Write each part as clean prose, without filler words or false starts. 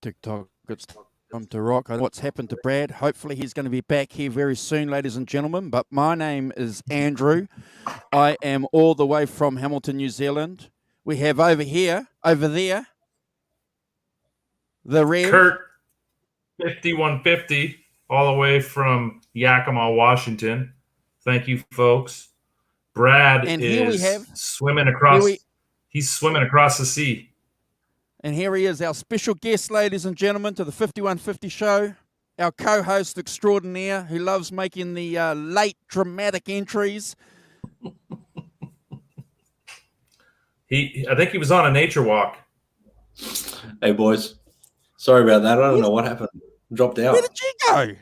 TikTok, it's time to rock. I know what's happened to Brad. Hopefully he's going to be back here very soon, ladies and gentlemen. But my name is Andrew. I am all the way from Hamilton, New Zealand. We have over there, the Rev. Kurt 5150, all the way from Yakima, Washington. Thank you, folks. Brad and is swimming across. He's swimming across the sea. And here he is, our special guest, ladies and gentlemen, to the 5150 show, our co-host extraordinaire who loves making the late dramatic entries. I think he was on a nature walk. Hey, boys. Sorry about that. I don't know what happened. Dropped out. Where did you go?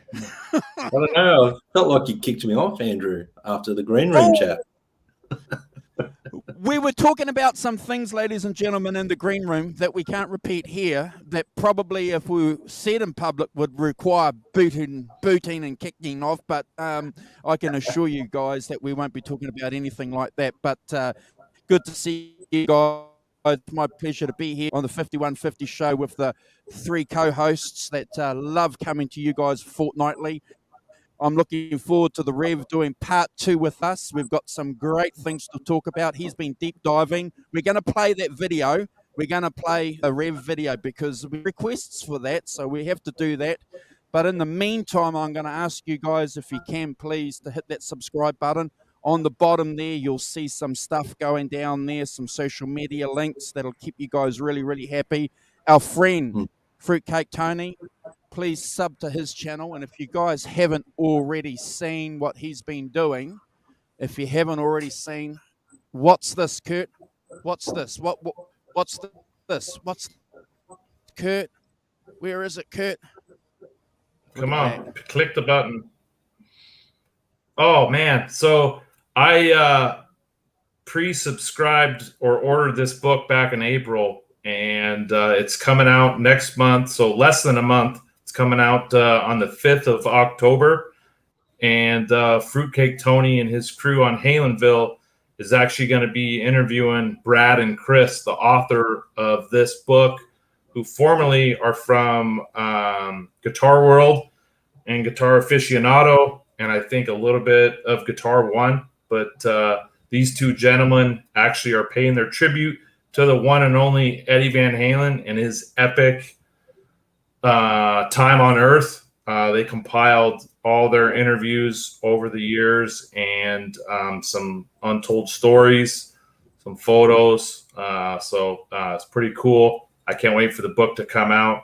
I don't know. I felt like you kicked me off, Andrew, after the green room chat. We were talking about some things, ladies and gentlemen, in the green room that we can't repeat here, that probably if we said in public would require booting and kicking off. But I can assure you guys that we won't be talking about anything like that. But good to see you guys. It's my pleasure to be here on the 5150 show with the three co-hosts that love coming to you guys fortnightly. I'm looking forward to the Rev doing part 2 with us. We've got some great things to talk about. He's been deep diving. We're going to play that video. We're going to play a Rev video because we requests for that, so we have to do that. But in the meantime, I'm going to ask you guys, if you can, please, to hit that subscribe button. On the bottom there, you'll see some stuff going down there, some social media links that'll keep you guys really, really happy. Our friend, Fruitcake Tony, please sub to his channel. And if you guys haven't already seen what he's been doing, if you haven't already seen, what's this, Kurt? What's this? What's this? What's Kurt? Where is it, Kurt? Come on, click the button. Oh man, so I pre-subscribed or ordered this book back in April, and it's coming out next month, so less than a month. It's coming out on the 5th of October, and Fruitcake Tony and his crew on Halenville is actually going to be interviewing Brad and Chris, the author of this book, who formerly are from Guitar World and Guitar Aficionado, and I think a little bit of Guitar One. But these two gentlemen actually are paying their tribute to the one and only Eddie Van Halen and his epic time on Earth. They compiled all their interviews over the years and some untold stories, some photos. So it's pretty cool. I can't wait for the book to come out.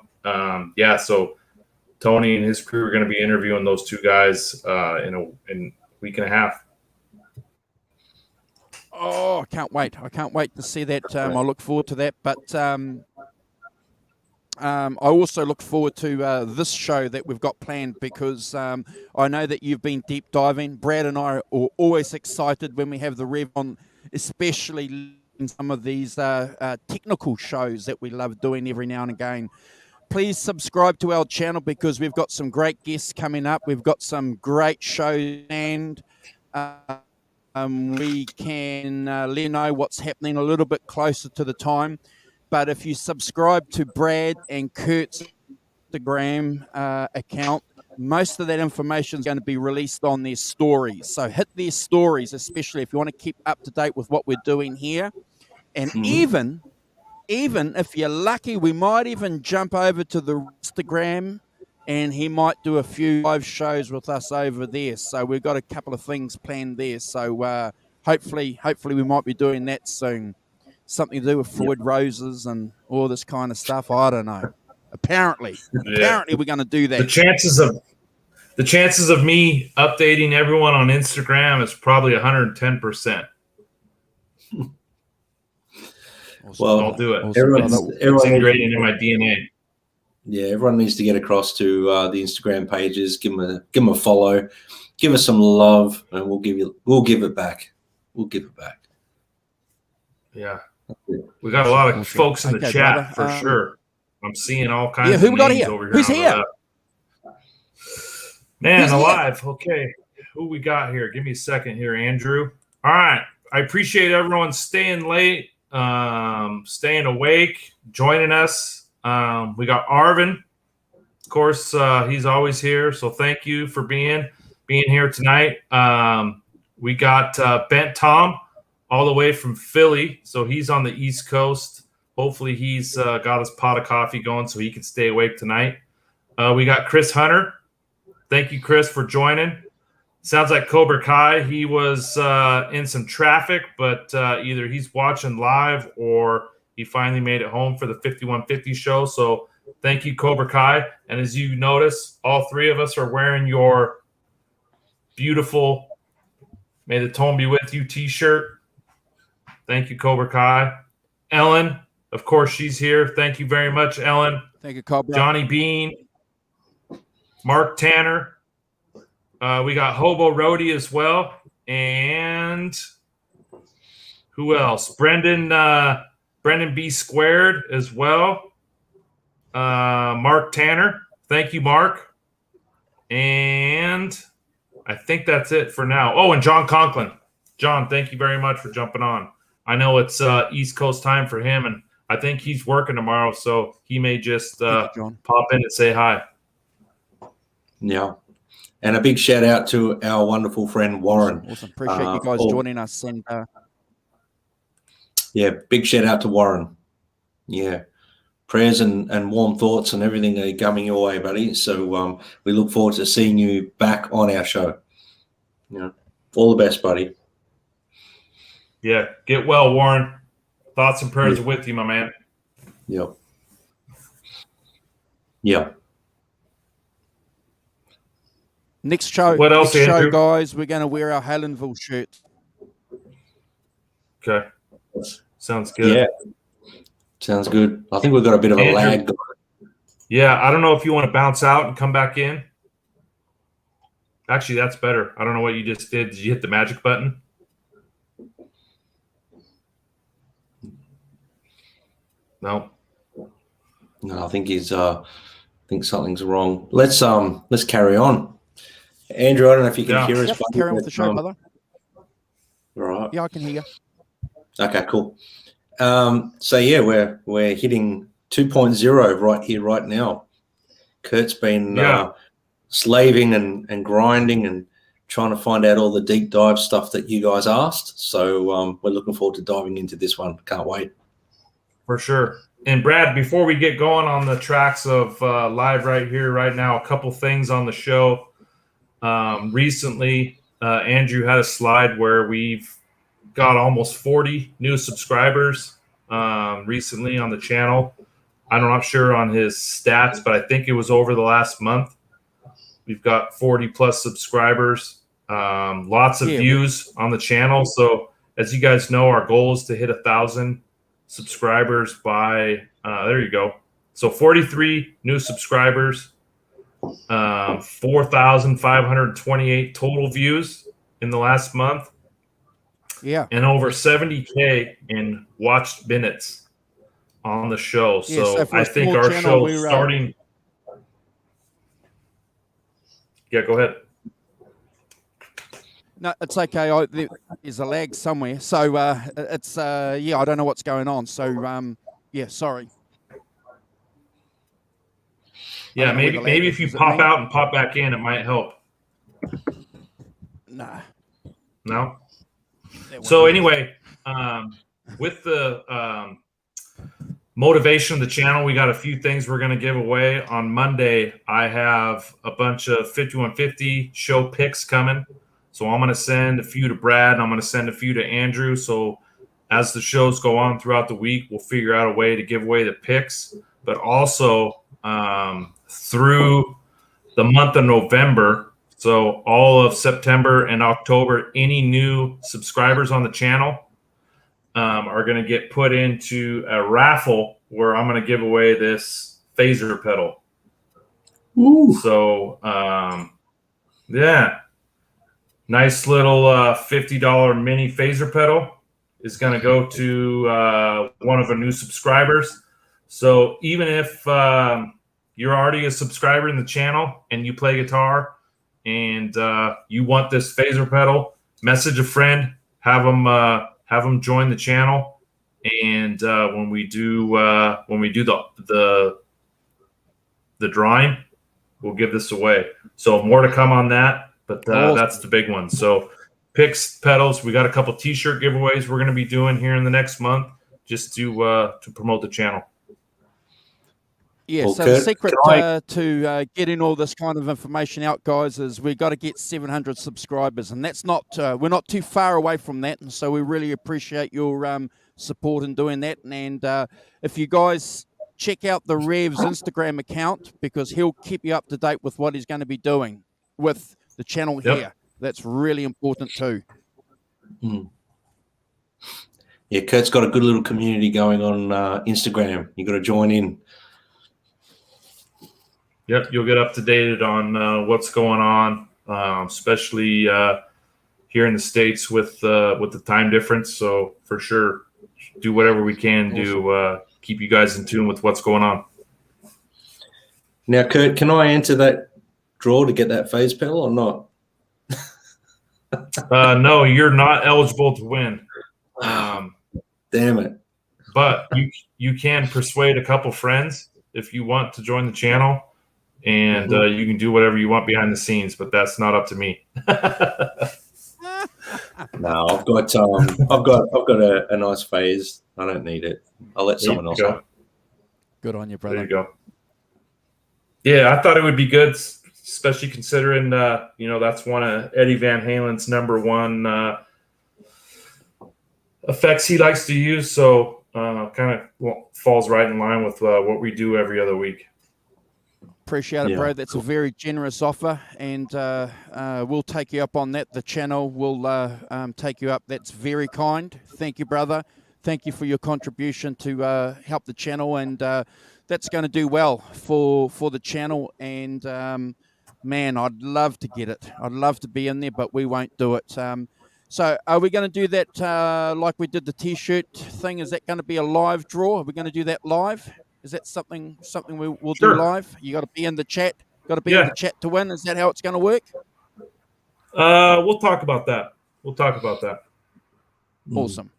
So Tony and his crew are going to be interviewing those two guys in a week and a half. Oh, I can't wait. I can't wait to see that. I look forward to that. But I also look forward to this show that we've got planned, because I know that you've been deep diving. Brad and I are always excited when we have the Rev on, especially in some of these technical shows that we love doing every now and again. Please subscribe to our channel, because we've got some great guests coming up. We've got some great shows, and we can let you know what's happening a little bit closer to the time. But if you subscribe to Brad and Kurt's Instagram account, most of that information is going to be released on their stories. So hit their stories, especially if you want to keep up to date with what we're doing here. And even if you're lucky, we might even jump over to the Instagram, and he might do a few live shows with us over there. So we've got a couple of things planned there. So hopefully we might be doing that soon. something to do with Freud roses and all this kind of stuff. I don't know. Apparently we're going to do that. The chances of me updating everyone on Instagram is probably 110%. Well, I'll do it. It's ingrained in my DNA. Yeah, everyone needs to get across to the Instagram pages. Give them a follow. Give us some love, and we'll give it back. We'll give it back. Yeah, we got a lot of folks in the chat for sure. I'm seeing all kinds who of we got names here? over here. Who's here? Man, Who's alive. Here? Okay, who we got here? Give me a second here, Andrew. All right, I appreciate everyone staying late, staying awake, joining us. We got Arvin. Of course, he's always here, so thank you for being here tonight. We got Bent Tom all the way from Philly, so he's on the East Coast. Hopefully he's got his pot of coffee going so he can stay awake tonight. We got Chris Hunter. Thank you, Chris, for joining. Sounds like Cobra Kai. He was in some traffic, but either he's watching live or he finally made it home for the 5150 show. So thank you, Cobra Kai. And as you notice, all three of us are wearing your beautiful May the Tone Be With You t-shirt. Thank you, Cobra Kai. Ellen, of course, she's here. Thank you very much, Ellen. Thank you, Cobra. Johnny Bean. Mark Tanner. We got Hobo Roadie as well. And who else? Brendan B. Squared as well. Mark Tanner. Thank you, Mark. And I think that's it for now. Oh, and John Conklin. John, thank you very much for jumping on. I know it's East Coast time for him, and I think he's working tomorrow, so he may just pop in and say hi. Yeah. And a big shout out to our wonderful friend Warren. Awesome. Appreciate you guys joining us. And yeah, big shout out to Warren. Yeah. Prayers and warm thoughts and everything are coming your way, buddy. So we look forward to seeing you back on our show. You know, all the best, buddy. Yeah, get well, Warren. Thoughts and prayers are with you, my man. Yep. Yep. Next show, what else, Andrew? Guys, we're going to wear our Halenville shirts. Okay. Sounds good. Yeah. Sounds good. I think we've got a bit of a lag. Yeah, I don't know if you want to bounce out and come back in. Actually, that's better. I don't know what you just did. Did you hit the magic button? No. No, I think something's wrong. Let's carry on. Andrew, I don't know if you can hear us. Yep, carry on with the show, brother. All right. Yeah, I can hear you. Okay, cool. So yeah, we're hitting 2.0 right here, right now. Kurt's been slaving and grinding and trying to find out all the deep dive stuff that you guys asked. So we're looking forward to diving into this one. Can't wait. For sure. And Brad, before we get going on the tracks of live right here, right now, a couple things on the show. Recently, Andrew had a slide where we've got almost 40 new subscribers recently on the channel. I'm not sure on his stats, but I think it was over the last month. We've got 40 plus subscribers, lots of views on the channel. So as you guys know, our goal is to hit 1,000 subscribers by there you go. So 43 new subscribers, 4,528 total views in the last month. Yeah. And over 70K in watched minutes on the show. So I think our show starting. Yeah, go ahead. No, it's okay. There's a lag somewhere. So it's, I don't know what's going on. So, sorry. Yeah, maybe if you pop out and pop back in, it might help. Nah. No? So anyway, with the motivation of the channel, we got a few things we're going to give away. On Monday, I have a bunch of 5150 show picks coming. So I'm going to send a few to Brad, and I'm going to send a few to Andrew. So as the shows go on throughout the week, we'll figure out a way to give away the picks, but also through the month of November, so all of September and October, any new subscribers on the channel are going to get put into a raffle where I'm going to give away this phaser pedal. Ooh. So, yeah, nice little $50 mini phaser pedal is going to go to one of our new subscribers. So even if you're already a subscriber in the channel and you play guitar and you want this phaser pedal, message a friend, have them join the channel, and when we do the drawing, we'll give this away. So more to come on that, but that's the big one. So picks, pedals. We got a couple T-shirt giveaways we're going to be doing here in the next month, just to promote the channel. Yeah, so the secret to getting all this kind of information out, guys, is we've got to get 700 subscribers, and that's not we're not too far away from that, and so we really appreciate your support in doing that. And if you guys check out the Rev's Instagram account, because he'll keep you up to date with what he's going to be doing with the channel here. That's really important too. Yeah, Kurt's got a good little community going on Instagram. You got to join in. Yep, you'll get up to date on what's going on, especially here in the States with the time difference. So for sure, do whatever we can to keep you guys in tune with what's going on. Now, Kurt, can I enter that draw to get that phase pedal or not? No, you're not eligible to win. Damn it. But you can persuade a couple friends if you want to join the channel. And you can do whatever you want behind the scenes, but that's not up to me. No, I've got a nice phase. I don't need it. I'll let someone else have it. Good on you, brother. There you go. Yeah, I thought it would be good, especially considering that's one of Eddie Van Halen's #1 effects he likes to use. So kind of falls right in line with what we do every other week. Appreciate it, bro. That's a very generous offer, and we'll take you up on that. The channel will take you up. That's very kind. Thank you, brother. Thank you for your contribution to help the channel, and that's going to do well for the channel. And man, I'd love to get it. I'd love to be in there, but we won't do it. So are we going to do that like we did the T-shirt thing? Is that going to be a live draw? Are we going to do that live? Is that something we'll do live? You got to be in the chat. Got to be in the chat to win. Is that how it's going to work? We'll talk about that. Awesome.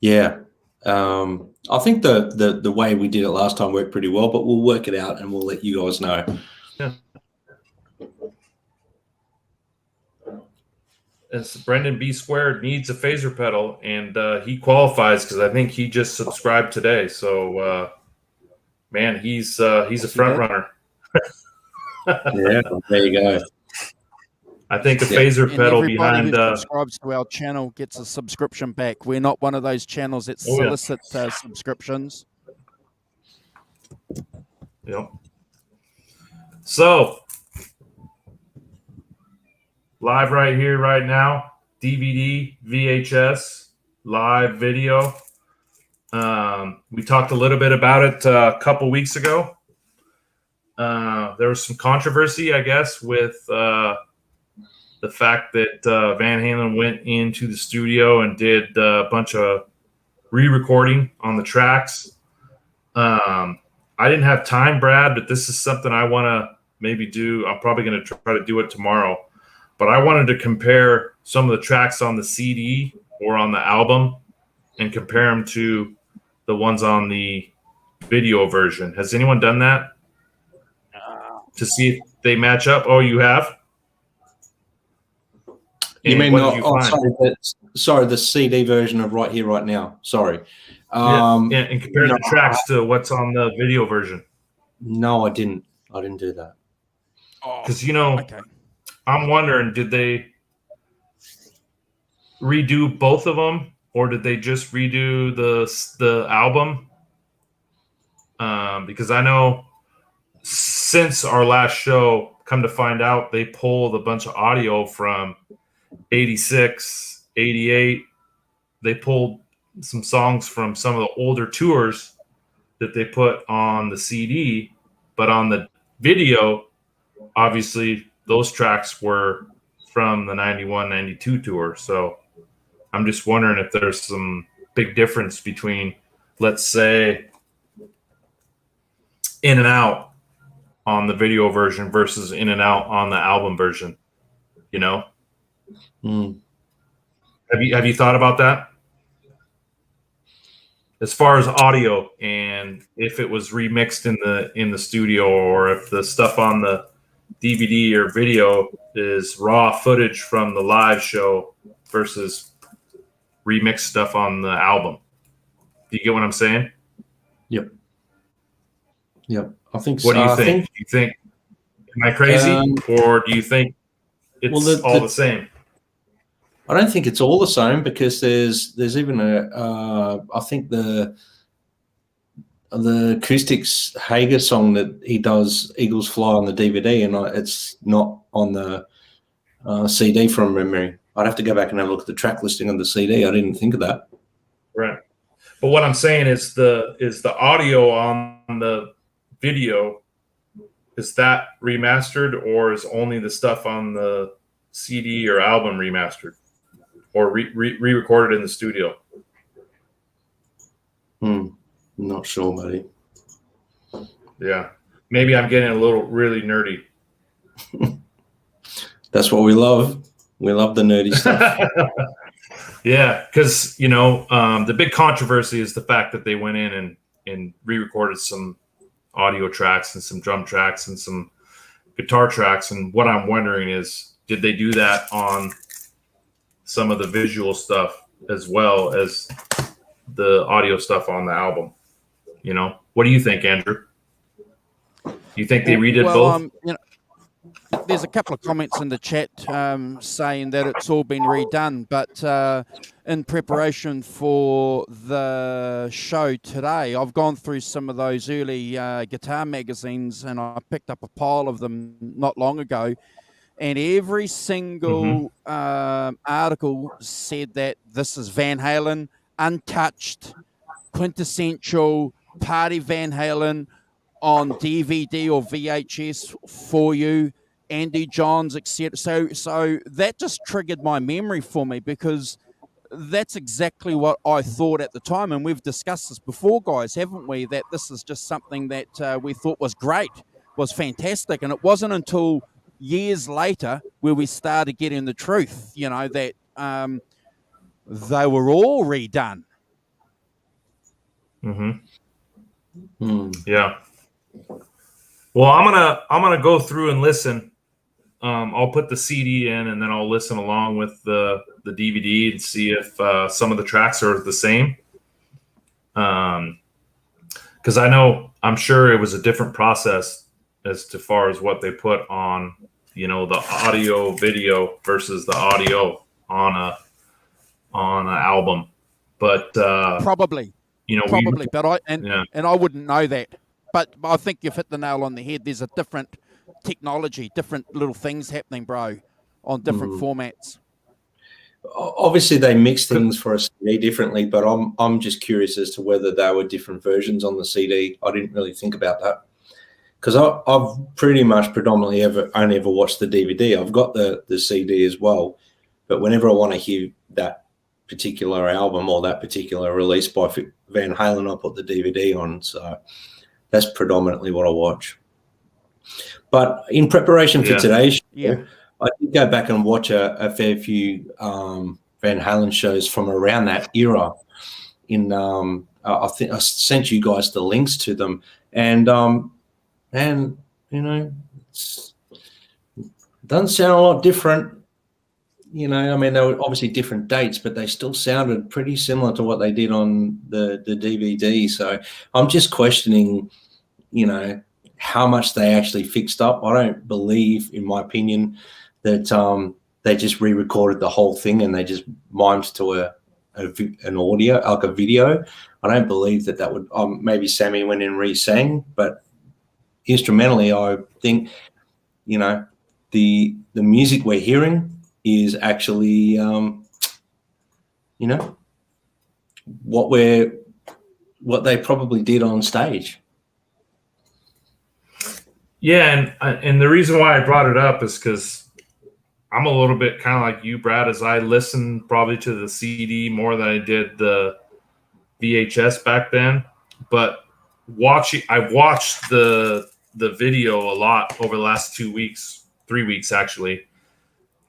Yeah. I think the way we did it last time worked pretty well, but we'll work it out and we'll let you guys know. Yeah. It's Brendan B Squared needs a phaser pedal, and he qualifies because I think he just subscribed today. So, man, he's a front runner. Yeah, there you go. I think a phaser pedal behind who subscribes to our channel gets a subscription back. We're not one of those channels that solicit subscriptions. Yep. So. Live right here, right now, DVD, VHS, live video. We talked a little bit about it a couple weeks ago. There was some controversy, I guess, with the fact that Van Halen went into the studio and did a bunch of re-recording on the tracks. I didn't have time, Brad, but this is something I want to maybe do. I'm probably going to try to do it tomorrow. But I wanted to compare some of the tracks on the CD or on the album and compare them to the ones on the video version. Has anyone done that? To see if they match up? Oh, you have? You mean sorry, the CD version of Right Here, Right Now. Sorry. And compare the tracks to what's on the video version. No, I didn't. I didn't do that. Because, I'm wondering, did they redo both of them, or did they just redo the album? Because I know since our last show, come to find out, they pulled a bunch of audio from 86, 88. They pulled some songs from some of the older tours that they put on the CD, but on the video, obviously those tracks were from the 91, 92 tour. So I'm just wondering if there's some big difference between, let's say, In and Out on the video version versus In and Out on the album version, you know? Have you thought about that? As far as audio, and if it was remixed in the studio, or if the stuff on the DVD or video is raw footage from the live show versus remixed stuff on the album. Do you get what I'm saying? Yep. I think. What do you think? Do you think, am I crazy, or do you think it's all the same? I don't think it's all the same, because there's even I think the acoustics Hagar song that he does, Eagles Fly, on the DVD, and it's not on the CD from memory. I'd have to go back and have a look at the track listing on the CD. I didn't think of that. Right. But what I'm saying is the audio on the video, is that remastered, or is only the stuff on the CD or album remastered, or re-recorded in the studio? Not sure, buddy. Yeah. Maybe I'm getting a little really nerdy. That's what we love. We love the nerdy stuff. Yeah, because, the big controversy is the fact that they went in and re-recorded some audio tracks and some drum tracks and some guitar tracks. And what I'm wondering is, did they do that on some of the visual stuff as well as the audio stuff on the album? What do you think, Andrew? Do you think they redid both? There's a couple of comments in the chat saying that it's all been redone, but in preparation for the show today, I've gone through some of those early guitar magazines, and I picked up a pile of them not long ago, and every single article said that this is Van Halen, untouched, quintessential party Van Halen on DVD or VHS for you, Andy Johns, etc. So that just triggered my memory for me, because that's exactly what I thought at the time, and we've discussed this before, guys, haven't we? That this is just something that we thought was great, was fantastic, and it wasn't until years later where we started getting the truth, that they were all redone. Yeah. Well, I'm gonna go through and listen. I'll put the CD in, and then I'll listen along with the DVD and see if some of the tracks are the same. Because I'm sure it was a different process as to far as what they put on, the audio video versus the audio on an album. But probably, but I wouldn't know that. But I think you've hit the nail on the head. There's a different technology, different little things happening, bro, on different formats. Obviously, they mix things for a CD differently, but I'm just curious as to whether there were different versions on the CD. I didn't really think about that, because I've pretty much predominantly only ever watched the DVD. I've got the CD as well, but whenever I want to hear that particular album or that particular release by Van Halen, I put the DVD on. So that's predominantly what I watch. But in preparation for today's show, I did go back and watch a fair few Van Halen shows from around that era. I think I sent you guys the links to them, and it doesn't sound a lot different. They were obviously different dates, but they still sounded pretty similar to what they did on the DVD. So I'm just questioning, how much they actually fixed up. I don't believe, in my opinion, that they just re-recorded the whole thing and they just mimed to an audio, like a video. I don't believe that would, maybe Sammy went and re-sang, but instrumentally, I think, the music we're hearing is actually, what they probably did on stage. Yeah, and the reason why I brought it up is because I'm a little bit kind of like you, Brad, as I listened probably to the CD more than I did the VHS back then. But I watched the video a lot over the last 2 weeks, 3 weeks actually.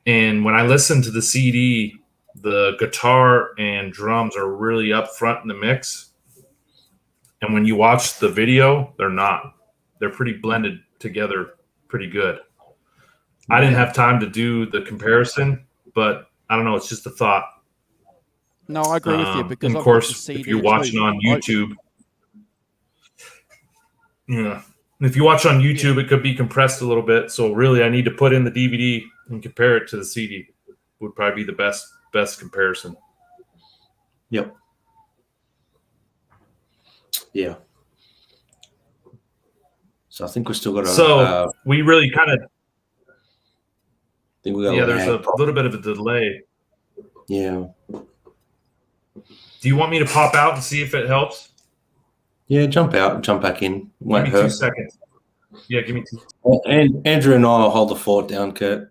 And when I listened to the CD, the guitar and drums are really up front in the mix. And when you watch the video, they're not. They're pretty blended together pretty good. I didn't have time to do the comparison, but I don't know. It's just a thought. No, I agree with you because, of course, if you're watching on YouTube, if you watch on YouTube, it could be compressed a little bit. So really, I need to put in the DVD and compare it to the CD. Would probably be the best comparison. Yep. Yeah. So I think we still got to. So we really kind of. Think we got there's a little bit of a delay. Yeah. Do you want me to pop out and see if it helps? Yeah, jump out and jump back in. Won't give me hurt. 2 seconds. Yeah, give me 2 seconds. And Andrew and I will hold the fort down, Kurt.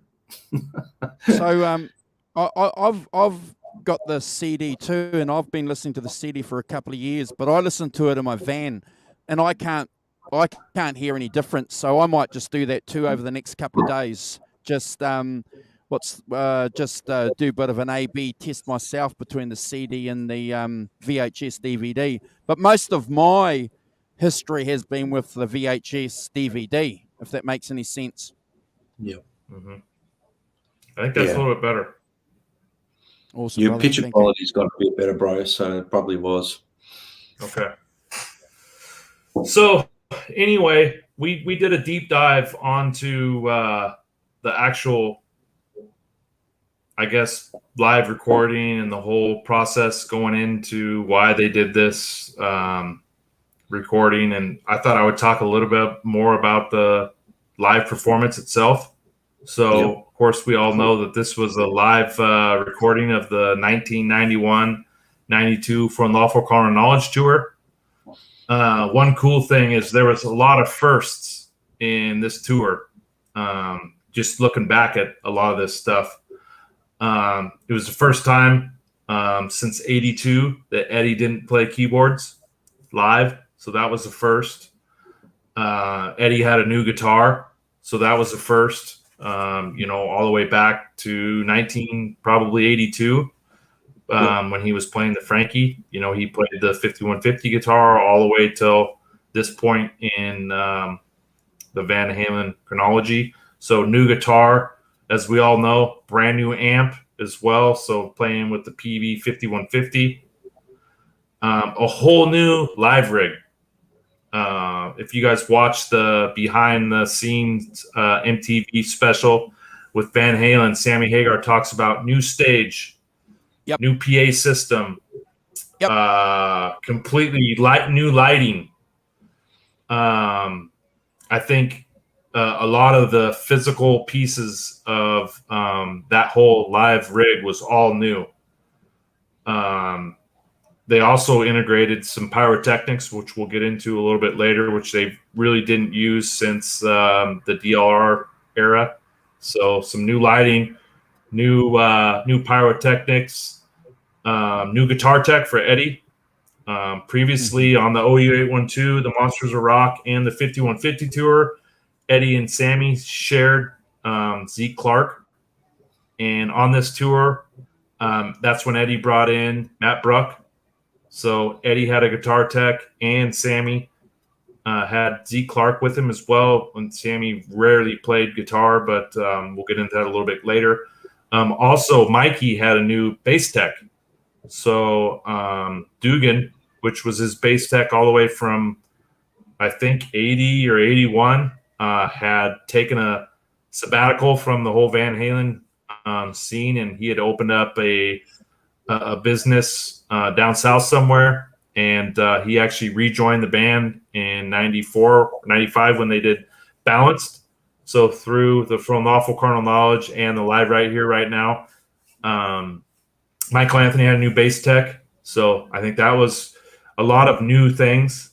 So I've got the CD too, and I've been listening to the CD for a couple of years, but I listen to it in my van, and I can't hear any difference. So I might just do that too over the next couple of days. Just do a bit of an A/B test myself between the CD and the VHS DVD. But most of my history has been with the VHS DVD, if that makes any sense. Yeah. Mm-hmm. I think that's a little bit better. Awesome. Your picture quality's got to be better, bro. So it probably was. Okay. So anyway, we did a deep dive onto the actual, I guess, live recording and the whole process going into why they did this recording. And I thought I would talk a little bit more about the live performance itself. So, Of course, we all know that this was a live recording of the 1991-92 For Unlawful Carnal Knowledge Tour. One cool thing is there was a lot of firsts in this tour. Just looking back at a lot of this stuff. It was the first time since '82 that Eddie didn't play keyboards live. So that was the first. Eddie had a new guitar. So that was the first, all the way back to 82 when he was playing the Frankie. He played the 5150 guitar all the way till this point in the Van Halen chronology. So new guitar, as we all know, brand new amp as well. So playing with the peavey 5150, a whole new live rig. If you guys watch the behind the scenes MTV special with Van Halen, Sammy Hagar talks about new stage, new PA system, completely new lighting. I think a lot of the physical pieces of that whole live rig was all new. They also integrated some pyrotechnics, which we'll get into a little bit later, which they really didn't use since the DLR era. So some new lighting, new pyrotechnics, new guitar tech for Eddie. Previously on the OU812, the Monsters of Rock, and the 5150 tour, Eddie and Sammy shared Zeke Clark. And on this tour, that's when Eddie brought in Matt Bruck. So Eddie had a guitar tech, and Sammy had Zeke Clark with him as well. And Sammy rarely played guitar, but we'll get into that a little bit later. Also, Mikey had a new bass tech. So Dugan, which was his bass tech all the way from, I think, 80 or 81, had taken a sabbatical from the whole Van Halen scene, and he had opened up a business down south somewhere, and he actually rejoined the band in 94, 95 when they did Balanced. So through the From Lawful Carnal Knowledge and the Live Right Here Right Now, Michael Anthony had a new bass tech. So I think that was a lot of new things.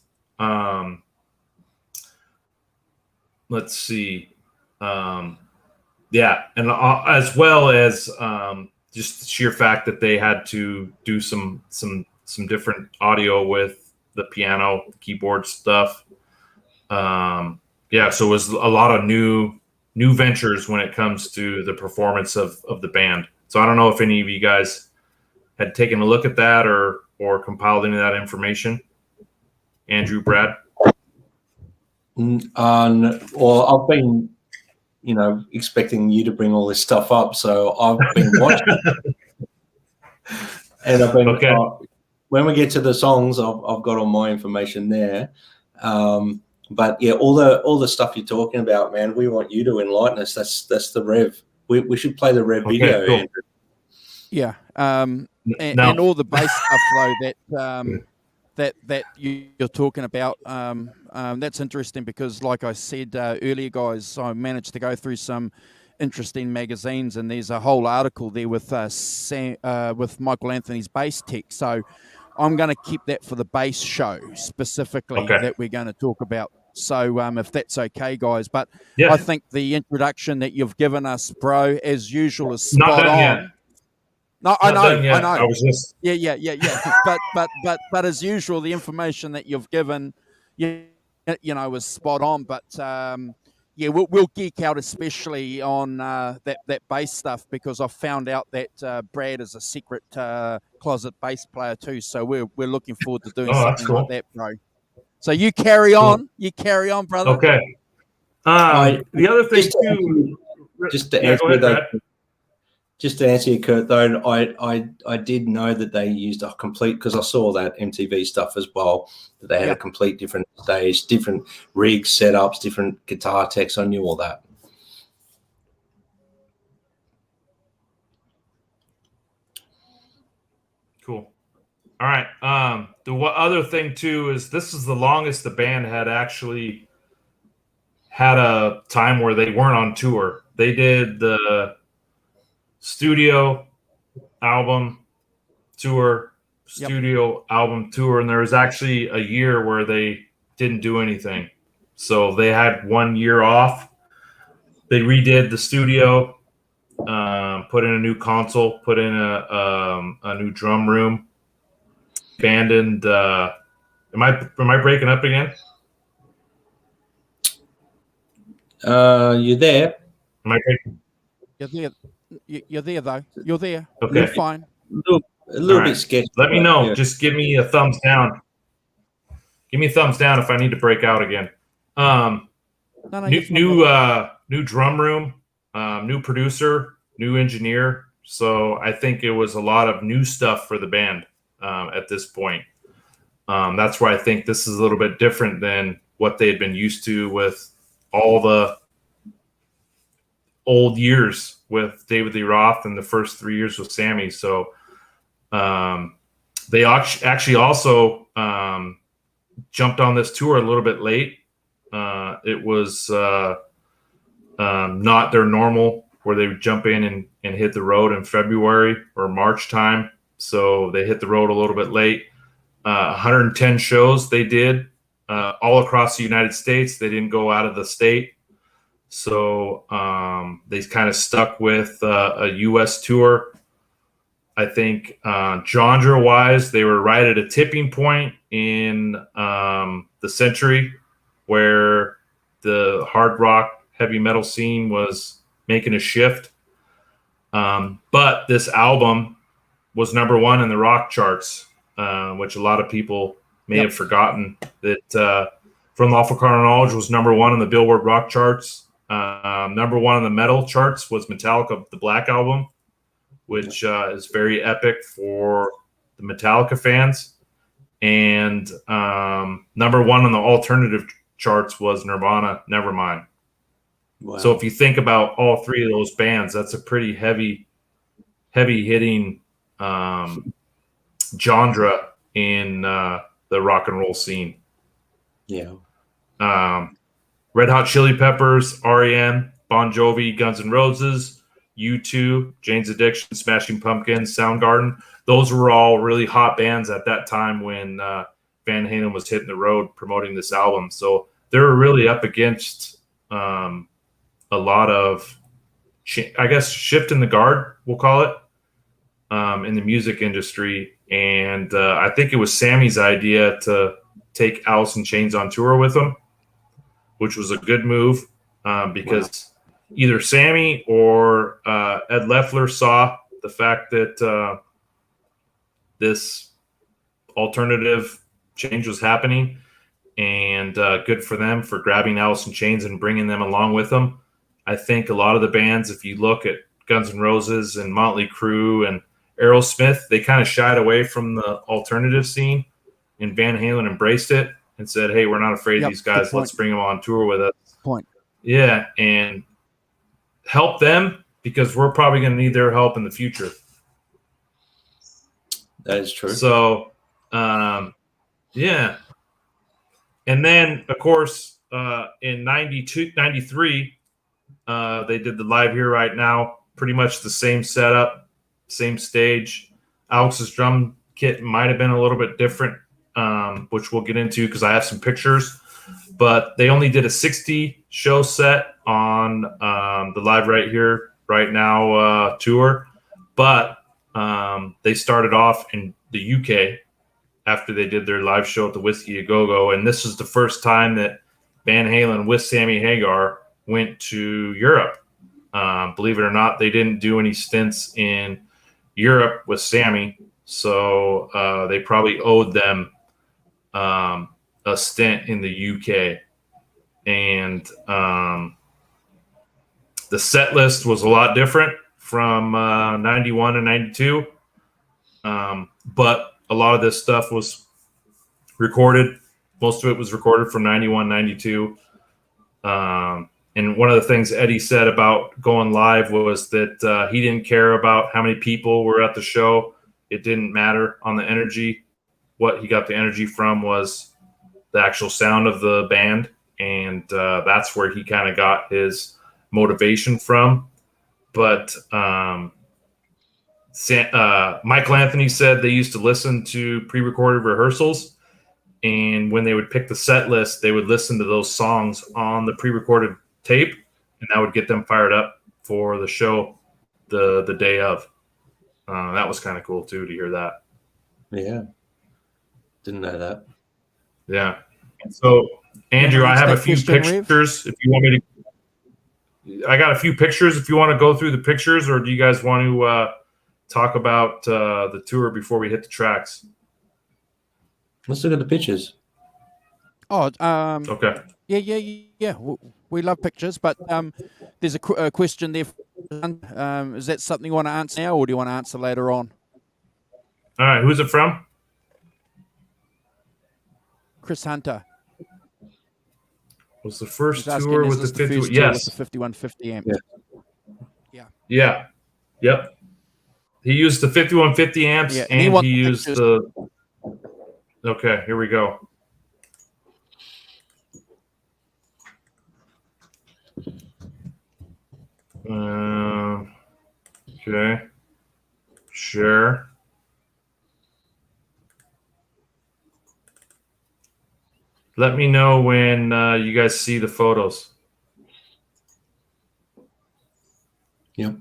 Let's see. Yeah, and as well as just the sheer fact that they had to do some different audio with the piano, the keyboard stuff. Yeah, so it was a lot of new ventures when it comes to the performance of the band. So I don't know if any of you guys had taken a look at that or compiled any of that information. Andrew, Brad? Well, I've been, expecting you to bring all this stuff up, so I've been watching. And I've been, okay. When we get to the songs, I've got all my information there. But yeah, all the stuff you're talking about, man, we want you to enlighten us. That's the Rev. We should play the Rev video, cool. Andrew. Yeah, and all the bass stuff though that you're talking about. That's interesting because, like I said earlier, guys, I managed to go through some interesting magazines, and there's a whole article there with with Michael Anthony's bass tech. So I'm going to keep that for the bass show specifically that we're going to talk about. So if that's okay, guys. But yeah. I think the introduction that you've given us, bro, as usual, is spot on. Yet. No, I know. I was just yeah. but as usual, the information that you've given, was spot on. But yeah, we'll geek out especially on that bass stuff because I found out that Brad is a secret closet bass player too. So we're looking forward to doing something like that, bro. So you carry on, brother. Okay. The other thing too, just to answer that. Just to answer you, Kurt, though, I did know that they used a complete, because I saw that MTV stuff as well, that they had a complete different stage, different rig setups, different guitar techs. I knew all that. Cool. All right. The other thing, too, is this is the longest the band had actually had a time where they weren't on tour. They did the studio album tour, and there was actually a year where they didn't do anything. So they had 1 year off. They redid the studio, put in a new console, put in a new drum room, abandoned. Am I breaking up again? You're there. Am I breaking? You're there, though. You're there. Okay. You're fine. A little bit sketchy. Let me know. Yeah. Just give me a thumbs down. Give me a thumbs down if I need to break out again. New drum room, new producer, new engineer. So I think it was a lot of new stuff for the band at this point. That's why I think this is a little bit different than what they had been used to with all the old years with David Lee Roth and the first 3 years with Sammy. So they actually also jumped on this tour a little bit late. It was not their normal where they would jump in and hit the road in February or March time. So they hit the road a little bit late. 110 shows they did all across the United States. They didn't go out of the state. So they kind of stuck with a U.S. tour. I think genre-wise, they were right at a tipping point in the century where the hard rock, heavy metal scene was making a shift. But this album was #1 in the rock charts, which a lot of people may have forgotten that From Lawful Carnal Knowledge was #1 in the Billboard rock charts. #1 on the metal charts was Metallica, the Black Album, which is very epic for the Metallica fans. And #1 on the alternative charts was Nirvana, Nevermind. Wow. So if you think about all three of those bands, that's a pretty heavy hitting genre in the rock and roll scene. Yeah. Red Hot Chili Peppers, REM, Bon Jovi, Guns N' Roses, U2, Jane's Addiction, Smashing Pumpkins, Soundgarden. Those were all really hot bands at that time when Van Halen was hitting the road promoting this album. So they were really up against a lot of, I guess, shifting the guard, we'll call it, in the music industry. And I think it was Sammy's idea to take Alice in Chains on tour with him, which was a good move because either Sammy or Ed Leffler saw the fact that this alternative change was happening, and good for them for grabbing Alice in Chains and bringing them along with them. I think a lot of the bands, if you look at Guns N' Roses and Motley Crue and Aerosmith, they kind of shied away from the alternative scene, and Van Halen embraced it and said, hey, we're not afraid of these guys. Let's bring them on tour with us. Yeah, and help them because we're probably going to need their help in the future. That is true. So, yeah. And then, of course, in 93, they did the Live Here Right Now, pretty much the same setup, same stage. Alex's drum kit might have been a little bit different, which we'll get into because I have some pictures. But they only did a 60 show set on the Live Right Here Right Now tour. But they started off in the UK after they did their live show at the Whiskey A Go-Go. And this was the first time that Van Halen with Sammy Hagar went to Europe. Believe it or not, they didn't do any stints in Europe with Sammy. So they probably owed them a stint in the UK. And the set list was a lot different from 91 and 92. But a lot of this stuff was recorded. Most of it was recorded from 91, 92. And one of the things Eddie said about going live was that he didn't care about how many people were at the show. It didn't matter on the energy. What he got the energy from was the actual sound of the band. And that's where he kind of got his motivation from. But Michael Anthony said they used to listen to pre-recorded rehearsals. And when they would pick the set list, they would listen to those songs on the pre-recorded tape. And that would get them fired up for the show the day of. That was kind of cool, too, to hear that. Yeah. Didn't know that. Yeah. So, Andrew, I have a few pictures if you want me to. I got a few pictures if you want to go through the pictures, or do you guys want to talk about the tour before we hit the tracks? Let's look at the pictures. Oh, okay. Yeah. We love pictures, but there's a question there. Is that something you want to answer now, or do you want to answer later on? All right. Who's it from? Chris Hunter. Was the first tour with the 50? Yes, the 5150 amp. Yeah. Yep. He used the 5150 amps, and he used the. Okay, here we go. Okay. Share. Let me know when you guys see the photos. Yep.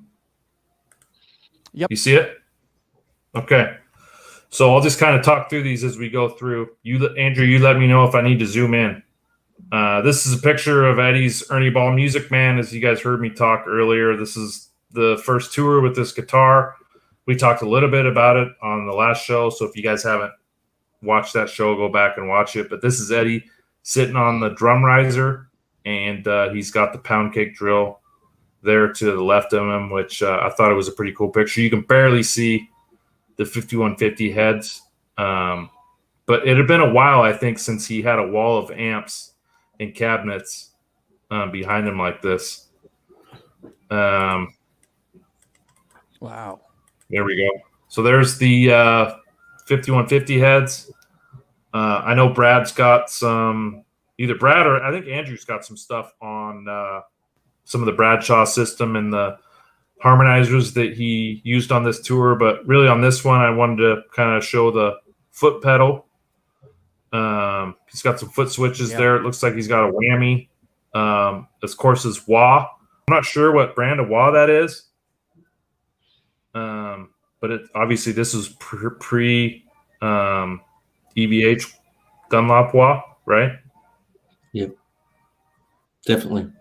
You see it? Okay. So I'll just kind of talk through these as we go through. Andrew, you let me know if I need to zoom in. This is a picture of Eddie's Ernieball MusicMan. As you guys heard me talk earlier, this is the first tour with this guitar. We talked a little bit about it on the last show, so if you guys haven't watched that show, go back and watch it. But this is Eddie sitting on the drum riser, and he's got the pound cake drill there to the left of him, which I thought it was a pretty cool picture. You can barely see the 5150 heads, but it had been a while, I think, since he had a wall of amps and cabinets behind him like this. Wow. There we go. So there's the 5150 heads. I know Brad's got some, either Brad or I think Andrew's got some stuff on some of the Bradshaw system and the harmonizers that he used on this tour. But really on this one, I wanted to kind of show the foot pedal. He's got some foot switches there. It looks like he's got a whammy. Of course, his wah. I'm not sure what brand of wah that is. But obviously this is pre EVH Dunlop wah, right? Yep, definitely.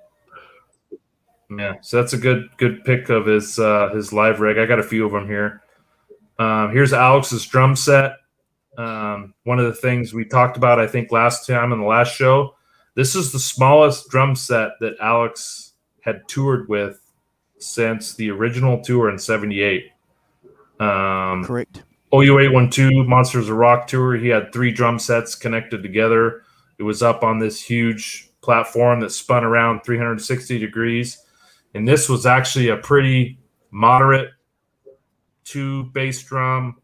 Yeah, so that's a good pick of his live rig. I got a few of them here. Here's Alex's drum set. One of the things we talked about, I think, last time in the last show. This is the smallest drum set that Alex had toured with since the original tour in '78. Correct. OU812 Monsters of Rock tour. He had 3 drum sets connected together. It was up on this huge platform that spun around 360 degrees. And this was actually a pretty moderate 2 bass drum,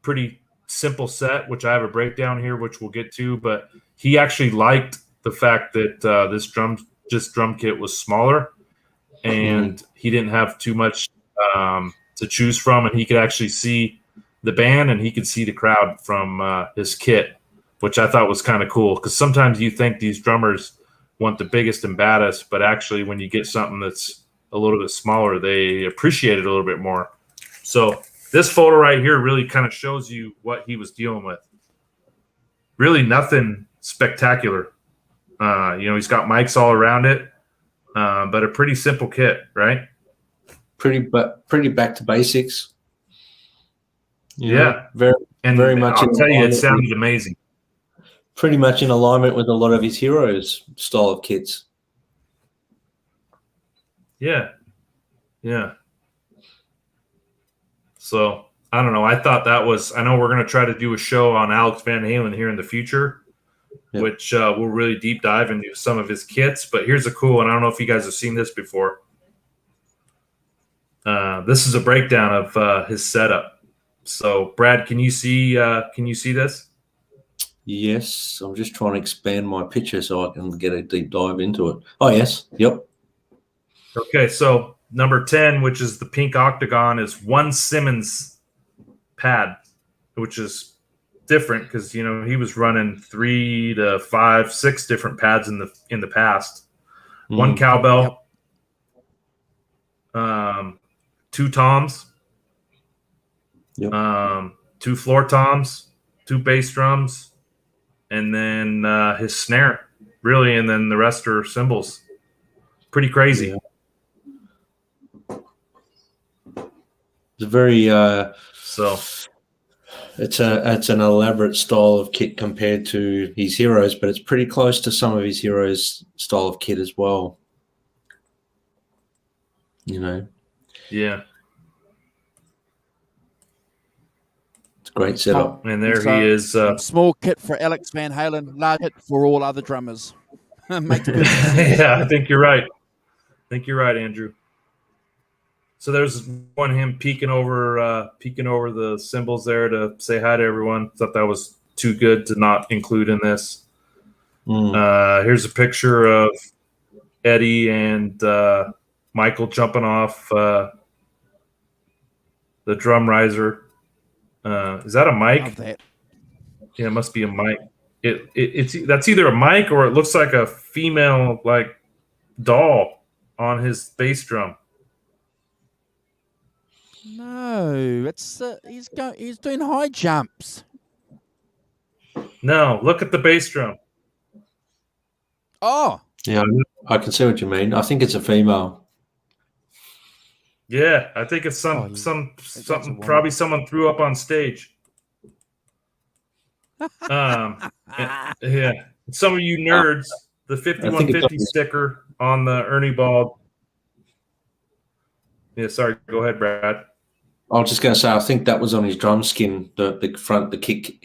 pretty simple set, which I have a breakdown here, which we'll get to. But he actually liked the fact that this drum kit was smaller, and he didn't have too much to choose from, and he could actually see the band and he could see the crowd from his kit, which I thought was kind of cool, because sometimes you think these drummers want the biggest and baddest, but actually when you get something that's a little bit smaller, they appreciate it a little bit more. So this photo right here really kind of shows you what he was dealing with. Really nothing spectacular. He's got mics all around it, but a pretty simple kit, right? Pretty back to basics. Yeah, very much. I'll tell you, it sounded amazing. Pretty much in alignment with a lot of his heroes' style of kits. Yeah. So I don't know. I thought that was. I know we're going to try to do a show on Alex Van Halen here in the future, which we'll really deep dive into some of his kits. But here's a cool one. I don't know if you guys have seen this before. This is a breakdown of his setup. So, Brad, can you see this? Yes, I'm just trying to expand my picture so I can get a deep dive into it. Oh, yes. Yep. Okay, so number 10, which is the pink octagon, is one Simmons pad, which is different because he was running 3 to 5, 6 different pads in the past. One cowbell, 2 toms, 2 floor toms, 2 bass drums, and then his snare, really, and then the rest are cymbals. Pretty crazy. Yeah. It's a very it's an elaborate style of kit compared to his heroes, but it's pretty close to some of his heroes' style of kit as well. Yeah. It's a great setup. And there he is. Small kit for Alex Van Halen, large kit for all other drummers. Makes good sense. Yeah, I think you're right. Andrew. So there's one him peeking over the cymbals there to say hi to everyone. Thought that was too good to not include in this. Here's a picture of Eddie and Michael jumping off the drum riser. Is that a mic? Love that. Yeah, it must be a mic. That's either a mic or it looks like a female doll on his bass drum. No, it's he's doing high jumps. No, look at the bass drum. Oh, yeah, I can see what you mean. I think it's a female. Yeah, I think it's something probably someone threw up on stage. Yeah, some of you nerds, the 5150 sticker on the Ernieball. Yeah, sorry. Go ahead, Brad. I was just going to say, I think that was on his drum skin, the front, the kick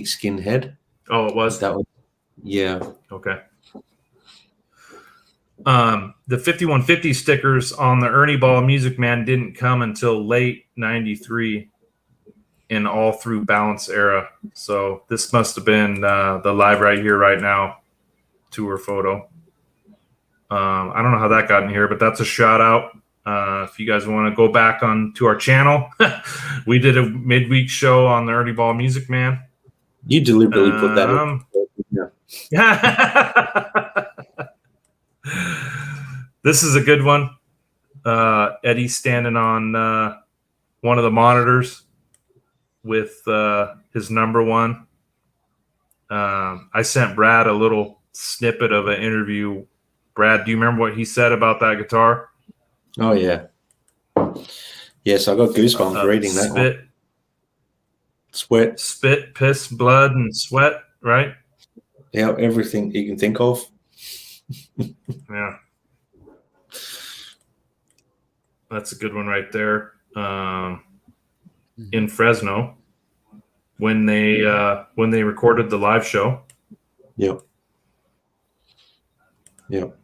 skin head. Oh, it was? That was, yeah. Okay. The 5150 stickers on the Ernieball Musicman didn't come until late 93 and all through Balance era. So this must have been the Live Right Here Right Now tour photo. I don't know how that got in here, but that's a shout out. If you guys want to go back to our channel, we did a midweek show on the Ernieball Musicman. You deliberately put that in. Yeah. This is a good one. Eddie standing on one of the monitors with his number one. I sent Brad a little snippet of an interview. Brad, do you remember what he said about that guitar? Oh, yeah. Yes, I got goosebumps reading that one. Sweat. Spit, piss, blood, and sweat, right? Yeah, everything you can think of. Yeah. That's a good one right there. In Fresno, when they recorded the live show. Yep. Yep.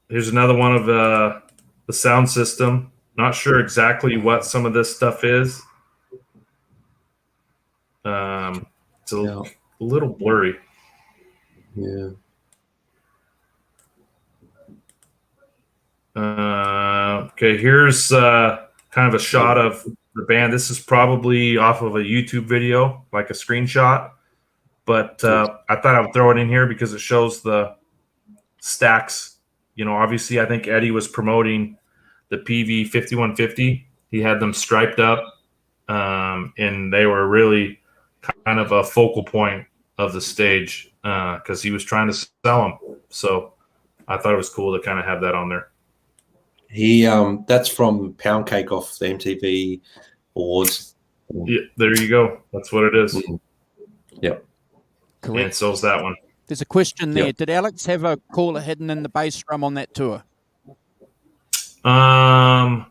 Here's another one of the sound system. Not sure exactly what some of this stuff is. It's a little blurry. Yeah. Okay, here's kind of a shot of the band. This is probably off of a YouTube video, like a screenshot. But I thought I would throw it in here because it shows the stacks. You know, obviously, I think Eddie was promoting the peavey 5150. He had them striped up, and they were really kind of a focal point of the stage because he was trying to sell them. So I thought it was cool to kind of have that on there. He that's from Pound Cake off the MTV Awards. Yeah, there you go. That's what it is. Yep. Correct. And so's that one. There's a question there. Yep. Did Alex have a caller hidden in the bass drum on that tour? No.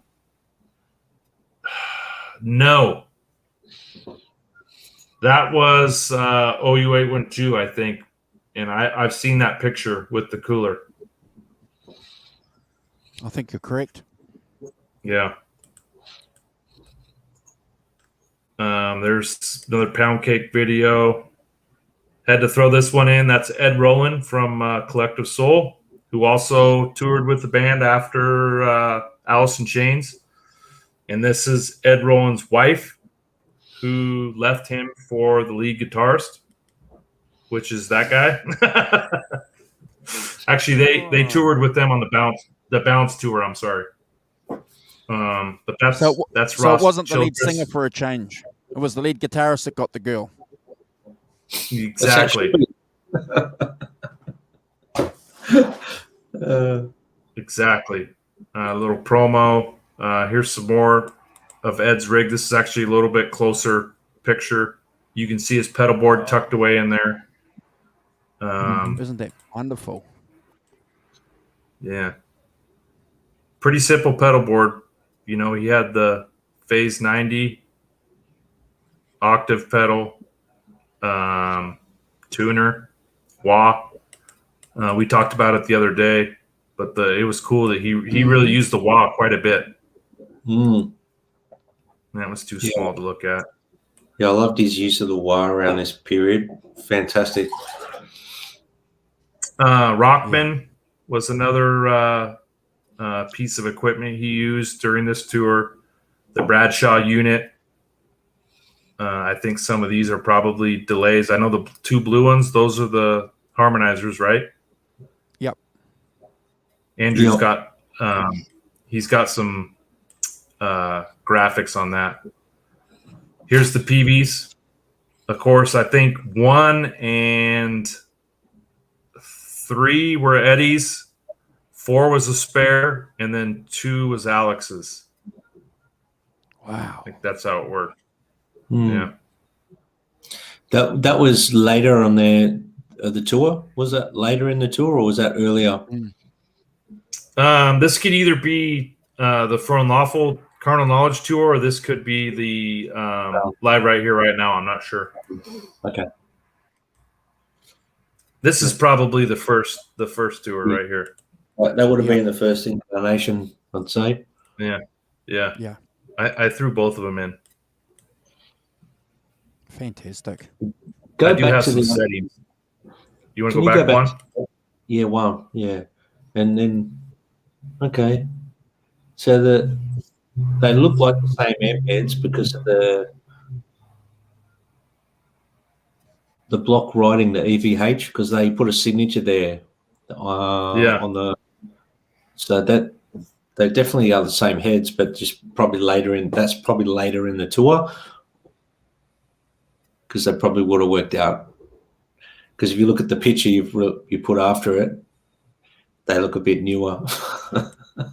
That was OU812, I think. And I've seen that picture with the cooler. I think you're correct. Yeah. There's another Pound Cake video. Had to throw this one in. That's Ed Roland from Collective Soul, who also toured with the band after Alice in Chains. And this is Ed Roland's wife, who left him for the lead guitarist, which is that guy. Actually, they toured with them on the Bounce tour. I'm sorry, but that's Ross. So it wasn't the lead Childress. singer for a change. It was the lead guitarist that got the girl. Exactly. Exactly. A little promo. Here's some more of Ed's rig. This is actually a little bit closer picture. You can see his pedal board tucked away in there. Isn't that wonderful? Yeah. Pretty simple pedal board. You know, he had the Phase 90 octave pedal, tuner, wah. We talked about it the other day, but it was cool that he really used the wah quite a bit. That was too small to look at. Yeah, I loved his use of the wah around this period. Fantastic. Rockman was another piece of equipment he used during this tour. The Bradshaw unit. I think some of these are probably delays. I know the two blue ones, those are the harmonizers, right? Yep. Andrew's got he's got some graphics on that. Here's the peaveys. Of course, I think 1 and 3 were Eddie's, 4 was a spare, and then 2 was Alex's. Wow. I think that's how it worked. Yeah. That was later on the tour. Was that later in the tour, or was that earlier? This could either be the For Unlawful Carnal Knowledge tour, or this could be the Live Right Here Right Now. I'm not sure. Okay. This is probably the first tour right here. That would have been the first incarnation, I'd say. Yeah. I threw both of them in. Fantastic. I do have some settings. You want to go back one? Yeah, one. Yeah, and then okay. So they look like the same amp heads because of the block writing the EVH, because they put a signature there. On the, so that they definitely are the same heads, but just probably later in. That's probably later in the tour, because they probably would have worked out. Because if you look at the picture you put after it, they look a bit newer.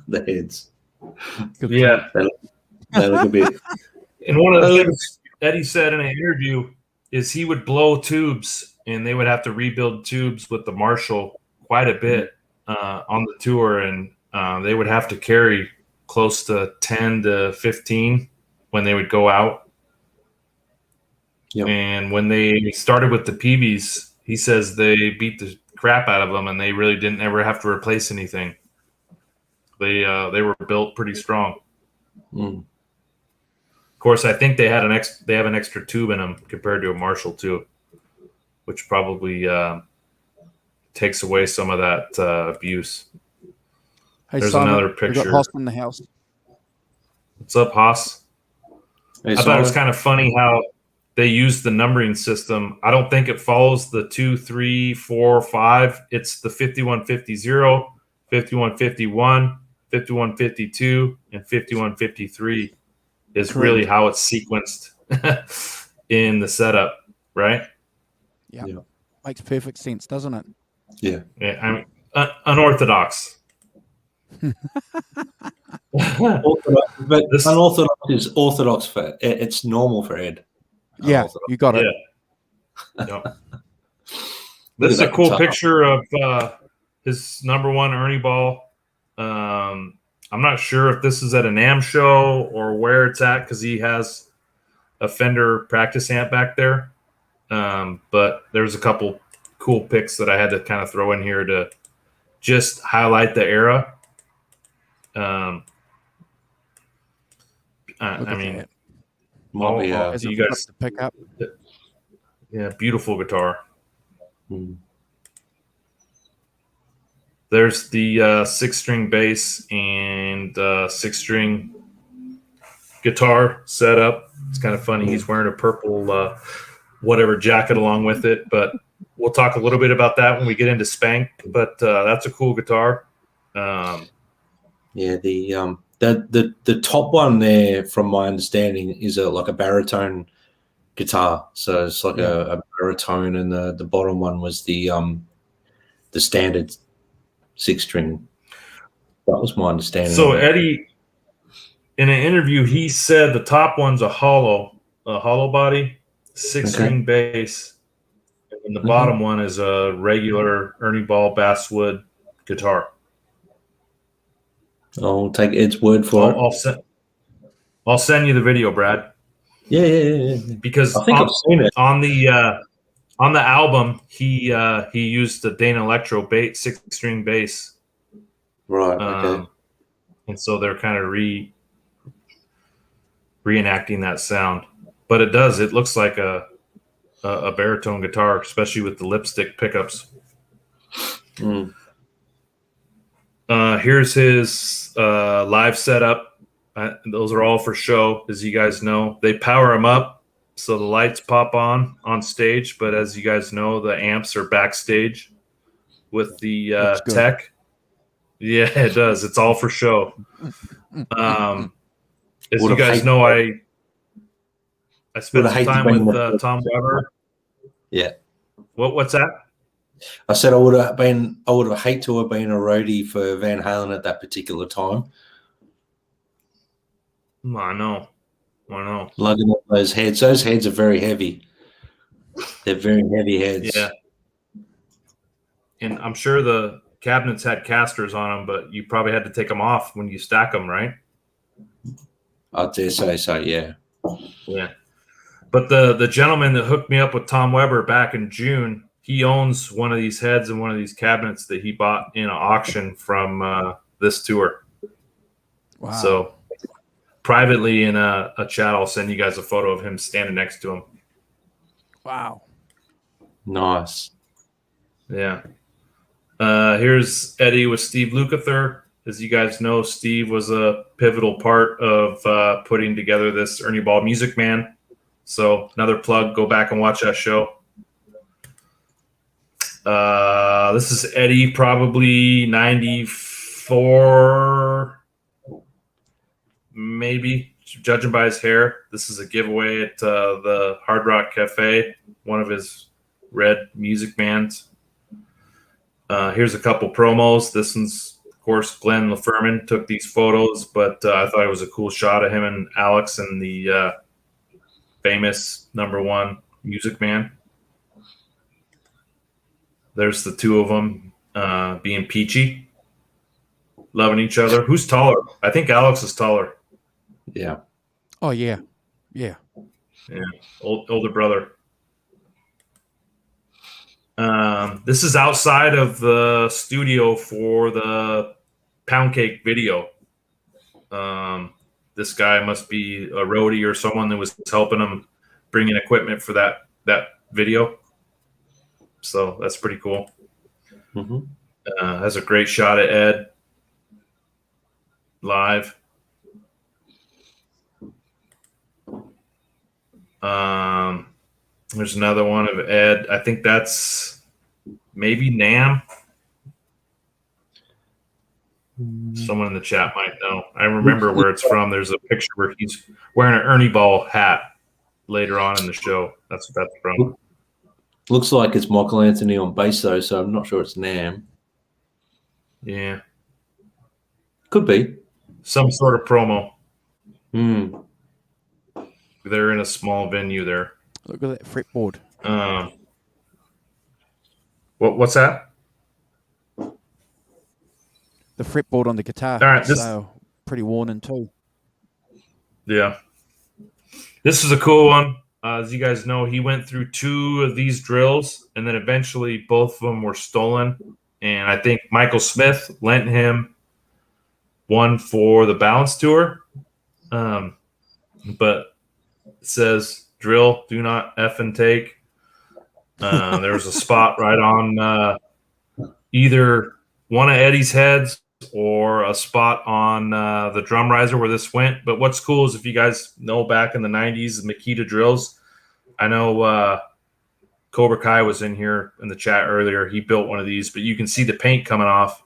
The heads. Good They look a bit. And one of the things Eddie said in an interview is he would blow tubes, and they would have to rebuild tubes with the Marshall quite a bit on the tour, and they would have to carry close to 10 to 15 when they would go out. Yep. And when they started with the peaveys, he says they beat the crap out of them, and they really didn't ever have to replace anything. They were built pretty strong. Mm. Of course, I think they have an extra tube in them compared to a Marshall too, which probably takes away some of that abuse. Hey, There's Simon, another picture. We got Hoss in the house. What's up, Haas? Hey, I thought it was kind of funny how they use the numbering system. I don't think it follows the 2, 3, 4, 5. It's the 5150, 5151, 5152, and 5153 is Correct. really how it's sequenced in the setup, right? Yeah. Makes perfect sense, doesn't it? Yeah. I mean, unorthodox. Orthodox, but unorthodox is orthodox for it's normal for Ed. Yeah, you got it. Yeah. This is a cool picture of his number one Ernieball. I'm not sure if this is at an AM show or where it's at, because he has a Fender practice amp back there. But there's a couple cool pics that I had to kind of throw in here to just highlight the era. I mean, you guys to pick up. Yeah, beautiful guitar. Hmm. There's the 6-string bass and 6-string guitar setup. It's kind of funny. He's wearing a purple whatever jacket along with it, but we'll talk a little bit about that when we get into Spank. But that's a cool guitar. Yeah, the top one there, from my understanding, is like a baritone guitar. So it's like a baritone, and the bottom one was the standard 6-string. That was my understanding. So Eddie, in an interview, he said the top one's a hollow body, 6-string bass, and the bottom one is a regular Ernieball basswood guitar. I'll take Ed's word for it. I'll send you the video, Brad. Yeah. Because I think I've seen it on the album. He used the Dana Electro 6-string bass. Right. Okay. And so they're kind of reenacting that sound, but it does. It looks like a baritone guitar, especially with the lipstick pickups. Mm. Here's his live setup. Those are all for show, as you guys know. They power them up so the lights pop on stage, but as you guys know, the amps are backstage with the tech. Yeah, it does. It's all for show. As you guys know, I spent some time with Tom Weber. Yeah. What's that? I said I would have hated to have been a roadie for Van Halen at that particular time. I know. Lugging up those heads. Those heads are very heavy. They're very heavy heads. Yeah. And I'm sure the cabinets had casters on them, but you probably had to take them off when you stack them, right? I dare say so, yeah. Yeah. But the gentleman that hooked me up with Tom Weber back in June, he owns one of these heads and one of these cabinets that he bought in an auction from this tour. Wow. So privately in a chat, I'll send you guys a photo of him standing next to him. Wow. Nice. Yeah. Here's Eddie with Steve Lukather. As you guys know, Steve was a pivotal part of putting together this Ernieball Musicman. So another plug, go back and watch that show. This is Eddie, probably 94, maybe, judging by his hair. This is a giveaway at the Hard Rock Cafe, one of his red Musicmans. Here's a couple promos. This one's, of course, Glenn LaFerman took these photos, but I thought it was a cool shot of him and Alex and the famous #1 Musicman. There's the two of them being peachy, loving each other. Who's taller? I think Alex is taller. Yeah. Oh, yeah. Yeah. Yeah, older brother. This is outside of the studio for the Pound Cake video. This guy must be a roadie or someone that was helping him bring in equipment for that video. So that's pretty cool. Mm-hmm. Has a great shot at Ed live. There's another one of Ed. I think that's maybe Nam. Someone in the chat might know. I remember where it's from. There's a picture where he's wearing an Ernieball hat later on in the show. That's what that's from. Looks like it's Michael Anthony on bass, though, so I'm not sure it's Nam. Yeah. Could be. Some sort of promo. Hmm. They're in a small venue there. Look at that fretboard. What's that? The fretboard on the guitar. All right, so pretty worn in too. Yeah. This is a cool one. As you guys know, he went through 2 of these drills, and then eventually both of them were stolen. And I think Michael Smith lent him one for the Balance Tour. But it says, drill, do not effing take. There was a spot right on either one of Eddie's heads or a spot on the drum riser where this went. But what's cool is if you guys know back in the 90s, the Makita drills, I know Cobra Kai was in here in the chat earlier. He built one of these, but you can see the paint coming off.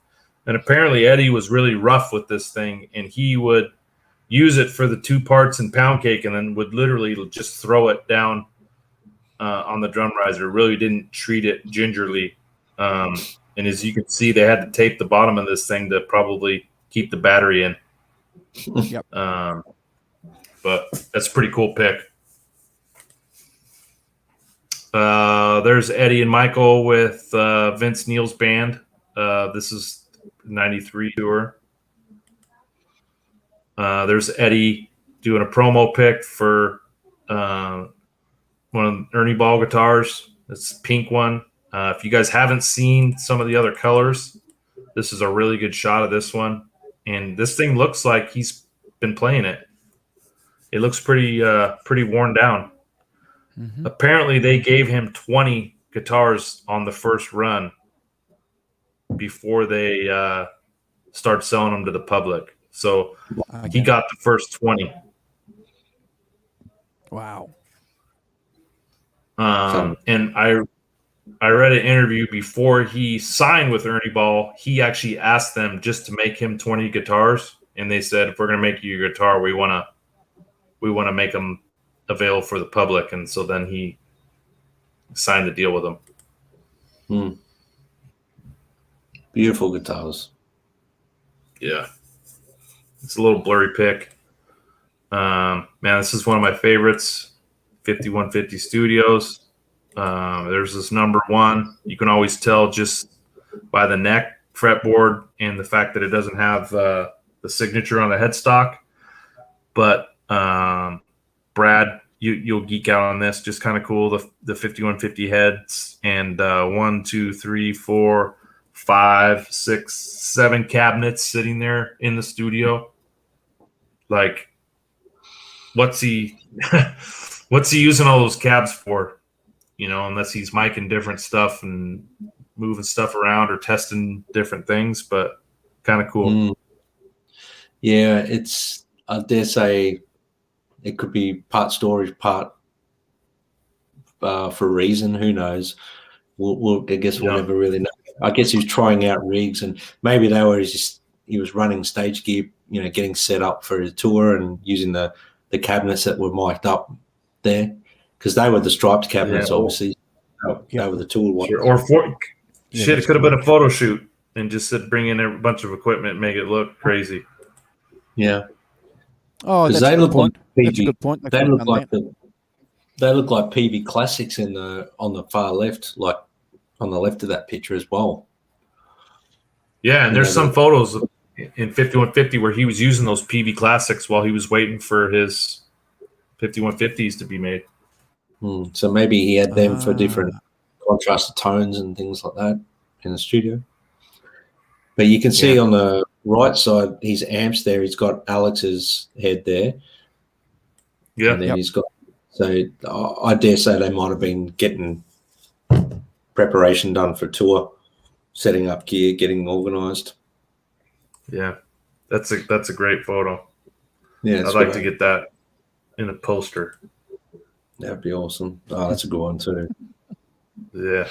And apparently Eddie was really rough with this thing, and he would use it for the 2 parts in Pound Cake and then would literally just throw it down on the drum riser. Really didn't treat it gingerly. And as you can see, they had to tape the bottom of this thing to probably keep the battery in. Yep. But that's a pretty cool pick. There's Eddie and Michael with Vince Neil's band. This is 93 tour. There's Eddie doing a promo pick for one of the Ernieball guitars. It's a pink one. If you guys haven't seen some of the other colors, this is a really good shot of this one. And this thing looks like he's been playing it. It looks pretty worn down. Mm-hmm. Apparently, they gave him 20 guitars on the first run before they start selling them to the public. So he got the first 20. Wow. And I read an interview before he signed with Ernieball. He actually asked them just to make him 20 guitars, and they said, if we're going to make you a guitar, we want to make them available for the public. And so then he signed the deal with them. Beautiful guitars. Yeah. It's a little blurry pick. Man, this is one of my favorites. 5150 Studios. There's this #1. You can always tell just by the neck fretboard and the fact that it doesn't have the signature on the headstock. But Brad you'll geek out on this. Just kind of cool. The 5150 heads and 1, 2, 3, 4, 5, 6, 7 cabinets sitting there in the studio. Like, what's he using all those cabs for? You know, unless he's micing different stuff and moving stuff around or testing different things, but kind of cool. Yeah, it's, I dare say it could be part storage, part for a reason. Who knows? We'll I guess we'll never really know. I guess he was trying out rigs, and maybe he was running stage gear, you know, getting set up for his tour and using the cabinets that were mic'd up there, because they were the striped cabinets, obviously. They were the tool ones. Sure. It could have been a photo shoot and just said bring in a bunch of equipment and make it look crazy. Yeah. Oh, that's a good point. That's a good point. They look like peavey classics on the far left, like on the left of that picture as well. Yeah, and there's some photos in 5150 where he was using those peavey classics while he was waiting for his 5150s to be made. So maybe he had them for different contrasted tones and things like that in the studio. But you can see on the right side, his amps there, he's got Alex's head there. Yeah. And then he's got, so I dare say they might have been getting preparation done for tour, setting up gear, getting organized. Yeah. That's a great photo. Yeah. I'd like to get that in a poster. That'd be awesome. Oh, that's a good one too. Yeah.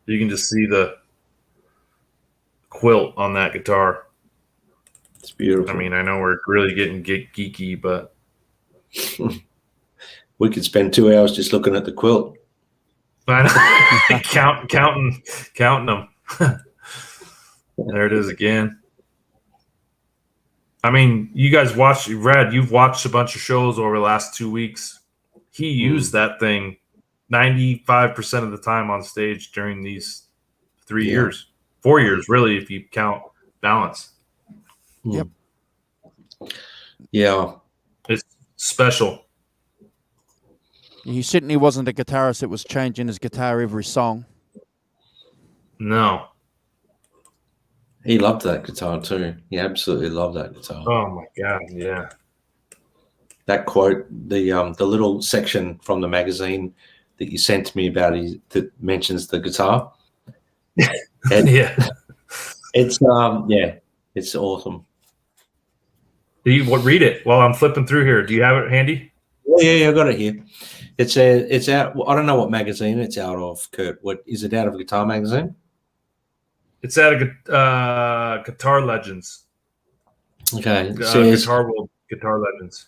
You can just see the quilt on that guitar. It's beautiful. I mean, I know we're really getting geeky, but we could spend 2 hours just looking at the quilt. I know. counting them. There it is again. I mean, you guys you've watched a bunch of shows over the last 2 weeks. He used that thing 95% of the time on stage during these 3 years, 4 years, really, if you count balance. Yep. Yeah. It's special. He certainly wasn't a guitarist that was changing his guitar every song. No. He loved that guitar too. He absolutely loved that guitar. Oh my God, yeah. That quote, the little section from the magazine that you sent to me about that mentions the guitar. Yeah. It's it's awesome. Read it while I'm flipping through here. Do you have it handy? Yeah, I got it here. It's out. I don't know what magazine it's out of, Kurt. What is it out of? A Guitar Magazine? It's out of Guitar Legends. Okay. Guitar World Guitar Legends.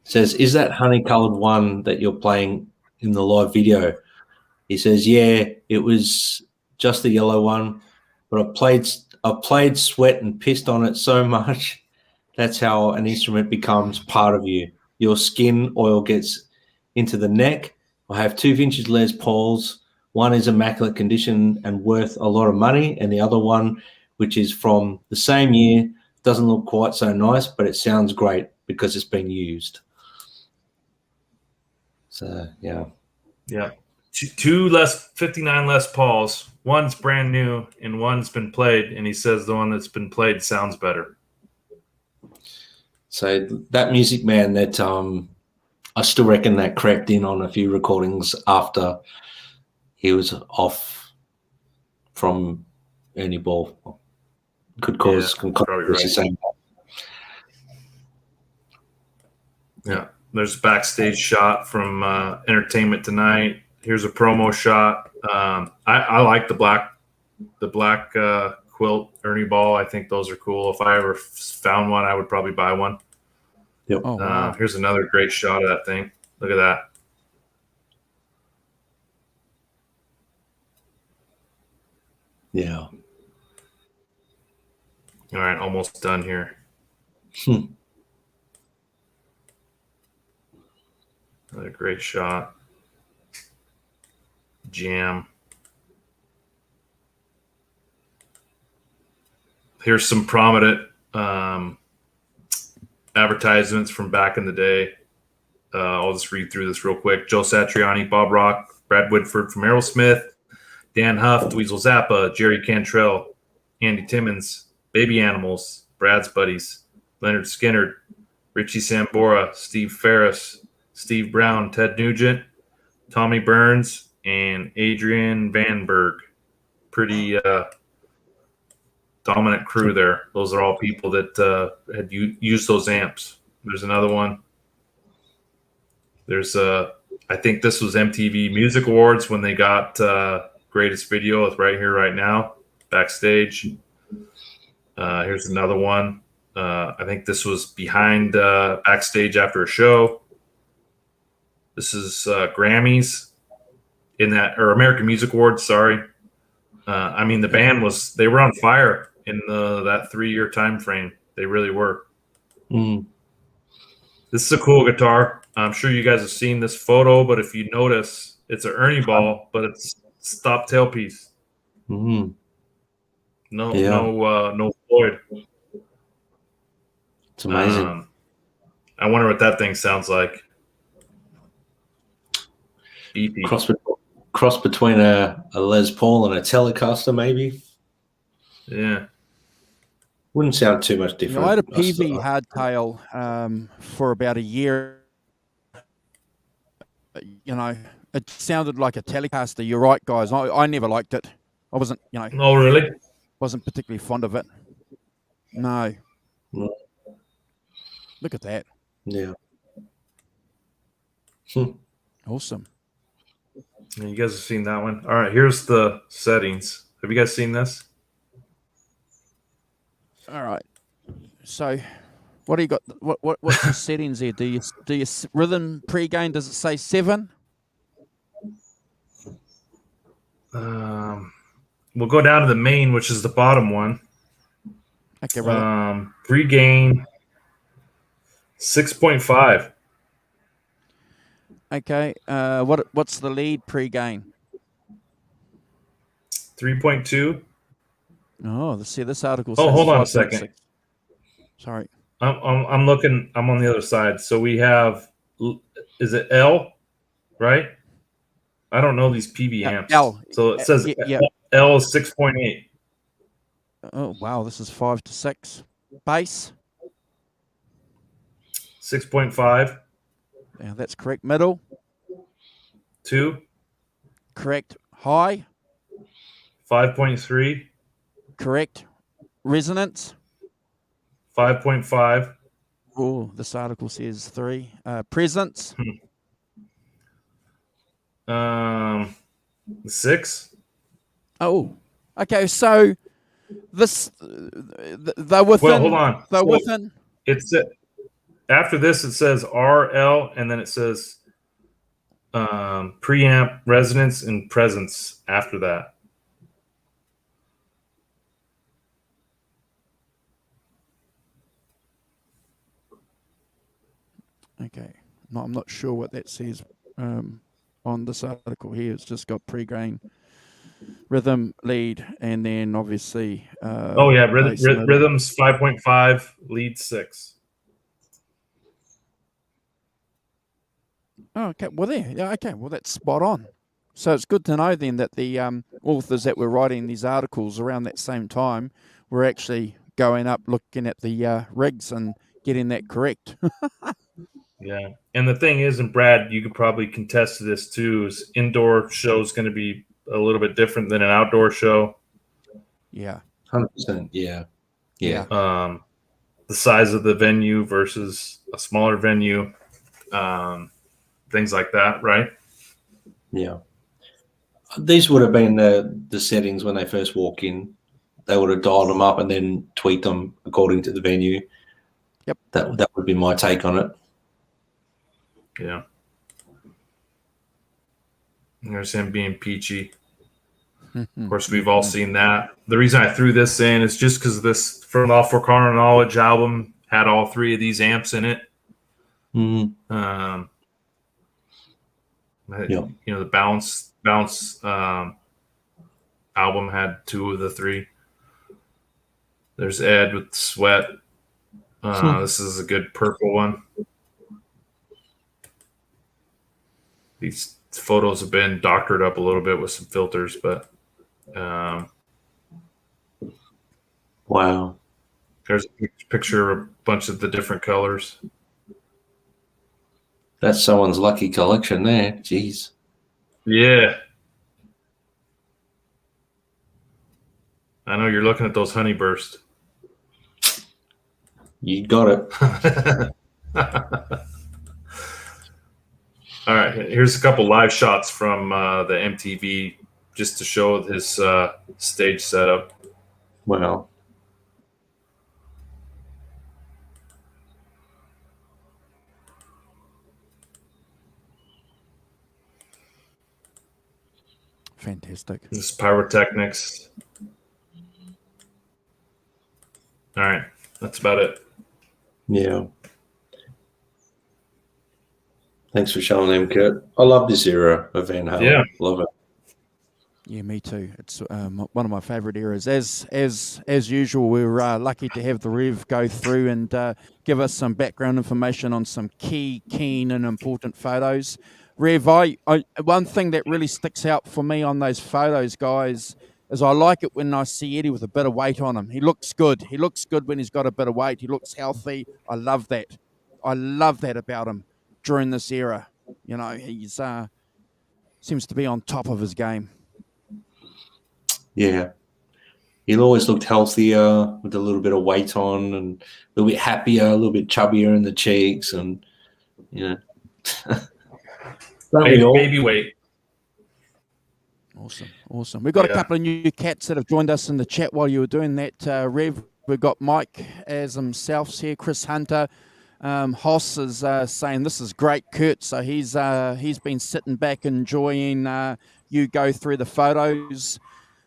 Says, is that honey-colored one that you're playing in the live video? He says, yeah, it was just the yellow one, but I played sweat and pissed on it so much. That's how an instrument becomes part of you. Your skin oil gets into the neck. I have 2 vintage Les Pauls. One is immaculate condition and worth a lot of money, and the other one, which is from the same year, doesn't look quite so nice, but it sounds great because it's been used. So, yeah. Yeah. 2 59 Les Pauls. One's brand new and one's been played, and he says the one that's been played sounds better. So that Music Man, that I still reckon that crept in on a few recordings after he was off from Ernieball. Could cause controversy saying that. Yeah. There's a backstage shot from Entertainment Tonight. Here's a promo shot. I like the black quilt Ernieball. I think those are cool. If I ever found one, I would probably buy one. Yep. Oh, wow. Here's another great shot of that thing. Look at that. Yeah. All right, almost done here. Another great shot. Jam. Here's some prominent advertisements from back in the day. I'll just read through this real quick. Joe Satriani, Bob Rock, Brad Whitford from Aerosmith, Dan Huff, Dweezil Zappa, Jerry Cantrell, Andy Timmons, Baby Animals, Brad's Buddies, Leonard Skinner, Richie Sambora, Steve Ferris, Steve Brown, Ted Nugent, Tommy Burns, and Adrian Vanberg. Pretty dominant crew there. Those are all people that had used those amps. There's another one. There's I think this was MTV Music Awards when they got greatest video. It's right here, right now, backstage. Here's another one. I think this was behind backstage after a show. This is Grammys in that, or American Music Awards. Sorry. I mean, the band they were on fire in that 3-year time frame. They really were. Mm. This is a cool guitar. I'm sure you guys have seen this photo, but if you notice, it's an Ernieball, but it's stop tailpiece. Mm-hmm. No Floyd. It's amazing. I wonder what that thing sounds like. Beefy. Cross between a Les Paul and a Telecaster, maybe. Yeah. Wouldn't sound too much different. I had a peavey hardtail for about a year. It sounded like a Telecaster. You're right, guys. I never liked it. I wasn't, Oh, really? Wasn't particularly fond of it. No. No. Look at that. Yeah. Awesome. You guys have seen that one. All right, here's the settings. Have you guys seen this? All right. So, what do you got? What's the settings there? Do you rhythm pre-gain? Does it say 7? We'll go down to the main, which is the bottom one. Okay, right. Pre-gain 6.5. Okay. What's the lead pre-gain? 3.2. Oh, this article says hold on a 5.6. second. Sorry. I'm looking. I'm on the other side. So we have, is it L, right? I don't know these PV amps. L. So it says yeah. L is 6.8. Oh wow, this is 5 to 6. Bass. 6.5. Yeah, that's correct. Middle. 2. Correct. High. 5.3. Correct. Resonance. 5.5. Oh, this article says 3. Presence. 6. Oh, okay. So this they're within. Well, hold on. They're within. It's after this. It says RL, and then it says preamp, resonance, and presence. After that. Okay. No, I'm not sure what that says on this article here. It's just got pre-gain, rhythm, lead, and then obviously. Rhythm's 5.5, lead 6. Oh, okay. Well, there. Yeah. Okay. Well, that's spot on. So it's good to know then that the authors that were writing these articles around that same time were actually going up, looking at the rigs and getting that correct. Yeah. And the thing is, and Brad, you could probably contest to this too, is indoor show is going to be a little bit different than an outdoor show. Yeah. 100%. Yeah. The size of the venue versus a smaller venue, things like that, right? Yeah. These would have been the settings when they first walk in. They would have dialed them up and then tweaked them according to the venue. Yep. That would be my take on it. Yeah. There's him being peachy. Of course, we've all seen that. The reason I threw this in is just because this From All for Carnal Knowledge album had all 3 of these amps in it. Mm-hmm. The Bounce album had 2 of the 3. There's Ed with Sweat. This is a good purple one. these photos have been doctored up a little bit with some filters, but wow. There's a picture of a bunch of the different colors. That's someone's lucky collection there. Jeez. Yeah. I know you're looking at those honey burst. You got it. All right, here's a couple live shots from the MTV just to show his stage setup. Wow. Fantastic. This pyrotechnics. All right, that's about it. Yeah. Thanks for showing them, Kurt. I love this era of Van Halen. Yeah. Love it. Yeah, me too. It's one of my favourite eras. As usual, we're lucky to have the Rev go through and give us some background information on some keen and important photos. Rev, I one thing that really sticks out for me on those photos, guys, is I like it when I see Eddie with a bit of weight on him. He looks good. He looks good when he's got a bit of weight. He looks healthy. I love that. I love that about him during this era. You know, he's seems to be on top of his game. Yeah. He always looked healthier with a little bit of weight on and a little bit happier, a little bit chubbier in the cheeks and, you know. Baby weight. Awesome. We've got a couple of new cats that have joined us in the chat while you were doing that, Rev. We've got Mike as himself here, Chris Hunter. Hoss is saying this is great, Kurt. So he's been sitting back enjoying you go through the photos.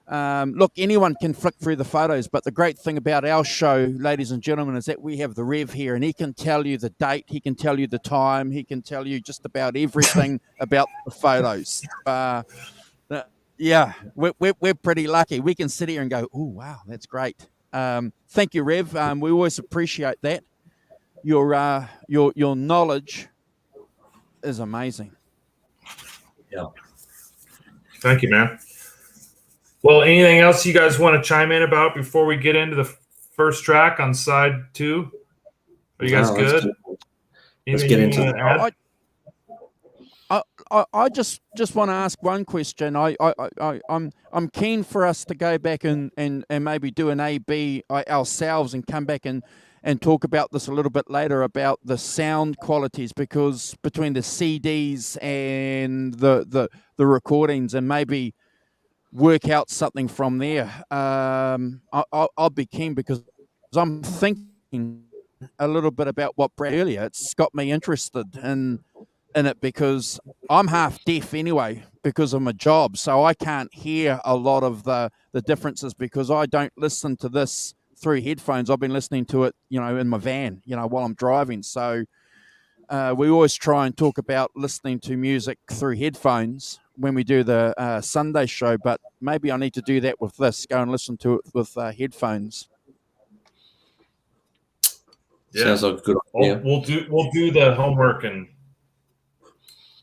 Look, anyone can flick through the photos, but the great thing about our show, ladies and gentlemen, is that we have the Rev here, and he can tell you the date, he can tell you the time, he can tell you just about everything about the photos. Yeah, we're pretty lucky. We can sit here and go, oh, wow, that's great. Thank you, Rev. We always appreciate that. Your knowledge is amazing. Yeah. Thank you, man. Well, anything else you guys want to chime in about before we get into the first track on side 2? Are you guys good? Let's get into it. I just want to ask one question. I'm keen for us to go back and maybe do an A/B ourselves and come back and talk about this a little bit later about the sound qualities, because between the CDs and the recordings, and maybe work out something from there. I'll be keen, because I'm thinking a little bit about what Brad earlier. It's got me interested in it, because I'm half deaf anyway because of my job, so I can't hear a lot of the differences, because I don't listen to this through headphones. I've been listening to it, in my van, while I'm driving. So we always try and talk about listening to music through headphones when we do the Sunday show, but maybe I need to do that with this, go and listen to it with headphones. Yeah. Sounds like a good idea. We'll do the homework and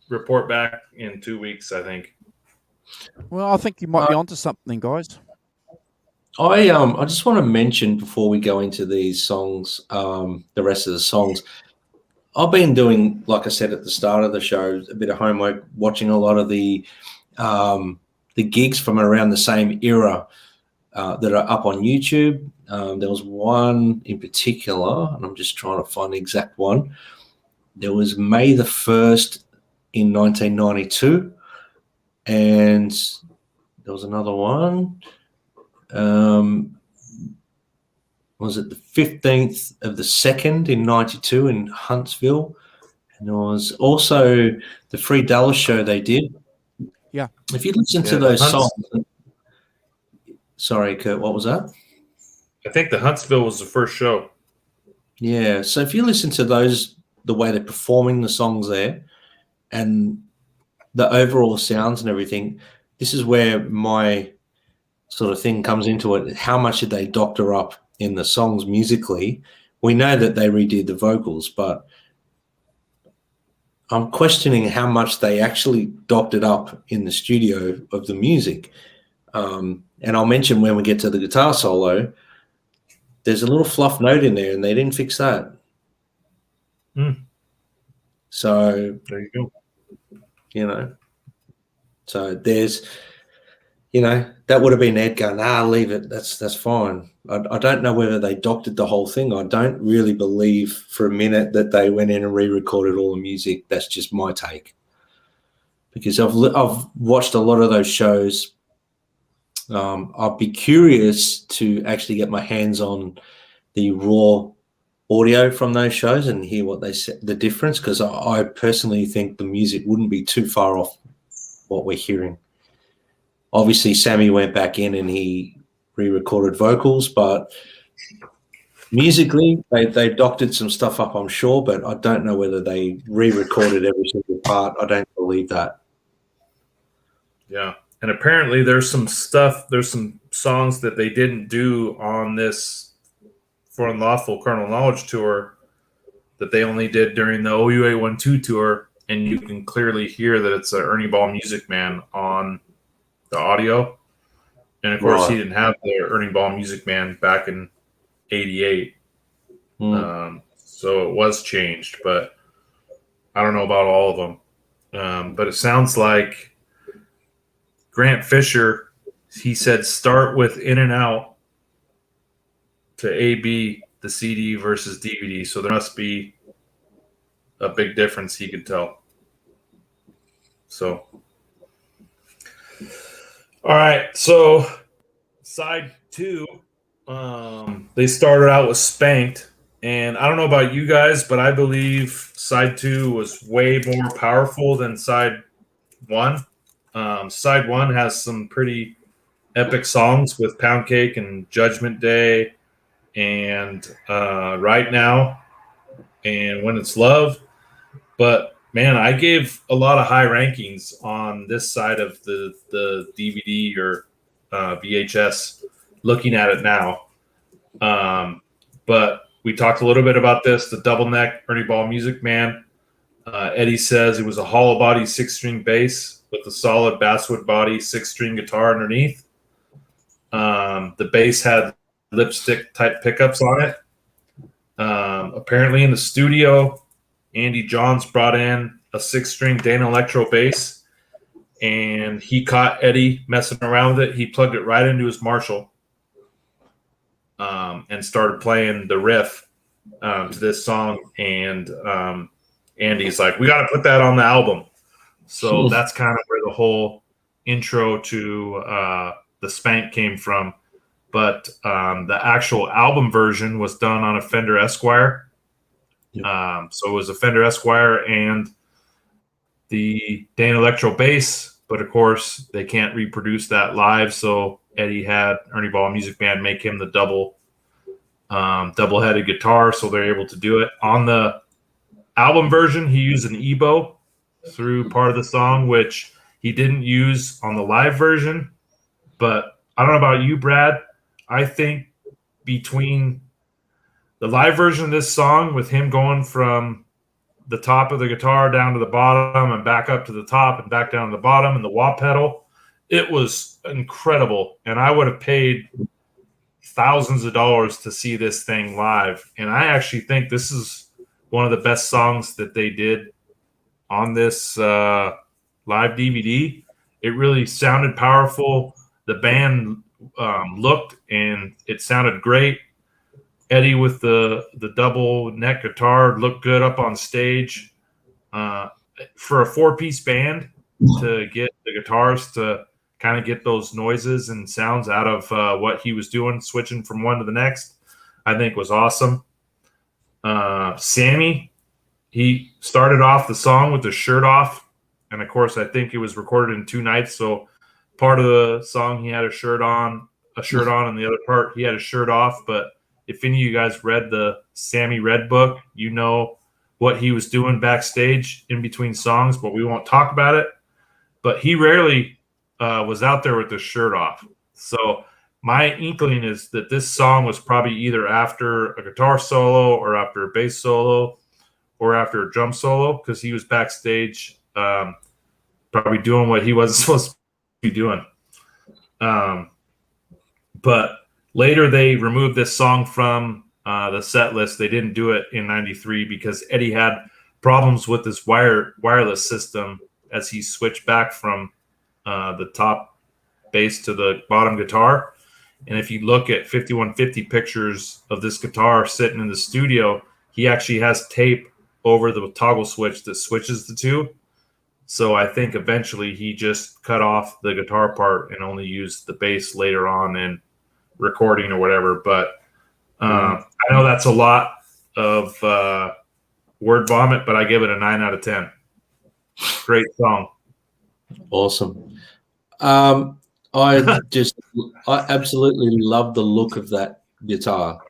report back in 2 weeks, I think. Well, I think you might be onto something, guys. I just want to mention before we go into these songs, the rest of the songs, I've been doing, like I said at the start of the show, a bit of homework, watching a lot of the gigs from around the same era that are up on YouTube. There was one in particular, and I'm just trying to find the exact one. There was May the 1st in 1992, and there was another one. Was it the 15th of the 2nd in 92 in Huntsville? And there was also the Free Dallas show they did. Yeah. If you listen to those songs. Sorry, Kurt, what was that? I think the Huntsville was the first show. Yeah. So if you listen to those, the way they're performing the songs there and the overall sounds and everything, this is where my sort of thing comes into it. How much did they doctor up in the songs musically? We know that they redid the vocals, but I'm questioning how much they actually doctored up in the studio of the music. And I'll mention when we get to the guitar solo, there's a little fluff note in there, and they didn't fix that. So there you go. So there's, that would have been Ed going, leave it. That's fine. I don't know whether they doctored the whole thing. I don't really believe for a minute that they went in and re-recorded all the music. That's just my take. Because I've watched a lot of those shows. I'd be curious to actually get my hands on the raw audio from those shows and hear what they said, the difference, because I personally think the music wouldn't be too far off what we're hearing. Obviously, Sammy went back in and he re-recorded vocals, but musically, they doctored some stuff up, I'm sure, but I don't know whether they re-recorded every single part. I don't believe that. Yeah. And apparently there's some songs that they didn't do on this For Unlawful Carnal Knowledge tour that they only did during the OU812 tour, and you can clearly hear that it's an Ernieball Musicman on the audio. And of course, he didn't have the Ernieball Musicman back in '88. So it was changed, but I don't know about all of them. But it sounds like Grant Fisher, he said, start with In and Out to A-B, the CD versus DVD. So there must be a big difference, he could tell. So, all right. So side 2, they started out with Spanked. And I don't know about you guys, but I believe side 2 was way more powerful than side 1. Side 1 has some pretty epic songs with Pound Cake and Judgment Day and Right Now and When It's Love. But, man, I gave a lot of high rankings on this side of the DVD or VHS looking at it now. But we talked a little bit about this, the double neck Ernieball Musicman. Eddie says it was a hollow body 6-string bass with a solid basswood body 6-string guitar underneath. The bass had lipstick type pickups on it. Apparently in the studio, Andy Johns brought in a 6-string Dana Electro bass, and he caught Eddie messing around with it. He plugged it right into his Marshall and started playing the riff to this song. And Andy's like, we got to put that on the album. So that's kind of where the whole intro to the Spank came from. But the actual album version was done on a Fender Esquire. Yep. So it was a Fender Esquire and the Dana Electro bass. But, of course, they can't reproduce that live. So Eddie had Ernieball Musicman make him the double-headed guitar, so they're able to do it. On the album version, he used an ebow through part of the song, which he didn't use on the live version. But I don't know about you, Brad. I think between the live version of this song with him going from the top of the guitar down to the bottom and back up to the top and back down to the bottom and the wah pedal, it was incredible. And I would have paid thousands of dollars to see this thing live. And I actually think this is one of the best songs that they did on this live DVD. It really sounded powerful. The band looked and it sounded great. Eddie with the double neck guitar looked good up on stage. For a 4-piece band to get the guitars to kind of get those noises and sounds out of what he was doing, switching from one to the next, I think was awesome. Sammy, he started off the song with the shirt off. And, of course, I think it was recorded in 2 nights. So part of the song he had a shirt on, and the other part he had a shirt off. But if any of you guys read the Sammy Red book, you know what he was doing backstage in between songs, but we won't talk about it. But he rarely was out there with his shirt off. So my inkling is that this song was probably either after a guitar solo or after a bass solo or after a drum solo because he was backstage probably doing what he wasn't supposed to be doing. But later they removed this song from the set list. They didn't do it in '93 because Eddie had problems with his wireless system as he switched back from the top bass to the bottom guitar. And if you look at 5150 pictures of this guitar sitting in the studio, he actually has tape over the toggle switch that switches the two. So I think eventually he just cut off the guitar part and only used the bass later on in recording or whatever. But I know that's a lot of word vomit, but I give it a 9 out of 10. Great song. Awesome. I absolutely love the look of that guitar,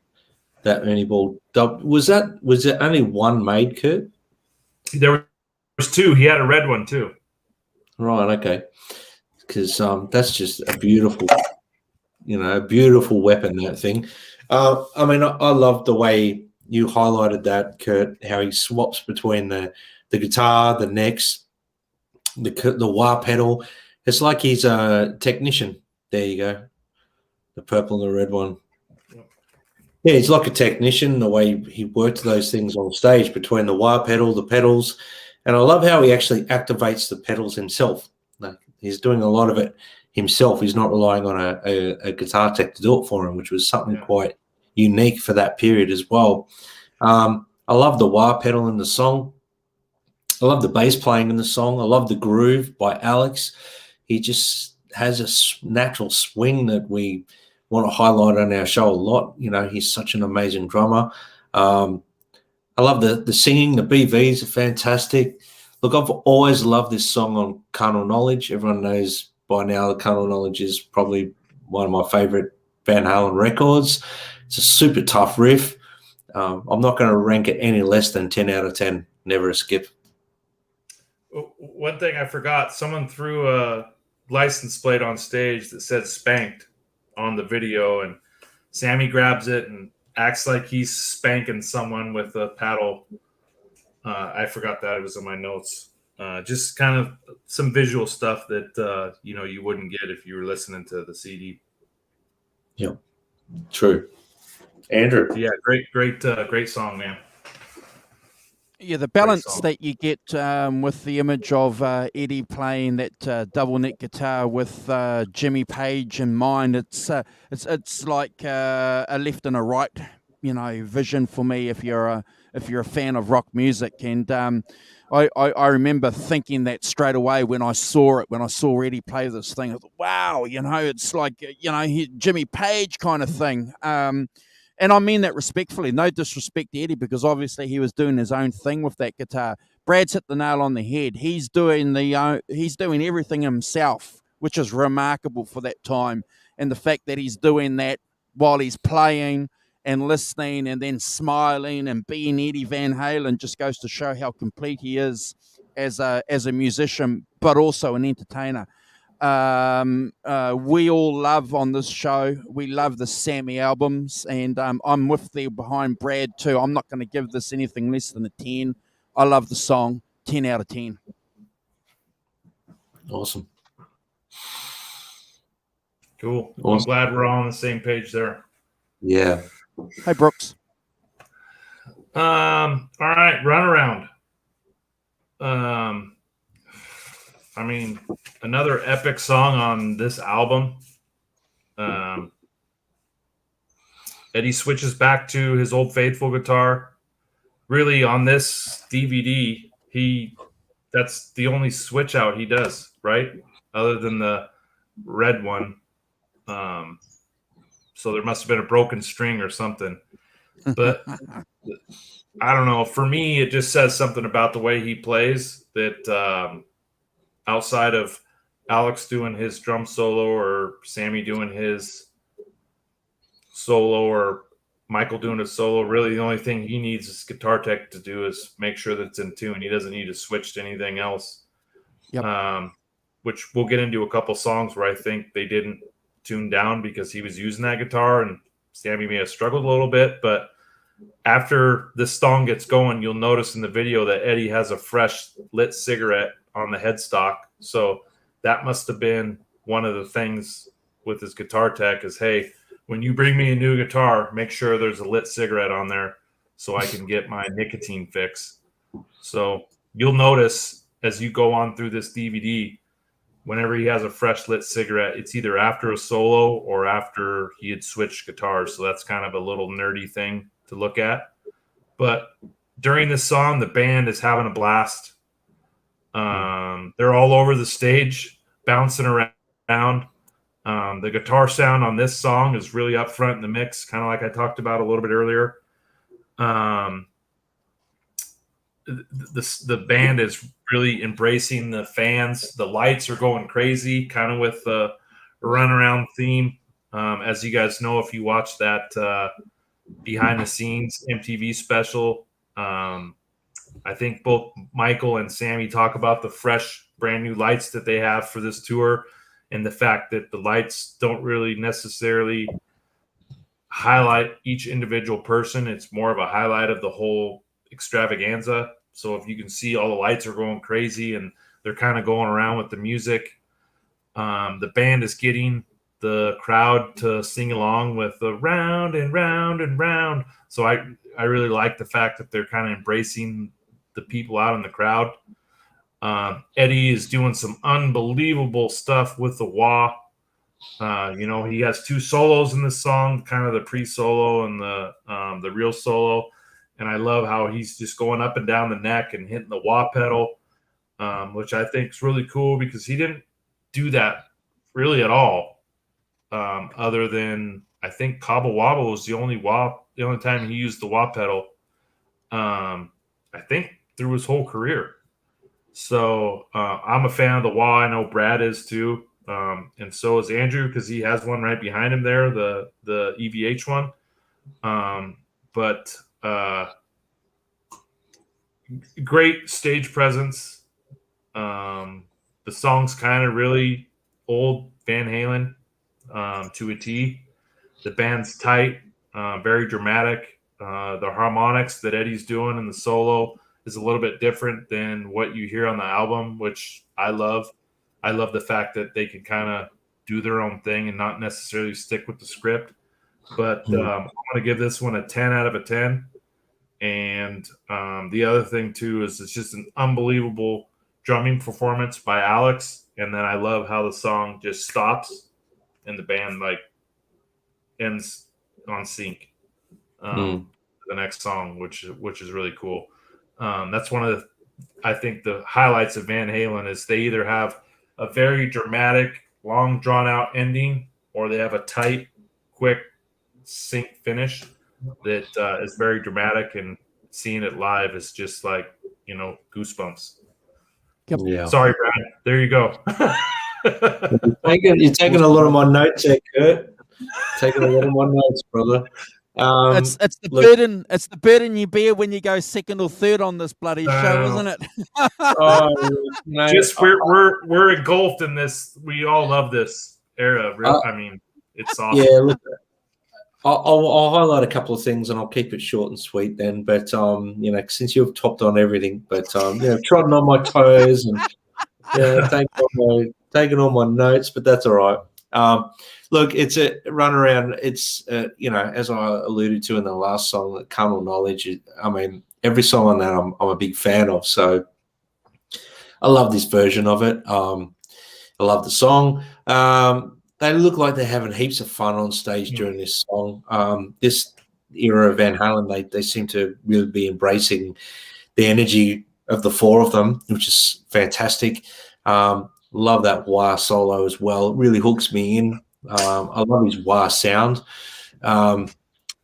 that Ernieball. Was there only one made, Kurt? There was two. He had a red one too. Right. Okay. Because that's just a beautiful, beautiful weapon, that thing. I mean, I love the way you highlighted that, Kurt, how he swaps between the guitar, the necks, the wah pedal. It's like he's a technician. There you go. The purple and the red one. Yeah, he's like a technician, the way he works those things on stage between the wah pedal, the pedals. And I love how he actually activates the pedals himself. Like, he's doing a lot of it himself. He's not relying on a guitar tech to do it for him, which was something quite unique for that period as well. I love the wah pedal in the song. I love the bass playing in the song. I love the groove by Alex. He just has a natural swing that we want to highlight on our show a lot. He's such an amazing drummer. I love the singing. The BVs are fantastic. Look, I've always loved this song on Carnal Knowledge. Everyone knows by now that Carnal Knowledge is probably one of my favorite Van Halen records. It's a super tough riff. I'm not going to rank it any less than 10 out of 10. Never a skip. One thing I forgot, someone threw a license plate on stage that said spanked on the video, and Sammy grabs it and acts like he's spanking someone with a paddle. I forgot that. It was in my notes. Just kind of some visual stuff that you wouldn't get if you were listening to the CD. Yep, true. Andrew. Yeah, great song, man. Yeah, the balance that you get with the image of Eddie playing that double neck guitar with Jimmy Page in mind, it's like a left and a right, vision for me. If you're a fan of rock music, and I remember thinking that straight away when I saw Eddie play this thing. I thought, wow, it's like Jimmy Page kind of thing. And I mean that respectfully, no disrespect to Eddie, because obviously he was doing his own thing with that guitar. Brad's hit the nail on the head. He's doing everything himself, which is remarkable for that time. And the fact that he's doing that while he's playing and listening and then smiling and being Eddie Van Halen just goes to show how complete he is as a musician, but also an entertainer. We all love on this show, we love the Sammy albums, and I'm with you behind Brad too. I'm not going to give this anything less than a 10. I love the song. 10 out of 10. Awesome. Cool. Awesome. I'm glad we're all on the same page there. Yeah. Hey, Brooks. All right, run around. I mean, another epic song on this album. Eddie switches back to his old faithful guitar. Really, on this DVD, that's the only switch out he does, right? Other than the red one. So there must have been a broken string or something. But I don't know. For me, it just says something about the way he plays that outside of Alex doing his drum solo or Sammy doing his solo or Michael doing a solo, really the only thing he needs is guitar tech to do is make sure that it's in tune. He doesn't need to switch to anything else. Yep. Which we'll get into a couple songs where I think they didn't tune down because he was using that guitar and Sammy may have struggled a little bit, but after this song gets going, you'll notice in the video that Eddie has a fresh lit cigarette on the headstock. So that must have been one of the things with his guitar tech is, hey, when you bring me a new guitar, make sure there's a lit cigarette on there so I can get my nicotine fix. So you'll notice as you go on through this DVD, whenever he has a fresh lit cigarette, it's either after a solo or after he had switched guitars. So that's kind of a little nerdy thing to look at. But during this song, the band is having a blast. They're all over the stage, bouncing around. The guitar sound on this song is really up front in the mix, kind of like I talked about a little bit earlier. The band is really embracing the fans. The lights are going crazy, kind of with the runaround theme. As you guys know, if you watch that behind the scenes MTV special, I think both Michael and Sammy talk about the fresh, brand new lights that they have for this tour, and the fact that the lights don't really necessarily highlight each individual person. It's more of a highlight of the whole extravaganza. So if you can see all the lights are going crazy and they're kind of going around with the music, the band is getting the crowd to sing along with the round and round and round. So I really like the fact that they're kind of embracing the people out in the crowd. Eddie is doing some unbelievable stuff with the wah. He has two solos in this song, kind of the pre-solo and the real solo. And I love how he's just going up and down the neck and hitting the wah pedal, which I think is really cool because he didn't do that really at all. Other than I think Cobble Wobble was the only time he used the wah pedal. I think through his whole career. So I'm a fan of the wah. I know Brad is too. And so is Andrew because he has one right behind him there, the EVH one. But great stage presence. The song's kind of really old Van Halen to a T. The band's tight, very dramatic. The harmonics that Eddie's doing in the solo is a little bit different than what you hear on the album, which I love. I love the fact that they can kind of do their own thing and not necessarily stick with the script. But I'm going to give this one a 10 out of a 10. And the other thing, too, is it's just an unbelievable drumming performance by Alex. And then I love how the song just stops and the band ends on sync. The next song, which is really cool. That's one of I think the highlights of Van Halen is they either have a very dramatic, long drawn out ending, or they have a tight, quick sync finish that is very dramatic, and seeing it live is just like, goosebumps. Yeah. Sorry, Brad. There you go. You're taking a lot of my notes there, Kurt. Taking a lot of my notes, brother. It's the burden you bear when you go second or third on this bloody show, isn't it? We're engulfed in this. We all love this era. It's awesome. Yeah, look, I'll highlight a couple of things and I'll keep it short and sweet then. But since you've topped on everything, but trodden on my toes and taking all my notes, but that's all right. Look, it's a runaround. It's, as I alluded to in the last song, that Carnal Knowledge, every song on that I'm a big fan of. So I love this version of it. I love the song. They look like they're having heaps of fun on stage during this song. This era of Van Halen, they seem to really be embracing the energy of the four of them, which is fantastic. Love that wah solo as well. It really hooks me in. I love his wah sound. I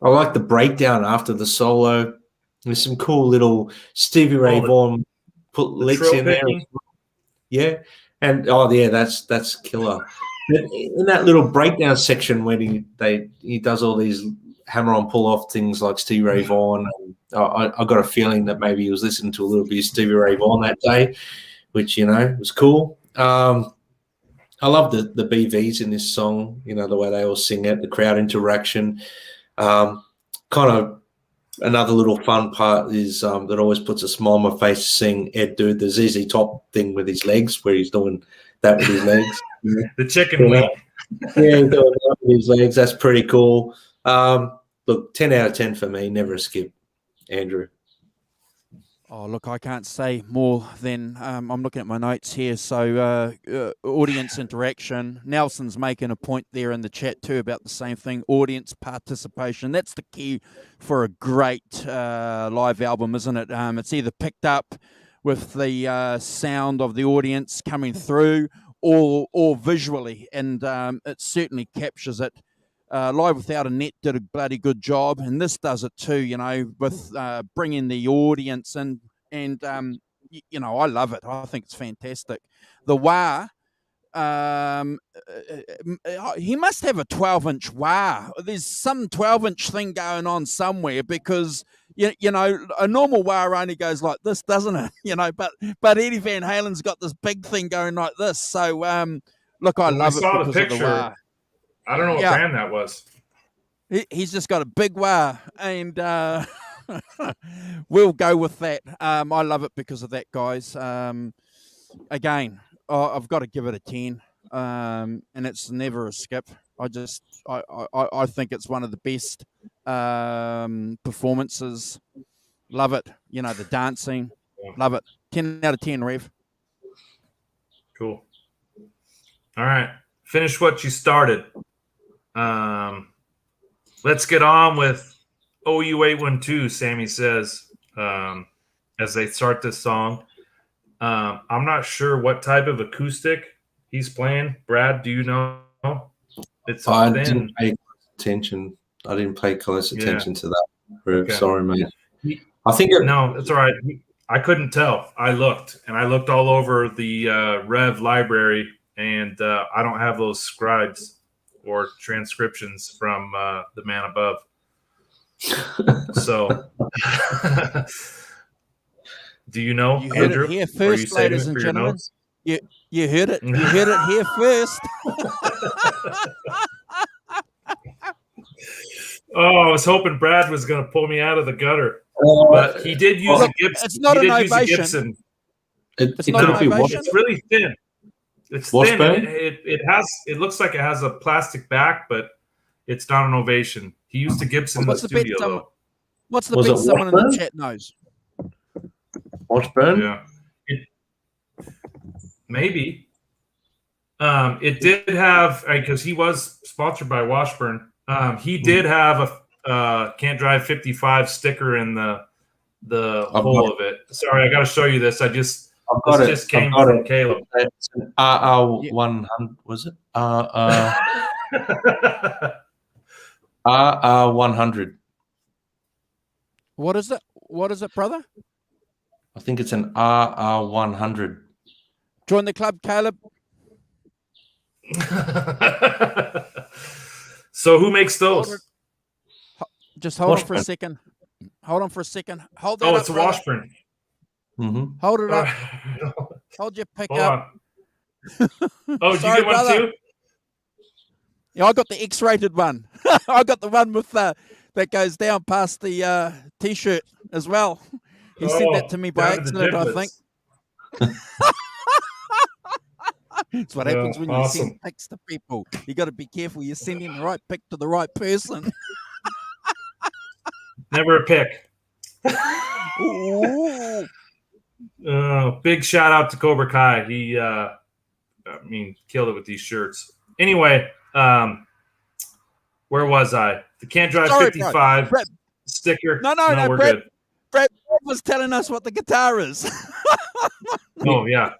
like the breakdown after the solo. There's some cool little Stevie Ray Vaughan put licks in there. Yeah. And that's killer. In that little breakdown section when he does all these hammer-on pull-off things like Stevie Ray Vaughan, I got a feeling that maybe he was listening to a little bit of Stevie Ray Vaughan that day, which was cool. I love the BVs in this song, the way they all sing it, the crowd interaction. Kind of another little fun part is that always puts a smile on my face seeing Ed do the ZZ Top thing with his legs, where he's doing that with his legs. The chicken wing. Yeah, he's doing that with his legs. That's pretty cool. Look, 10 out of 10 for me. Never a skip, Andrew. Oh, look, I can't say more than I'm looking at my notes here. So audience interaction. Nelson's making a point there in the chat too about the same thing. Audience participation. That's the key for a great live album, isn't it? It's either picked up with the sound of the audience coming through or visually. And it certainly captures it. Live Without a Net did a bloody good job, and this does it too, you know, with bringing the audience in. And, you know, I love it. I think it's fantastic. The wah, he must have a 12-inch wah. There's some 12-inch thing going on somewhere because, you know, a normal wah only goes like this, doesn't it? You know, but Eddie Van Halen's got this big thing going like this. So, look, I love it because of the wah. I don't know what brand that was. He's just got a big wah, and we'll go with that. I love it because of that, guys. Again, I've got to give it a 10, and it's never a skip. I think it's one of the best performances. Love it. You know, the dancing. Love it. 10 out of 10, Rev. Cool. All right. Finish what you started. Let's get on with OU812, Sammy says, as they start this song. I'm not sure what type of acoustic he's playing. Brad, do you know? It's I didn't pay attention. I didn't pay close attention to that. Okay. Sorry, mate. I think no, it's all right. I couldn't tell. I looked all over the Rev library, and I don't have those scribes or transcriptions from the man above. So, do you know? You heard Andrew? it here first, ladies and gentlemen. You heard it. You heard it here first. Oh, I was hoping Brad was going to pull me out of the gutter, but he did use a Gibson. It's not an ovation. It's not an ovation. It's really thin. It's thin. It looks like it has a plastic back, but it's not an ovation. He used a Gibson in the studio, though. What's the bet someone in the chat knows? Washburn? Yeah. Maybe. It did have, because he was sponsored by Washburn. He did have a Can't Drive 55 sticker in the hole of it. Sorry, I got to show you this. This just came from Caleb. It's an RR100, was it? RR100. What is it? What is it, brother? I think it's an RR100. Join the club, Caleb. So who makes those? Just hold on for a second. Hold on for a second. Hold that up, it's a Washburn. Mm-hmm. Hold it up. Hold your pick up. Oh, did you get one too? Yeah, I got the X-rated one. I got the one with that goes down past the T-shirt as well. He sent that to me by accident, I think. It's what happens when you send pics to people. You got to be careful. You're sending the right pic to the right person. Never a pic. Big shout out to Cobra Kai. He, killed it with these shirts. Anyway, where was I? The Can't Drive 55 sticker. No, we're Brad, good. Brad was telling us what the guitar is. Oh, yeah.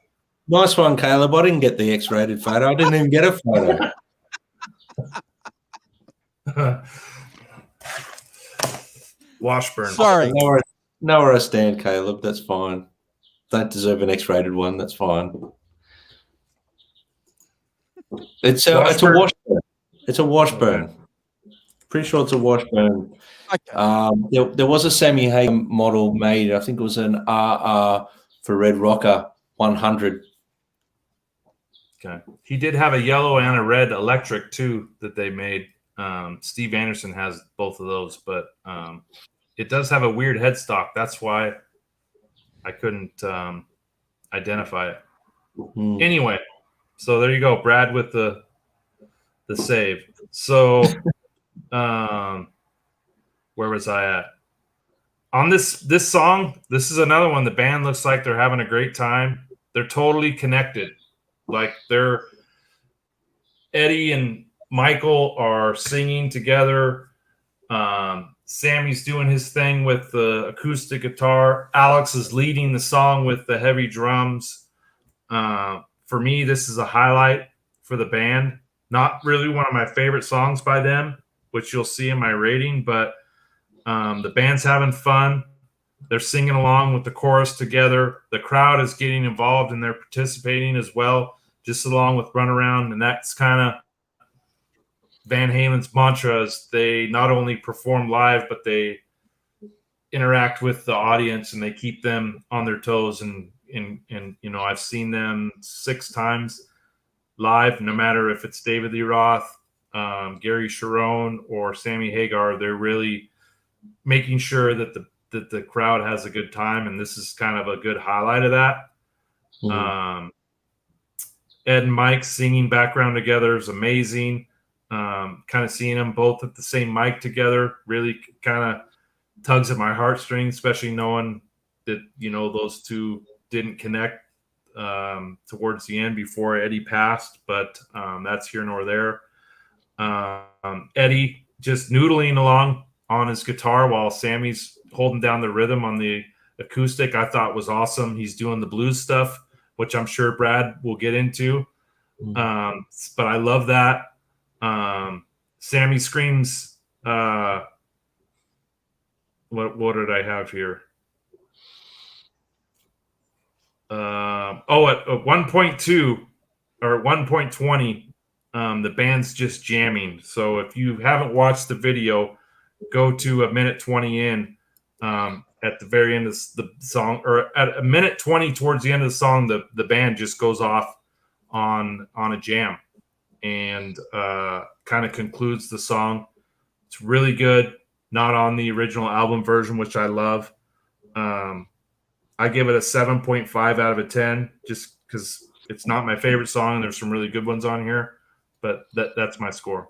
Nice one, Caleb. I didn't get the X-rated photo. I didn't even get a photo. Washburn. Sorry. Know where I stand, Caleb. That's fine. Don't deserve an X-rated one. That's fine. It's a Washburn. It's a Washburn. Okay. Pretty sure it's a Washburn. Okay. There was a Sammy Hagar model made. I think it was an RR for Red Rocker 100. Okay. He did have a yellow and a red electric too that they made. Steve Anderson has both of those, but it does have a weird headstock. That's why I couldn't identify it. Anyway, so there you go, Brad with the save. So where was I at? On this song, this is another one. The band looks like they're having a great time. They're totally connected. Like Eddie and Michael are singing together. Sammy's doing his thing with the acoustic guitar. Alex is leading the song with the heavy drums. For me, this is a highlight for the band. Not really one of my favorite songs by them, which you'll see in my rating, but the band's having fun. They're singing along with the chorus together. The crowd is getting involved and they're participating as well, just along with Run Around. And that's kind of Van Halen's mantra is they not only perform live, but they interact with the audience and they keep them on their toes. And I've seen them 6 times live, no matter if it's David Lee Roth, Gary Cherone, or Sammy Hagar. They're really making sure that the crowd has a good time, and this is kind of a good highlight of that. Ed and Mike singing background together is amazing. Kind of seeing them both at the same mic together really kind of tugs at my heartstrings, especially knowing that those two didn't connect towards the end before Eddie passed, but that's here nor there. Eddie just noodling along on his guitar while Sammy's holding down the rhythm on the acoustic, I thought was awesome. He's doing the blues stuff, which I'm sure Brad will get into. But I love that. Sammy screams, what did I have here? At 1.2 or 1.20, the band's just jamming. So if you haven't watched the video, go to 1:20 in. At the very end of the song, or at 1:20 towards the end of the song, the band just goes off on a jam and kind of concludes the song. It's really good. Not on the original album version, which I love. I give it a 7.5 out of 10, just because it's not my favorite song. There's some really good ones on here, but that's my score.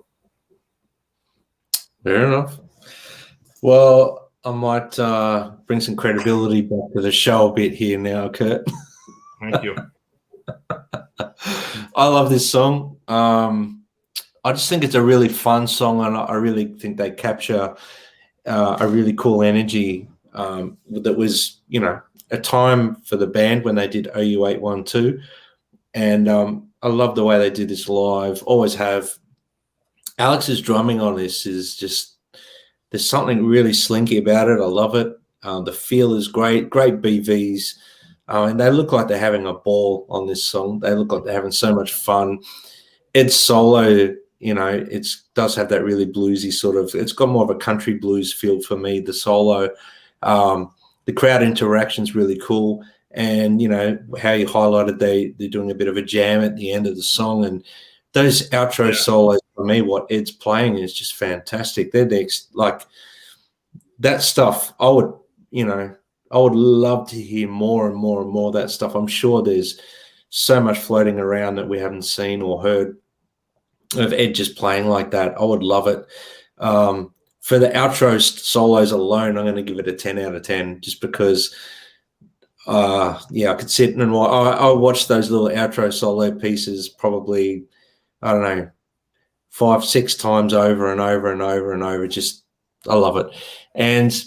Fair enough. Well, I might bring some credibility back to the show a bit here now, Kurt. Thank you. I love this song. I just think it's a really fun song, and I really think they capture a really cool energy that was, a time for the band when they did OU812. And I love the way they did this live, always have. Alex's drumming on this is just, there's something really slinky about it. I love it. The feel is great BVs. And they look like they're having a ball on this song. They look like they're having so much fun. Ed's solo, it does have that really bluesy sort of, it's got more of a country blues feel for me, the solo. The crowd interaction's really cool. And, how you highlighted they're doing a bit of a jam at the end of the song. And those outro solos, for me, what Ed's playing is just fantastic. They're like that stuff. I would love to hear more and more and more of that stuff. I'm sure there's so much floating around that we haven't seen or heard of Ed just playing like that. I would love it. For the outro solos alone, I'm going to give it a 10 out of 10 just because, I could sit and I watched those little outro solo pieces probably, I don't know, 5-6 times over and over and over and over. Just, I love it. And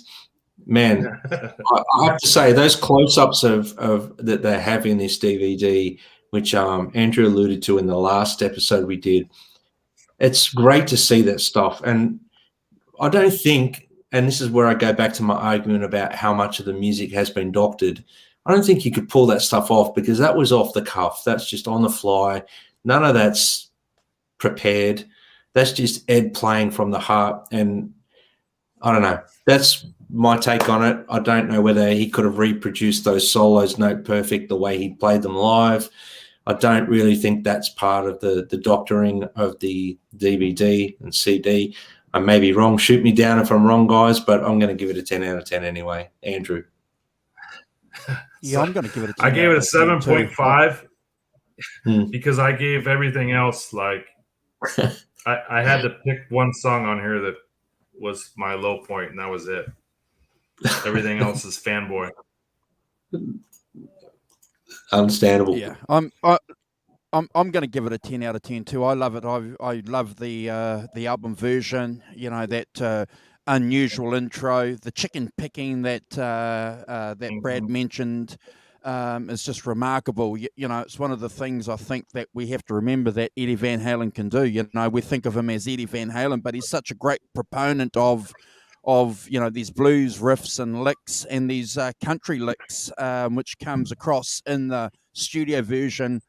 man, I have to say those close-ups of that they have in this DVD, which Andrew alluded to in the last episode we did, it's great to see that stuff. And I don't think, and this is where I go back to my argument about how much of the music has been doctored, I don't think you could pull that stuff off because that was off the cuff. That's just on the fly. None of that's prepared. That's just Ed playing from the heart. And I don't know. That's my take on it. I don't know whether he could have reproduced those solos note perfect the way he played them live. I don't really think that's part of the doctoring of the DVD and CD. I may be wrong. Shoot me down if I'm wrong, guys, but I'm going to give it a 10 out of 10 anyway. Andrew. Yeah, I'm going to give it a 10. I gave it a 7.5 Hmm. because I gave everything else like I had to pick one song on here that was my low point, and that was it. Everything else is fanboy. Understandable. Yeah, I'm going to give it a 10 out of 10 too. I love it. I love the album version. You know, that unusual intro, the chicken picking that Brad mentioned is just remarkable. You know, it's one of the things I think that we have to remember that Eddie Van Halen can do. You know, we think of him as Eddie Van Halen, but he's such a great proponent of these blues riffs and licks and these country licks, which comes across in the studio version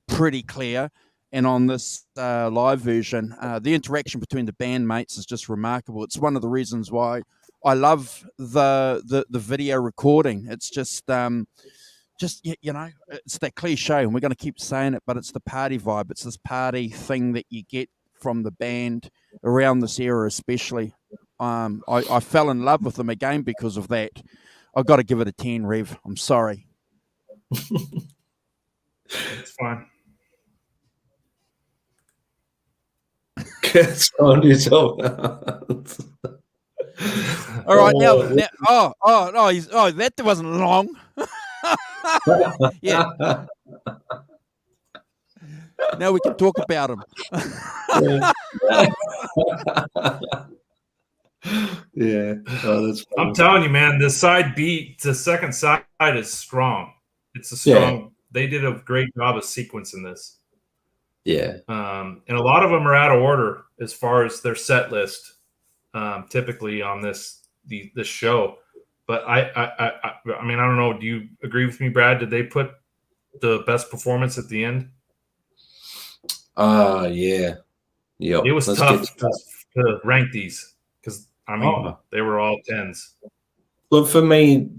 pretty clear, and on this live version, the interaction between the bandmates is just remarkable. It's one of the reasons why I love the video recording. It's just it's that cliche, and we're going to keep saying it, but it's the party vibe. It's this party thing that you get from the band around this era, especially. I fell in love with them again because of that. I've got to give it a 10, Rev. I'm sorry. It's fine. On yourself. All right, now that wasn't long. Yeah. Now we can talk about him. Yeah. Oh, that's funny. I'm telling you, man, the side beat, the second side is strong. It's a strong. Yeah. They did a great job of sequencing this. Yeah. And a lot of them are out of order as far as their set list, typically on this show. But I mean, I don't know. Do you agree with me, Brad? Did they put the best performance at the end? Yeah. Yep. It was tough to rank these because I mean they were all 10s. Look, for me,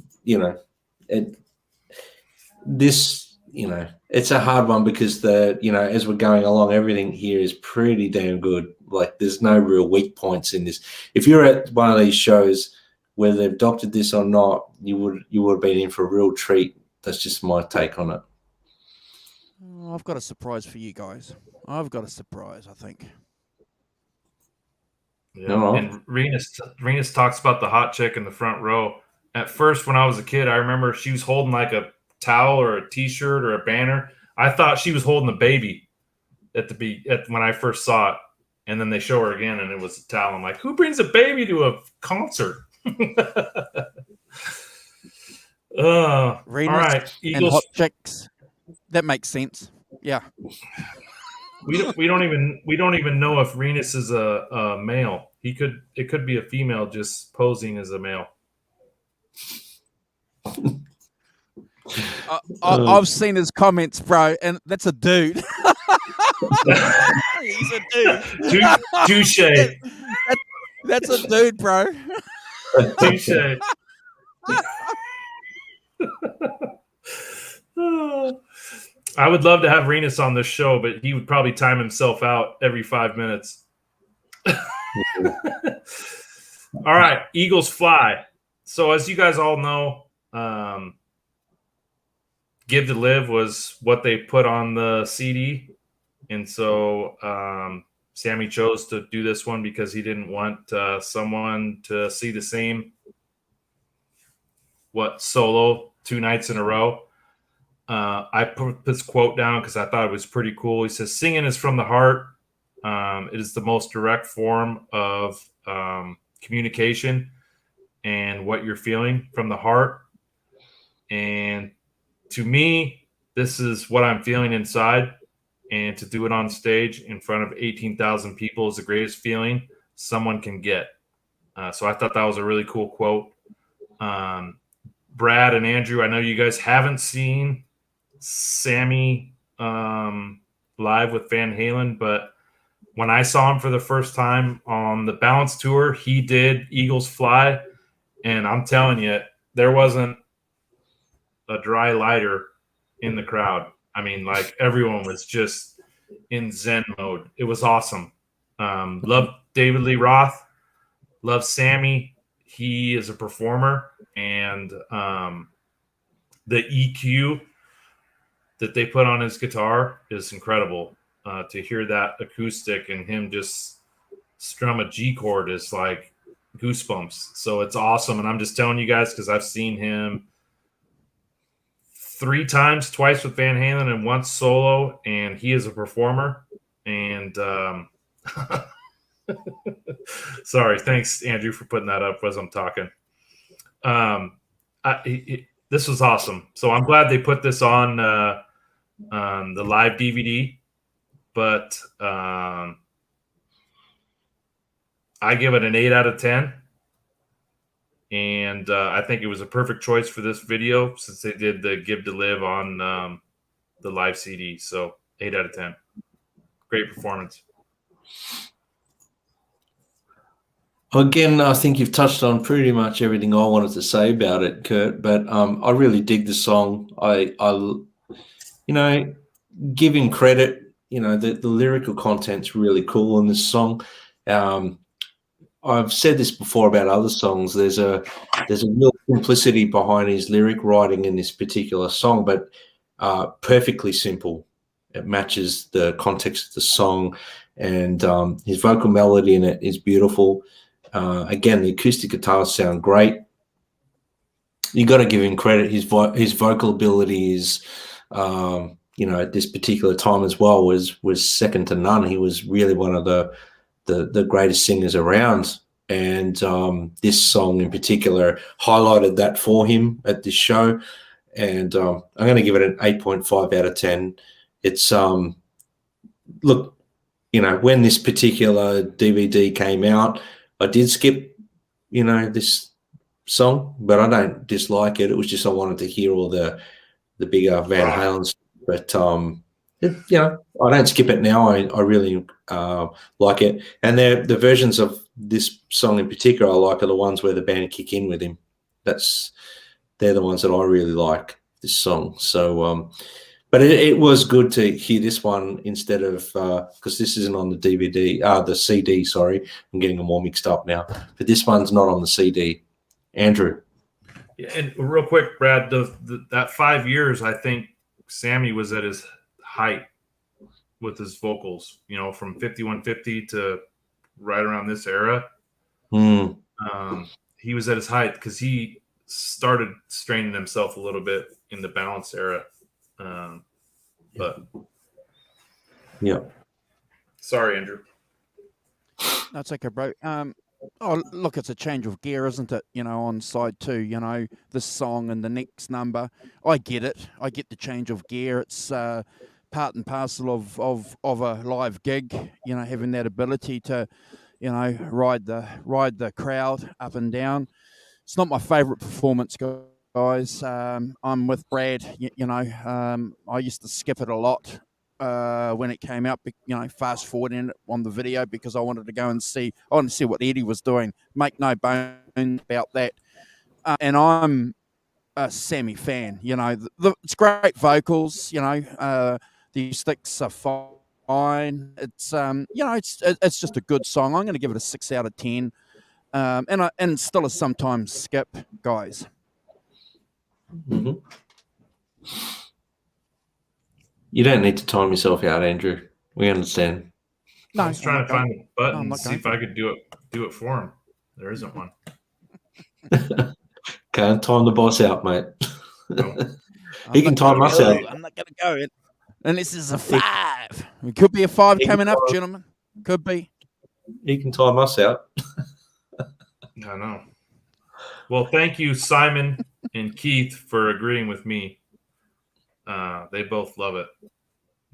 it's a hard one because as we're going along, everything here is pretty damn good. Like, there's no real weak points in this. If you're at one of these shows, whether they've adopted this or not, you would have been in for a real treat. That's just my take on it. I've got a surprise for you guys. I've got a surprise, I think. Yeah. Oh. And Renus talks about the hot chick in the front row. At first, when I was a kid, I remember she was holding like a towel or a T-shirt or a banner. I thought she was holding a baby when I first saw it, and then they show her again, and it was a towel. I'm like, who brings a baby to a concert? All right, Eagles and hot chicks. That makes sense. Yeah. We don't even know if Renus is a male. It could be a female just posing as a male. I've seen his comments, bro, and that's a dude. He's a dude. Touche. That's a dude, bro. Touche. I would love to have Renus on this show, but he would probably time himself out every 5 minutes. All right, Eagles Fly. So as you guys all know, Give to Live was what they put on the CD. And so Sammy chose to do this one because he didn't want someone to see the same solo 2 nights in a row. I put this quote down because I thought it was pretty cool. He says, "Singing is from the heart. It is the most direct form of communication and what you're feeling from the heart. And to me, this is what I'm feeling inside. And to do it on stage in front of 18,000 people is the greatest feeling someone can get." So I thought that was a really cool quote. Brad and Andrew, I know you guys haven't seen Sammy live with Van Halen, but when I saw him for the first time on the Balance Tour, he did Eagles Fly, and I'm telling you, there wasn't a dry lighter in the crowd. I mean, like, everyone was just in Zen mode. It was awesome. Loved David Lee Roth. Love Sammy. He is a performer, and the EQ that they put on his guitar is incredible. To hear that acoustic and him just strum a G chord is like goosebumps. So it's awesome. And I'm just telling you guys because I've seen him 3 times, twice with Van Halen and once solo, and he is a performer. And sorry, thanks Andrew for putting that up as I'm talking. This was awesome. So I'm glad they put this on the live DVD, but I give it an 8 out of 10. And I think it was a perfect choice for this video since they did the Give to Live on the live CD. So 8 out of 10. Great performance. Again, I think you've touched on pretty much everything I wanted to say about it, Kurt. But I really dig the song. I give him credit. The lyrical content's really cool in this song. I've said this before about other songs. There's a real simplicity behind his lyric writing in this particular song, but perfectly simple. It matches the context of the song, and his vocal melody in it is beautiful. Again, the acoustic guitars sound great. You got to give him credit. His vocal ability is, at this particular time as well was second to none. He was really one of the greatest singers around, and this song in particular highlighted that for him at this show. And I'm going to give it an 8.5 out of 10. It's look, when this particular DVD came out, I did skip this song, but I don't dislike it. It was just I wanted to hear all the bigger Van Halen stuff. But I don't skip it now. I really like it. And the versions of this song in particular I like are the ones where the band kick in with him. They're the ones that I really like, this song. So, but it was good to hear this one instead of because this isn't on the DVD, the CD. Sorry, I'm getting them all mixed up now. But this one's not on the CD. Andrew. Yeah, and real quick, Brad, that 5 years, I think Sammy was at his height with his vocals, from 5150 to right around this era. He was at his height because he started straining himself a little bit in the balance era. But yeah, sorry, Andrew. That's okay, bro. Oh, look, it's a change of gear, isn't it? On side 2, this song and the next number. I get it. I get the change of gear. It's part and parcel of a live gig. Having that ability to, ride the crowd up and down. It's not my favorite performance, guys. I'm with Brad. I used to skip it a lot when it came out. Fast forwarding it on the video because I wanted to go and see. I wanted to see what Eddie was doing. Make no bones about that. And I'm a Sammy fan. It's great vocals. The sticks are fine. It's it's just a good song. I'm going to give it a 6 out of 10. And still a sometimes skip, guys. Mm-hmm. You don't need to time yourself out, Andrew. We understand. No, I was trying to find the button to see if I could do it for him. There isn't one. Can't time the boss out, mate. No. He can time us out. I'm not going to go. And this is a 5. It could be a 5 coming up, gentlemen. Could be. He can time us out. I know. Well, thank you, Simon and Keith, for agreeing with me. They both love it.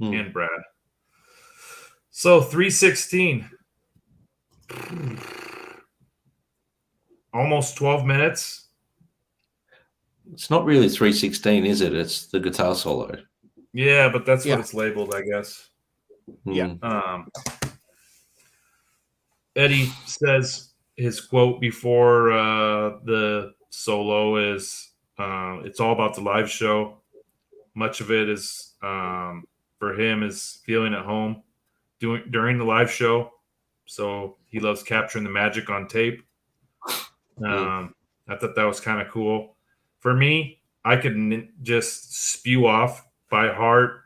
And Brad. So 3:16. Almost 12 minutes. It's not really 3:16, is it? It's the guitar solo. Yeah, but that's what it's labeled, I guess. Yeah. Eddie says his quote before the solo is, it's all about the live show. Much of it is for him is feeling at home during the live show. So he loves capturing the magic on tape. I thought that was kind of cool. For me, I could just spew off by heart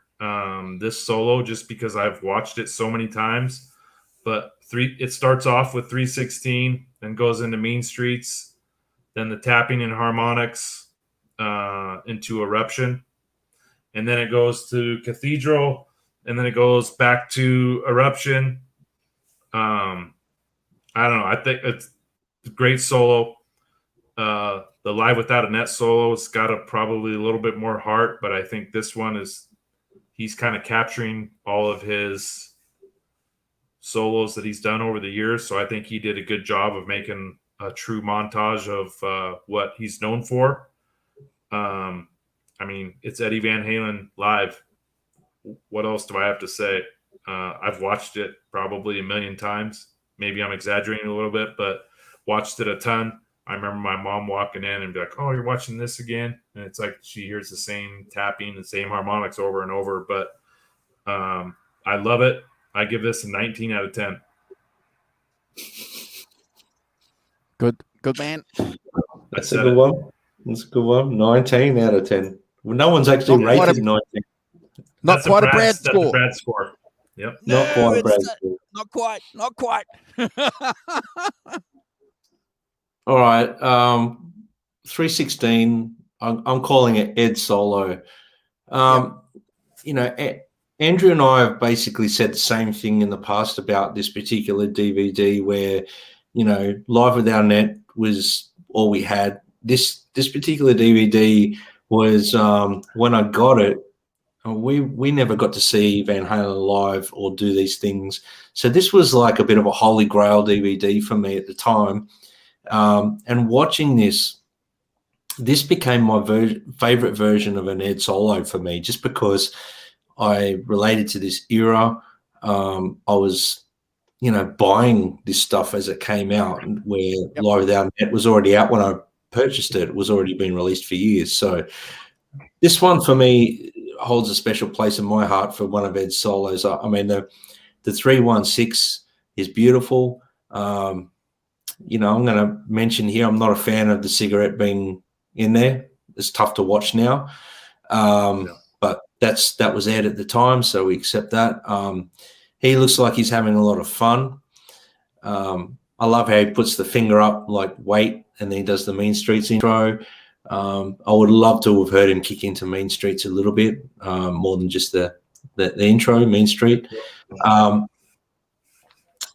this solo just because I've watched it so many times. But it starts off with 316, then goes into Mean Streets, then the tapping and harmonics into Eruption, and then it goes to Cathedral, and then it goes back to Eruption. I don't know. I think it's a great solo. The Live Without a Net solo's got probably a little bit more heart, but I think this one he's kind of capturing all of his solos that he's done over the years. So I think he did a good job of making a true montage of what he's known for. I mean, it's Eddie Van Halen live. What else do I have to say? I've watched it probably a million times. Maybe I'm exaggerating a little bit, but watched it a ton. I remember my mom walking in and be like, "Oh, you're watching this again?" And it's like she hears the same tapping, the same harmonics over and over. But I love it. I give this a 19 out of 10. Good man. That's a good one. That's a good one. 19 out of 10. Well, no one's actually rated 19. Not quite a Brad score. That's a Brad score. Yep. Not quite a Brad score. Not quite. All right. 316. I'm calling it Ed Solo. You know, Andrew and I have basically said the same thing in the past about this particular DVD where, you know, Live Without a Net was all we had. This particular DVD was when I got it, we never got to see Van Halen live or do these things. So this was like a bit of a holy grail DVD for me at the time. And watching this became my favorite version of an Ed Solo for me, just because I related to this era. I was, you know, buying this stuff as it came out, where Live Without a Net was already out when I purchased it. It was already been released for years. So this one for me holds a special place in my heart for one of Ed's solos. I mean, the 316 is beautiful. You know, I'm going to mention here, I'm not a fan of the cigarette being in there. It's tough to watch now. But that was Ed at the time, so we accept that. He looks like he's having a lot of fun. I love how he puts the finger up like wait, and then he does the Mean Streets intro. I would love to have heard him kick into Mean Streets a little bit, more than just the intro, Mean Street.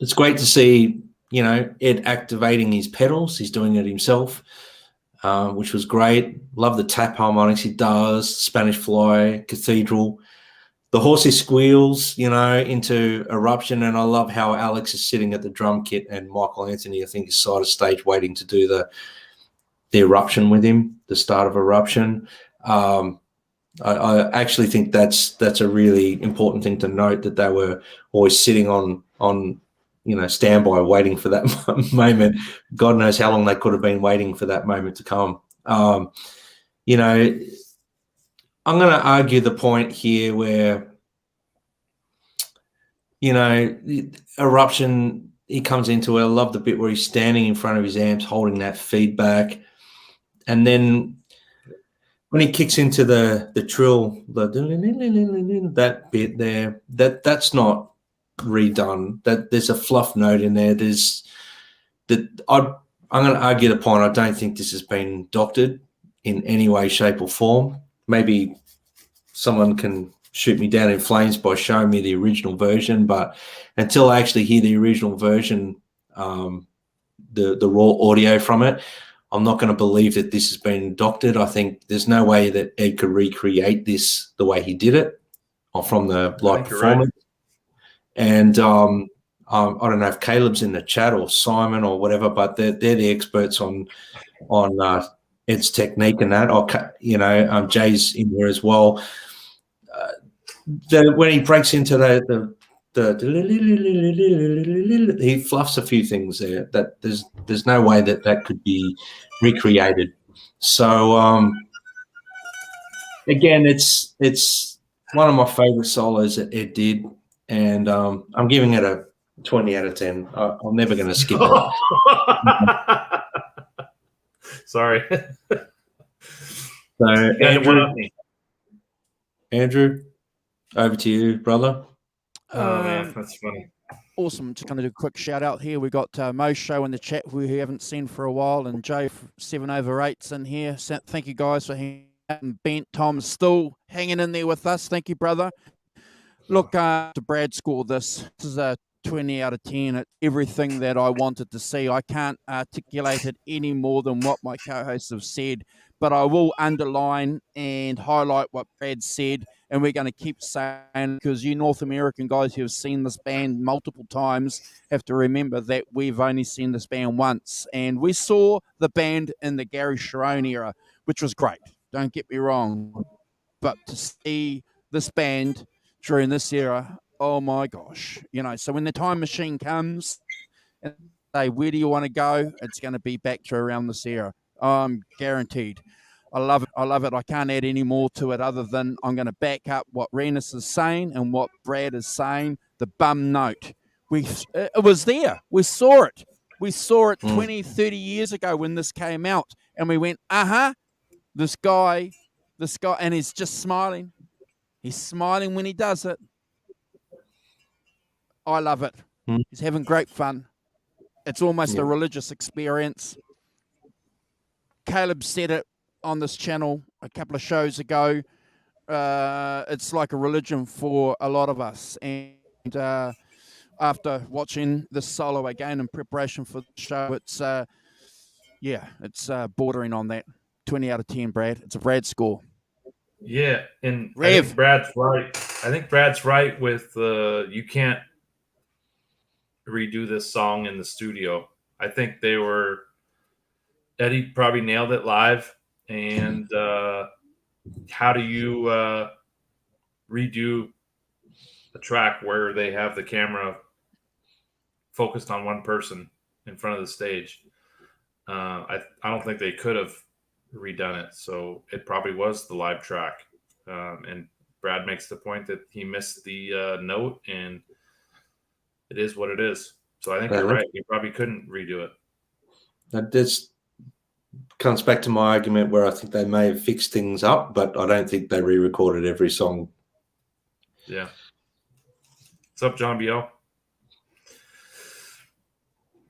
It's great to see, you know, Ed activating his pedals. He's doing it himself, which was great. Love the tap harmonics he does, Spanish Fly, Cathedral. The horsey squeals, you know, into Eruption, and I love how Alex is sitting at the drum kit and Michael Anthony, I think, is side of stage waiting to do the Eruption with him, the start of Eruption. I actually think that's a really important thing to note, that they were always sitting on you know, standby waiting for that moment. God knows how long they could have been waiting for that moment to come. You know, I'm going to argue the point here where, you know, Eruption, he comes into it. I love the bit where he's standing in front of his amps, holding that feedback. And then when he kicks into the trill, that bit there, that's not redone. That there's a fluff note in there. I'm going to argue the point. I don't think this has been doctored in any way, shape, or form. Maybe someone can shoot me down in flames by showing me the original version, but until I actually hear the original version, the raw audio from it, I'm not going to believe that this has been doctored. I think there's no way that Ed could recreate this the way he did it, or from the live performance. Right. And I don't know if Caleb's in the chat or Simon or whatever, but they're the experts on Ed's technique and that. Or, you know, Jay's in there as well. When he breaks into he fluffs a few things there. That there's no way that could be recreated. So again, it's one of my favorite solos that Ed did, and I'm giving it a 20 out of 10. I'm never going to skip it. Sorry. So You got to one-up me. Andrew, over to you, brother. Oh, man, that's funny. Awesome. Just going to do a quick shout out here. We got Mo Show in the chat who we haven't seen for a while, and Joe 7/8's in here. Thank you guys for hanging out. And Bent Tom's still hanging in there with us. Thank you, brother. Look, to Brad score this is a 20 out of 10 at everything that I wanted to see. I can't articulate it any more than what my co-hosts have said, but I will underline and highlight what Brad said, and we're going to keep saying, because you North American guys who have seen this band multiple times have to remember that we've only seen this band once, and we saw the band in the Gary Cherone era, which was great. Don't get me wrong, but to see this band during this era, oh my gosh, so when the time machine comes and say, where do you want to go? It's going to be back to around this era. I'm guaranteed. I love it. I can't add any more to it other than I'm going to back up what Renus is saying and what Brad is saying. The bum note. It was there. We saw it. We saw it 20, 30 years ago when this came out. And we went, this guy, and he's just smiling. He's smiling when he does it. I love it. He's having great fun. It's almost a religious experience. Caleb said it on this channel a couple of shows ago. It's like a religion for a lot of us. And after watching this solo again in preparation for the show, it's bordering on that. 20 out of 10, Brad. It's a Brad score. Yeah, and Rev. I think Brad's right. I think Brad's right with you can't redo this song in the studio. I think Eddie probably nailed it live. And how do you redo a track where they have the camera focused on one person in front of the stage? I don't think they could have redone it, so it probably was the live track. And Brad makes the point that he missed the note, and it is what it is. So I think you're right. You probably couldn't redo it. That just comes back to my argument where I think they may have fixed things up, but I don't think they re-recorded every song. Yeah. What's up, John BL?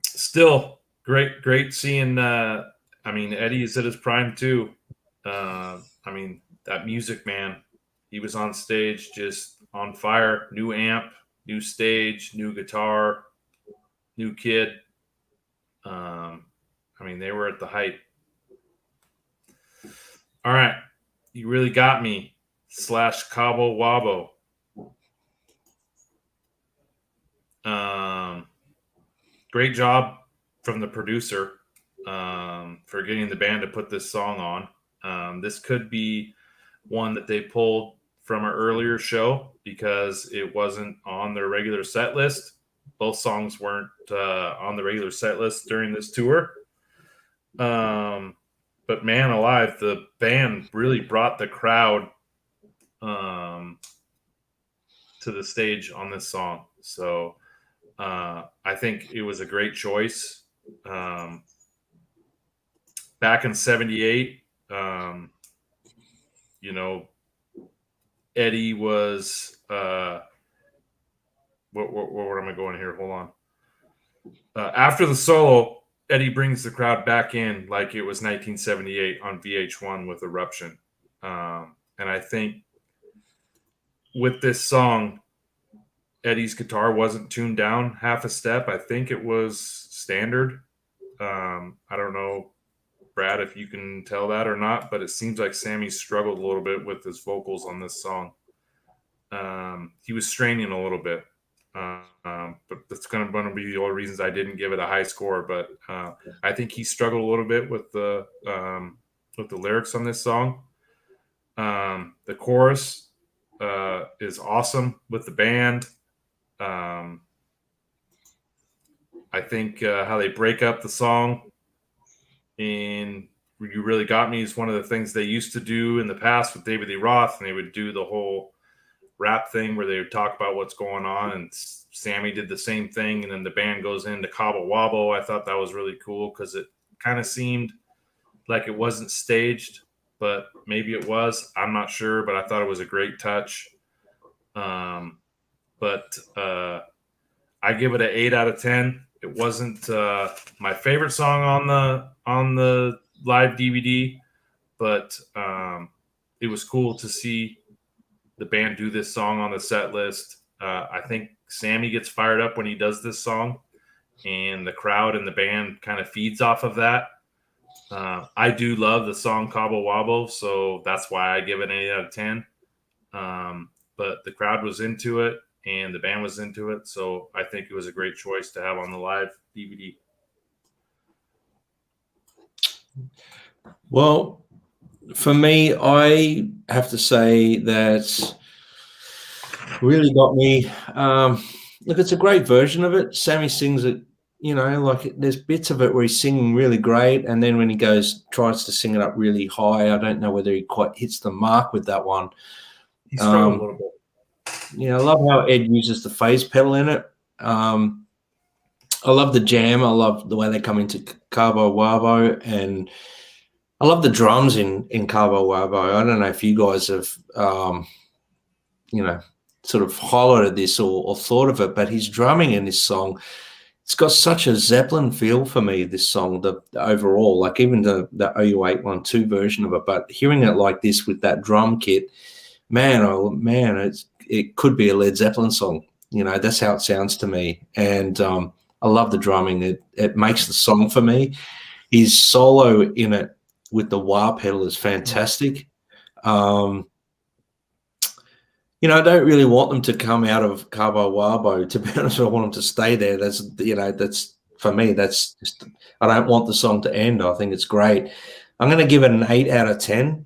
Still great seeing Eddie is at his prime too. That musicman, he was on stage just on fire. New amp, new stage, new guitar, new kid. They were at the height. All right. You really got me. / Cabo Wabo. Great job from the producer for getting the band to put this song on. This could be one that they pulled from an earlier show because it wasn't on their regular set list. Both songs weren't on the regular set list during this tour. But man alive, the band really brought the crowd to the stage on this song. So I think it was a great choice. Back in 78, Eddie was where am I going here? Hold on. After the solo, Eddie brings the crowd back in like it was 1978 on VH1 with Eruption. And I think with this song, Eddie's guitar wasn't tuned down half a step. I think it was standard. I don't know, Brad, if you can tell that or not, but it seems like Sammy struggled a little bit with his vocals on this song. He was straining a little bit. But that's going to be the only reasons I didn't give it a high score. But I think he struggled a little bit with the lyrics on this song. The chorus is awesome with the band. I think how they break up the song in "You Really Got Me" is one of the things they used to do in the past with David Lee Roth, and they would do the whole rap thing where they would talk about what's going on, and Sammy did the same thing, and then the band goes into Cabo Wabo. I thought that was really cool because it kind of seemed like it wasn't staged, but maybe it was. I'm not sure, but I thought it was a great touch. But I give it an 8 out of 10. It wasn't my favorite song on the live DVD, but it was cool to see the band do this song on the set list. I think Sammy gets fired up when he does this song, and the crowd and the band kind of feeds off of that. I do love the song Cabo Wabo, so that's why I give it an 8 out of 10. But the crowd was into it, and the band was into it, so I think it was a great choice to have on the live DVD. Well, for me, I have to say that really got me. Look, it's a great version of it. Sammy sings it, like there's bits of it where he's singing really great, and then when he tries to sing it up really high, I don't know whether he quite hits the mark with that one. He struggled a little bit. I love how Ed uses the phase pedal in it. I love the jam. I love the way they come into Cabo Wabo, and I love the drums in Cabo Wabo. I don't know if you guys have, sort of highlighted this or thought of it, but his drumming in this song, it's got such a Zeppelin feel for me, this song, the overall, like even the OU812 version of it, but hearing it like this with that drum kit, man, it could be a Led Zeppelin song. That's how it sounds to me. And I love the drumming. It makes the song for me. His solo in it with the wah pedal is fantastic. I don't really want them to come out of Cabo Wabo. To be honest, I want them to stay there. That's for me. That's just, I don't want the song to end. I think it's great. I'm going to give it an 8 out of 10.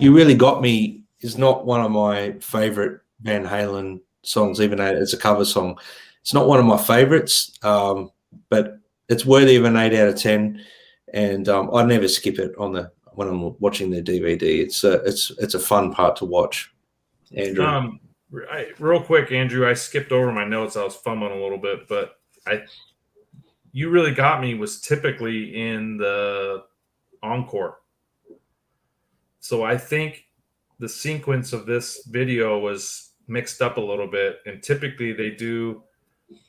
You Really Got Me is not one of my favorite Van Halen songs, even though it's a cover song. It's not one of my favorites, but it's worthy of an 8 out of 10. And I never skip it when I'm watching the DVD. It's a fun part to watch. Andrew, real quick, Andrew, I skipped over my notes. I was fumbling a little bit, but You Really Got Me was typically in the encore. So I think the sequence of this video was mixed up a little bit, and typically they do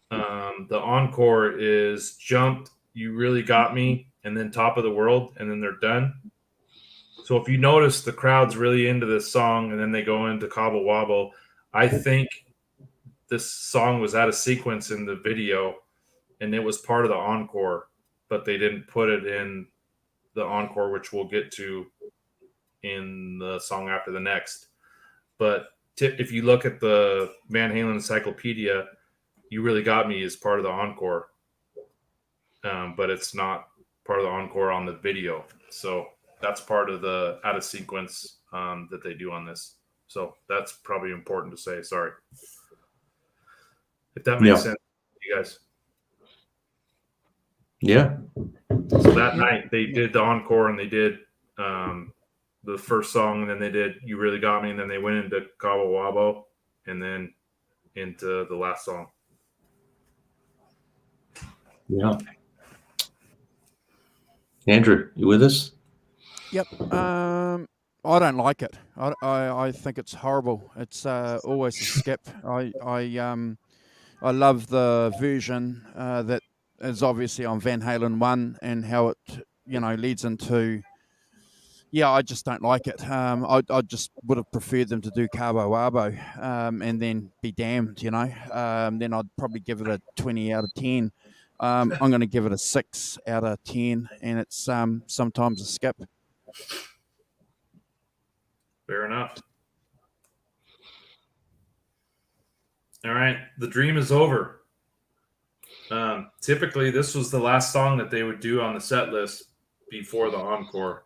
the encore is jumped, You Really Got Me, and then Top of the World, and then they're done. So if you notice, the crowd's really into this song, and then they go into Cabo Wabo. I think this song was out of sequence in the video, and it was part of the encore, but they didn't put it in the encore, which we'll get to in the song after the next. But if you look at the Van Halen Encyclopedia, You Really Got Me is part of the encore, but it's not part of the encore on the video. So that's part of the out of sequence that they do on this. So that's probably important to say. Sorry. If that makes sense to you guys. Yeah. So that night they did the encore, and they did the first song, and then they did You Really Got Me, and then they went into Cabo Wabo, and then into the last song. Yeah. Andrew, you with us? Yep. I don't like it. I think it's horrible. It's always a skip. I love the version that is obviously on Van Halen 1, and how it leads into. Yeah, I just don't like it. I just would have preferred them to do Cabo Wabo, and then be damned. Then I'd probably give it a 20 out of 10. I'm going to give it a 6 out of 10, and it's sometimes a skip. Fair enough. All right, The Dream Is Over. Typically, this was the last song that they would do on the set list before the encore.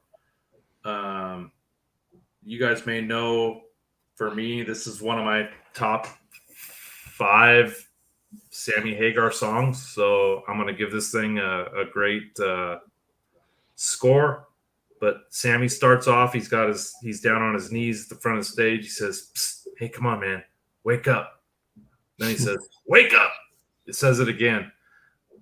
You guys may know, for me, this is one of my top 5 Sammy Hagar songs. So I'm going to give this thing a great score. But Sammy starts off. He's down on his knees at the front of the stage. He says, "Psst, hey, come on, man, wake up." Then he says, "Wake up." It says it again.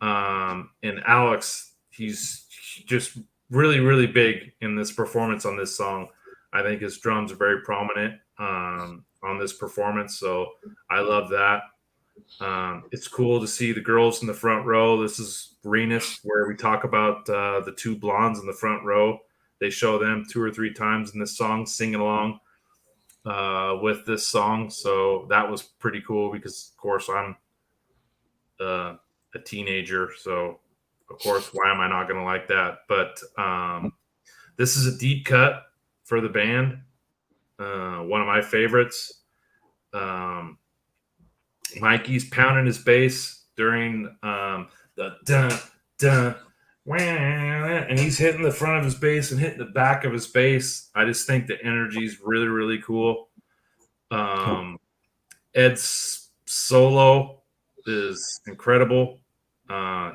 And Alex, he's just really, really big in this performance on this song. I think his drums are very prominent on this performance, so I love that. It's cool to see the girls in the front row. This is Renus, where we talk about the two blondes in the front row. They show them 2 or 3 times in this song, singing along with this song. So that was pretty cool because, of course, I'm a teenager. So, of course, why am I not going to like that? But this is a deep cut for the band. One of my favorites. Mikey's pounding his bass during the dun dun, and he's hitting the front of his bass and hitting the back of his bass. I just think the energy is really, really cool. Ed's solo is incredible.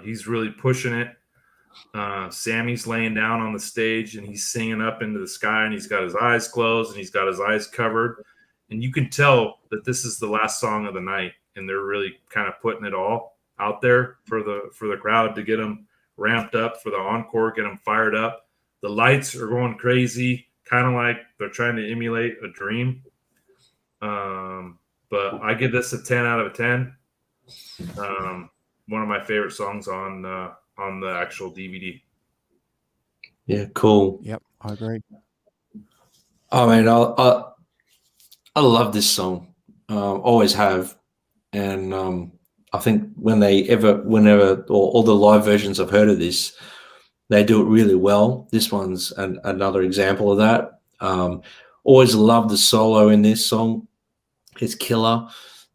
He's really pushing it. Sammy's laying down on the stage and he's singing up into the sky, and he's got his eyes closed and he's got his eyes covered. And you can tell that this is the last song of the night, and they're really kind of putting it all out there for the crowd to get them ramped up for the encore, get them fired up. The lights are going crazy, kind of like they're trying to emulate a dream. But I give this a 10 out of 10. One of my favorite songs on the actual DVD. Yeah, cool. Yep, I agree. I mean, I love this song. Always have. And I think whenever all the live versions I've heard of this, they do it really well. This one's another example of that. Always love the solo in this song. It's killer.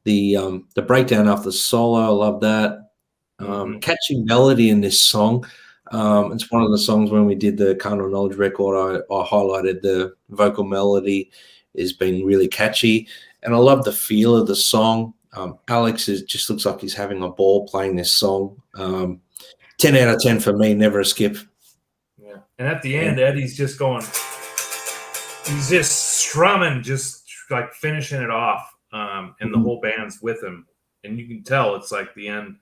The breakdown after the solo, I love that. Catchy melody in this song. It's one of the songs when we did the Carnal Knowledge record, I highlighted the vocal melody is being really catchy. And I love the feel of the song. Alex just looks like he's having a ball playing this song. 10 out of 10 for me, never a skip. Yeah. And at the end, Eddie's just going, he's just strumming, just like finishing it off. And the whole band's with him. And you can tell it's like the end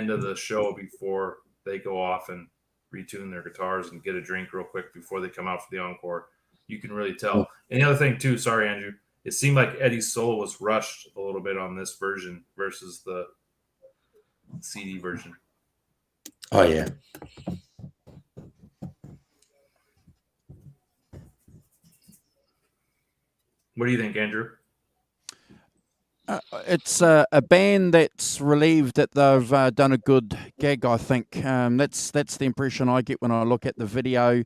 of the show before they go off and retune their guitars and get a drink real quick before they come out for the encore. You can really tell. And the other thing too, sorry, Andrew, it seemed like Eddie's solo was rushed a little bit on this version versus the CD version. Oh, yeah. What do you think, Andrew? It's a band that's relieved that they've done a good gig, I think. That's the impression I get when I look at the video.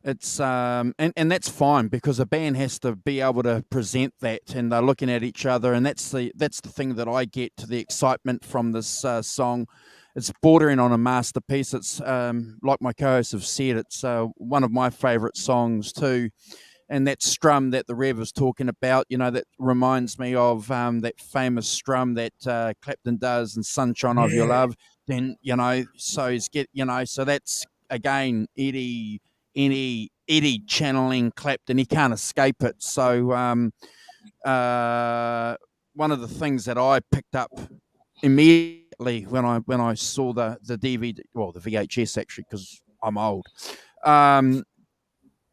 It's and that's fine, because a band has to be able to present that, and they're looking at each other, and that's the thing that I get to the excitement from this song. It's bordering on a masterpiece. It's like my co-hosts have said, it's one of my favorite songs too. And that strum that the Rev is talking about, that reminds me of that famous strum that Clapton does in "Sunshine of Your Love." Then so he's so that's again Eddie channeling Clapton. He can't escape it. So one of the things that I picked up immediately when I saw the DVD, well, the VHS actually, because I'm old.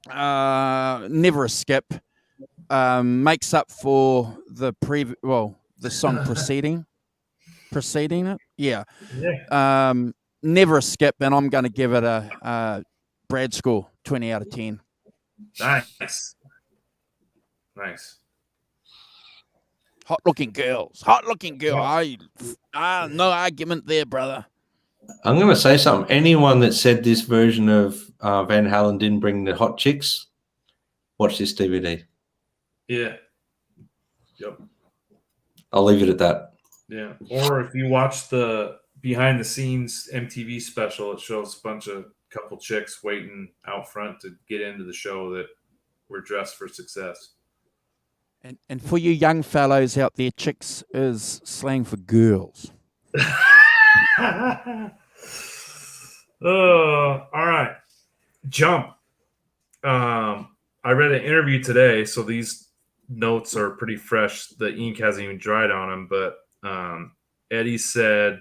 Never a skip. Makes up for the song preceding it. Yeah. Never a skip, and I'm going to give it a Brad score, 20 out of 10. Nice. Hot looking girl. No argument there, brother. I'm going to say something. Anyone that said this version of Van Halen didn't bring the hot chicks, watch this DVD. Yeah. Yep. I'll leave it at that. Yeah. Or if you watch the behind the scenes MTV special, it shows a couple chicks waiting out front to get into the show that were dressed for success. And for you young fellows out there, chicks is slang for girls. All right. Jump. I read an interview today, so these notes are pretty fresh. The ink hasn't even dried on them, but Eddie said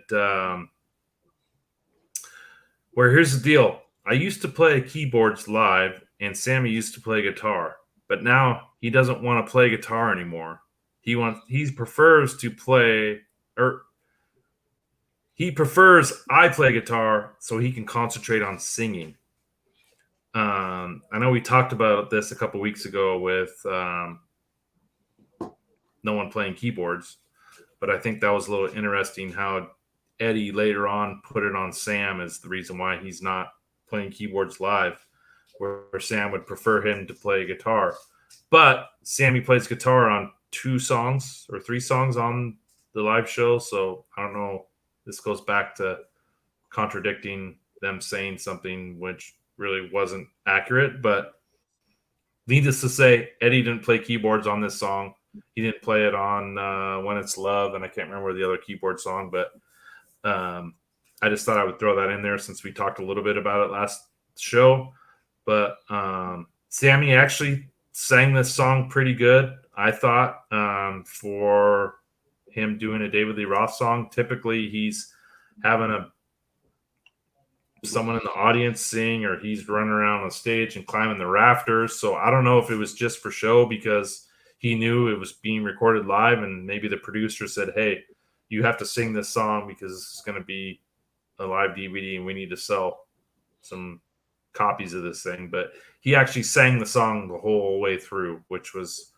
Where here's the deal. I used to play keyboards live, and Sammy used to play guitar, but now he doesn't want to play guitar anymore. He prefers to play, or he prefers I play guitar so he can concentrate on singing. I know we talked about this a couple weeks ago with no one playing keyboards, but I think that was a little interesting how Eddie later on put it on Sam as the reason why he's not playing keyboards live, where Sam would prefer him to play guitar. But Sammy plays guitar on 2 songs or 3 songs on the live show, so I don't know. This goes back to contradicting them saying something which really wasn't accurate, but needless to say, Eddie didn't play keyboards on this song. He didn't play it on When It's Love, and I can't remember the other keyboard song, but I just thought I would throw that in there since we talked a little bit about it last show. But Sammy actually sang this song pretty good, I thought, for him doing a David Lee Roth song. Typically, he's having someone in the audience sing, or he's running around on stage and climbing the rafters. So I don't know if it was just for show because he knew it was being recorded live, and maybe the producer said, hey, you have to sing this song because it's going to be a live DVD and we need to sell some copies of this thing. But he actually sang the song the whole way through, which was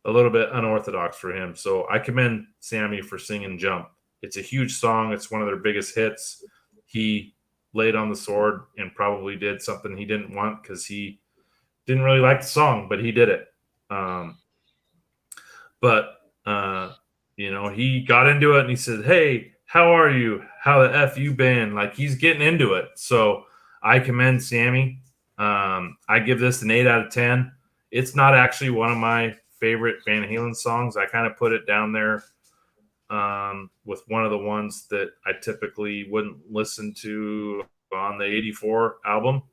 a little bit unorthodox for him. So I commend Sammy for singing Jump. It's a huge song. It's one of their biggest hits. He laid on the sword and probably did something he didn't want because he didn't really like the song, but he did it. He got into it and he said, hey, how are you? How the F you been? Like, he's getting into it. So I commend Sammy. I give this an 8 out of 10. It's not actually one of my favorite Van Halen songs. I kind of put it down there with one of the ones that I typically wouldn't listen to on the 84 album.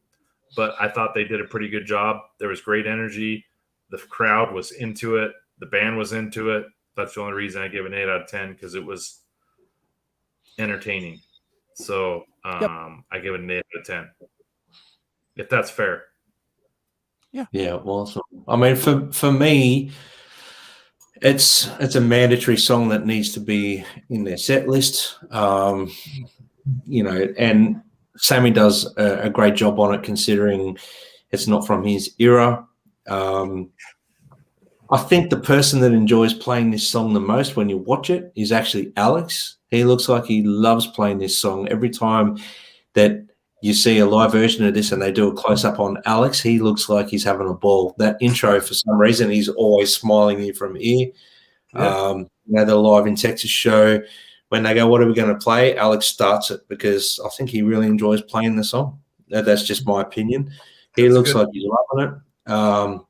But I thought they did a pretty good job. There was great energy. The crowd was into it. The band was into it. That's the only reason I give an 8 out of 10, because it was entertaining. So I give it an 8 out of 10, if that's fair. Yeah, awesome. I mean, for me, it's a mandatory song that needs to be in their set list. And Sammy does a great job on it, considering it's not from his era. I think the person that enjoys playing this song the most when you watch it is actually Alex. He looks like he loves playing this song. Every time that you see a live version of this and they do a close-up on Alex, he looks like he's having a ball. That intro, for some reason, he's always smiling ear from ear. Yeah. The Live in Texas show, when they go, what are we going to play? Alex starts it because I think he really enjoys playing the song. That's just my opinion. He looks like he's loving it.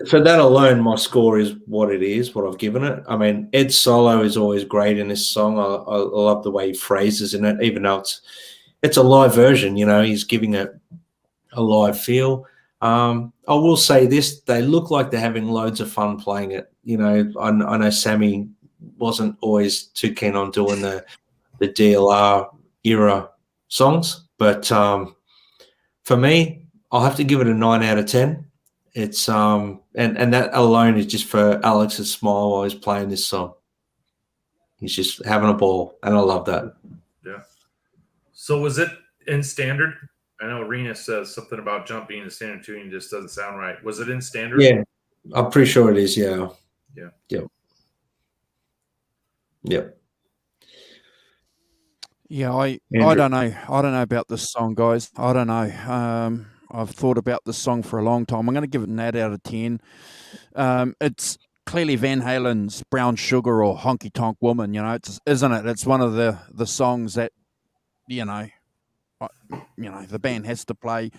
For that alone, my score is what it is, what I've given it. I mean, Ed's solo is always great in this song. I love the way he phrases in it, even though it's a live version. He's giving it a live feel. I will say this: they look like they're having loads of fun playing it. I know Sammy wasn't always too keen on doing the DLR era songs, but for me, I'll have to give it a 9 out of 10. It's and that alone is just for Alex's smile while he's playing this song. He's just having a ball, and I love that. Yeah. So was it in standard? I know Rena says something about Jump being in standard tuning just doesn't sound right. Was it in standard? Yeah, I'm pretty sure it is. Yeah. Yeah. Yep. Yep. Yeah, I don't know. I don't know about this song, guys. I don't know. I've thought about this song for a long time. I'm going to give it an 8 out of 10. It's clearly Van Halen's Brown Sugar or Honky Tonk Woman, isn't it? It's one of the songs that, the band has to play.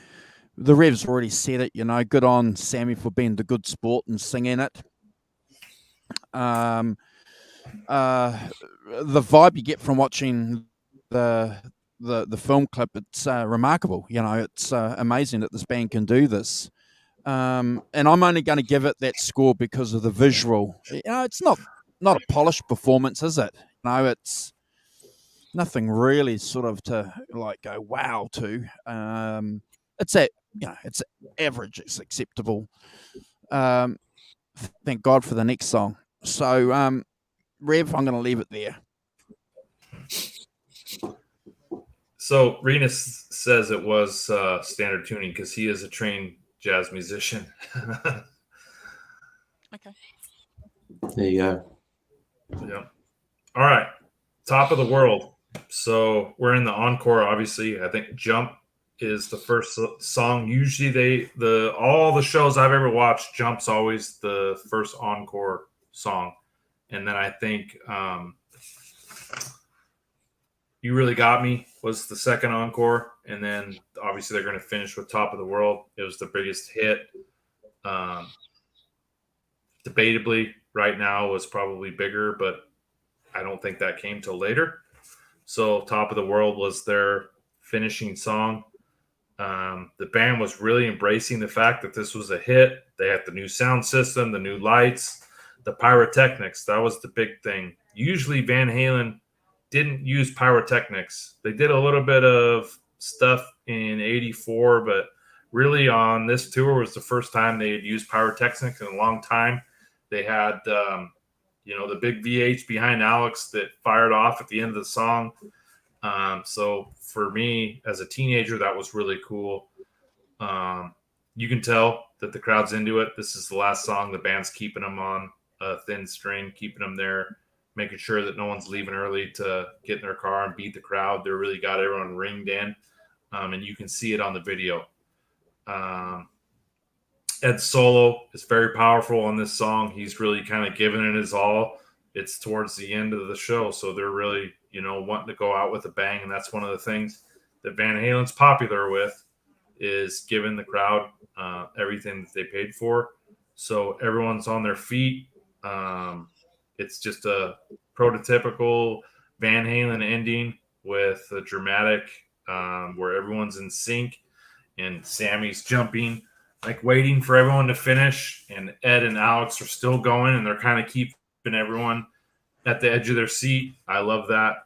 The Rev's already said it, good on Sammy for being the good sport and singing it. The vibe you get from watching the film clip, it's remarkable. It's amazing that this band can do this. And I'm only going to give it that score because of the visual. It's not a polished performance, is it? It's nothing really sort of to like go wow to. It's at it's average, it's acceptable. Um, thank God for the next song. So Rev, I'm going to leave it there. So Renus says it was standard tuning because he is a trained jazz musician. Okay. There you go. Yeah. All right. Top of the world. So we're in the encore. Obviously, I think "Jump" is the first song. Usually, all the shows I've ever watched, "Jump's" always the first encore song, and then I think "You Really Got Me" was the second encore, and then obviously they're going to finish with "Top of the World." It was the biggest hit. Debatably, right now was probably bigger, but I don't think that came till later. So "Top of the World" was their finishing song. The band was really embracing the fact that this was a hit. They had the new sound system, the new lights, the pyrotechnics. That was the big thing. Usually Van Halen didn't use pyrotechnics. They did a little bit of stuff in '84, but really on this tour was the first time they had used pyrotechnics in a long time. They had the big VH behind Alex that fired off at the end of the song. So for me as a teenager, that was really cool. You can tell that the crowd's into it. This is the last song. The band's keeping them on a thin string, keeping them there, making sure that no one's leaving early to get in their car and beat the crowd. They really got everyone ringed in, and you can see it on the video. Ed's solo is very powerful on this song. He's really kind of giving it his all. It's towards the end of the show, so they're really, wanting to go out with a bang, and that's one of the things that Van Halen's popular with is giving the crowd everything that they paid for. So everyone's on their feet. It's just a prototypical Van Halen ending with a dramatic where everyone's in sync and Sammy's jumping, like waiting for everyone to finish, and Ed and Alex are still going, and they're kind of keeping everyone at the edge of their seat. I love that.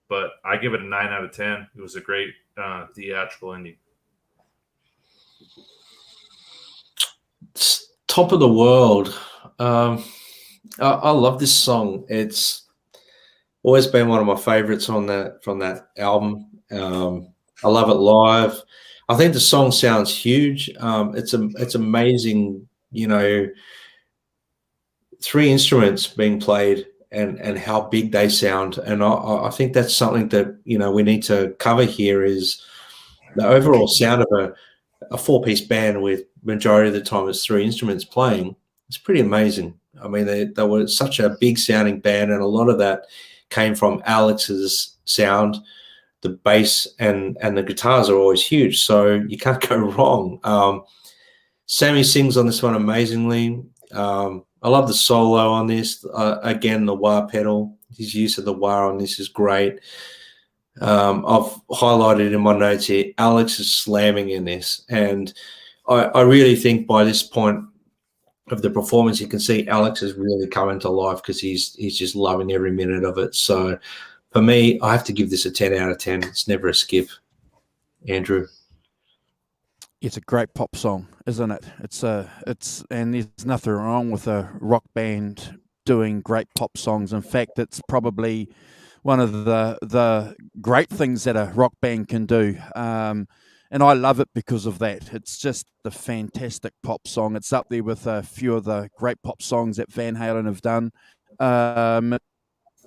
But I give it a 9 out of 10. It was a great theatrical ending. Top of the World. I love this song. It's always been one of my favorites from that album. I love it live. I think the song sounds huge. It's amazing, 3 instruments being played and how big they sound. And I think that's something that, we need to cover here is the overall sound of a 4-piece band with majority of the time it's 3 instruments playing. It's pretty amazing. I mean, they were such a big sounding band, and a lot of that came from Alex's sound. The bass and the guitars are always huge, so you can't go wrong. Sammy sings on this one amazingly. I love the solo on this. Again, the wah pedal. His use of the wah on this is great. I've highlighted in my notes here, Alex is slamming in this. And I really think by this point of the performance, you can see Alex is really coming to life because he's just loving every minute of it. So for me, I have to give this a 10 out of 10. It's never a skip. Andrew. It's a great pop song, isn't it? And there's nothing wrong with a rock band doing great pop songs. In fact, it's probably one of the great things that a rock band can do. And I love it because of that. It's just a fantastic pop song. It's up there with a few of the great pop songs that Van Halen have done.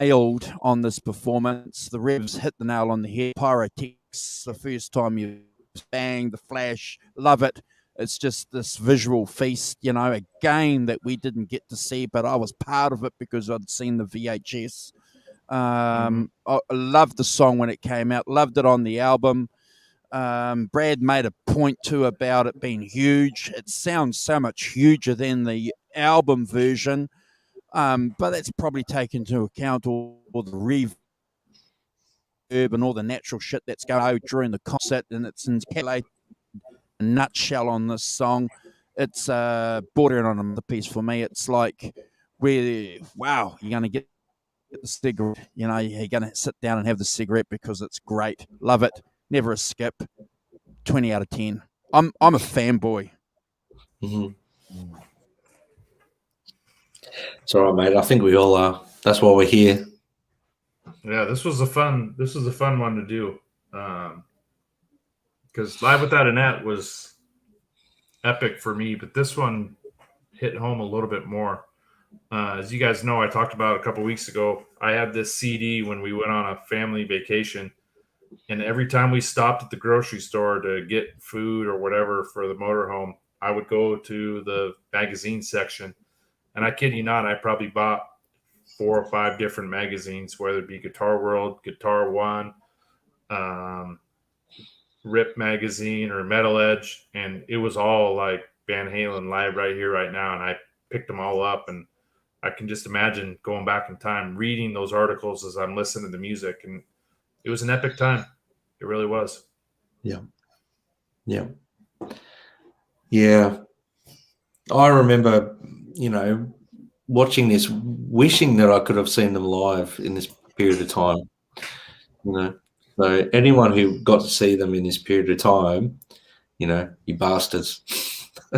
Nailed on this performance. The Revs hit the nail on the head. Pyrotechnics, the first time you bang, the flash, love it. It's just this visual feast, a game that we didn't get to see, but I was part of it because I'd seen the VHS. I loved the song when it came out, loved it on the album. Brad made a point too about it being huge. It sounds so much huger than the album version, but that's probably taken into account all the reverb and all the natural shit that's going on during the concert, and it's encapsulated a nutshell on this song. It's bordering on another piece for me. It's like, you're going to get Get the cigarette. You know, you're going to sit down and have the cigarette because it's great. Love it. Never a skip. 20 out of 10. I'm a fanboy. Mm-hmm. It's all right, mate. I think we all are. That's why we're here. Yeah, this was a fun one to do. Because Live Without a Net was epic for me, but this one hit home a little bit more. As you guys know, I talked about a couple weeks ago, I had this CD when we went on a family vacation, and every time we stopped at the grocery store to get food or whatever for the motorhome, I would go to the magazine section, and I kid you not, I probably bought 4 or 5 different magazines, whether it be Guitar World, Guitar One, Rip Magazine, or Metal Edge, and it was all like Van Halen Live Right Here, Right Now, and I picked them all up, and I can just imagine going back in time, reading those articles as I'm listening to the music, and it was an epic time. It really was. Yeah. I remember, watching this, wishing that I could have seen them live in this period of time. So anyone who got to see them in this period of time, you bastards.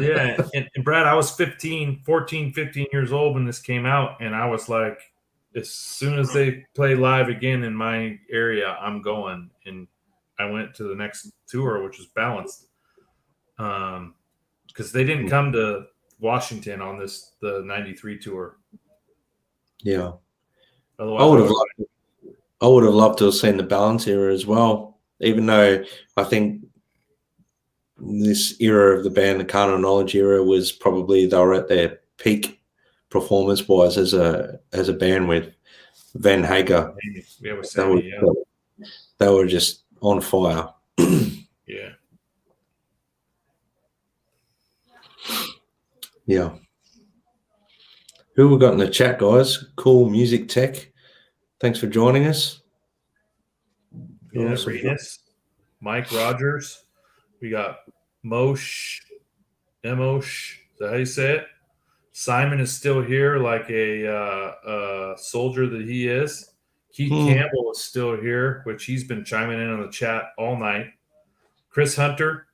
Yeah, and Brad, I was 15 years old when this came out, and I was like, as soon as they play live again in my area, I'm going. And I went to the next tour, which was Balanced, because they didn't come to Washington on the 93 tour. Yeah. Otherwise, I would have loved to have seen the Balance era as well, even though I think this era of the band, the Carnal Knowledge era, was probably they were at their peak performance-wise as a band with Van Hagar. Yeah, with Sammy, they were just on fire. Yeah. Yeah. Who we got in the chat, guys? Cool Music Tech. Thanks for joining us. Yeah, Renus, Mike Rogers. We got Mosh, Emosh. Is that how you say it? Simon is still here, like a soldier that he is. Keith Campbell is still here, which he's been chiming in on the chat all night. Chris Hunter,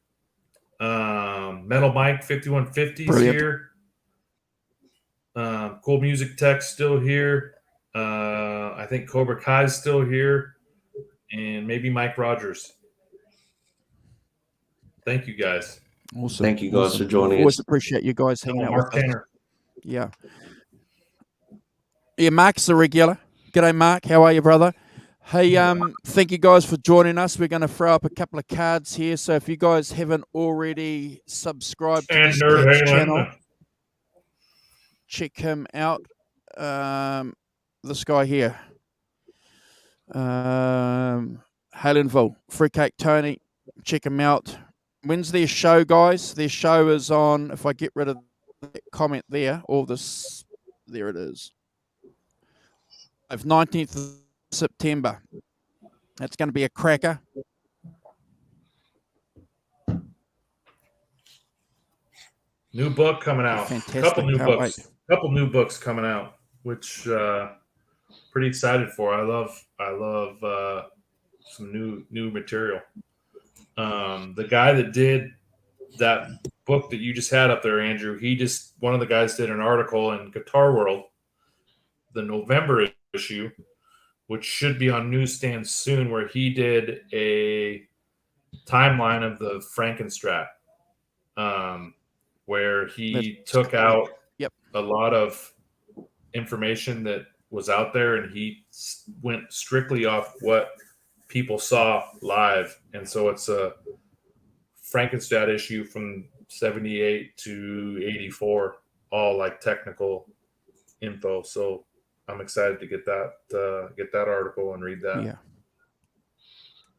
Metal Mike 5150 is here. Cool Music Tech still here. I think Cobra Kai is still here, and maybe Mike Rogers. Thank you guys. Awesome. Thank you guys for joining us. Always appreciate you guys hanging out Mark with Tanner. us. Yeah. Yeah, Mark's a regular. G'day, Mark. How are you, brother? Hey, thank you guys for joining us. We're going to throw up a couple of cards here. So if you guys haven't already subscribed to this channel, check him out. This guy here. Halenville, Fruitcake Tony. Check him out. When's their show, guys? Their show is on, if I get rid of that comment there, or this, there it is. Of 19th of September. That's going to be a cracker. New book coming out. Fantastic. Couple new books. Wait. Couple new books coming out, which pretty excited for. I love some new material. The guy that did that book that you just had up there, Andrew, one of the guys did an article in Guitar World, the November issue, which should be on newsstands soon, where he did a timeline of the Frankenstrat, where he took out a lot of information that was out there, and he went strictly off what people saw live. And so it's a Frankenstrat issue from 78 to 84, all like technical info. So I'm excited to get that article and read that. Yeah.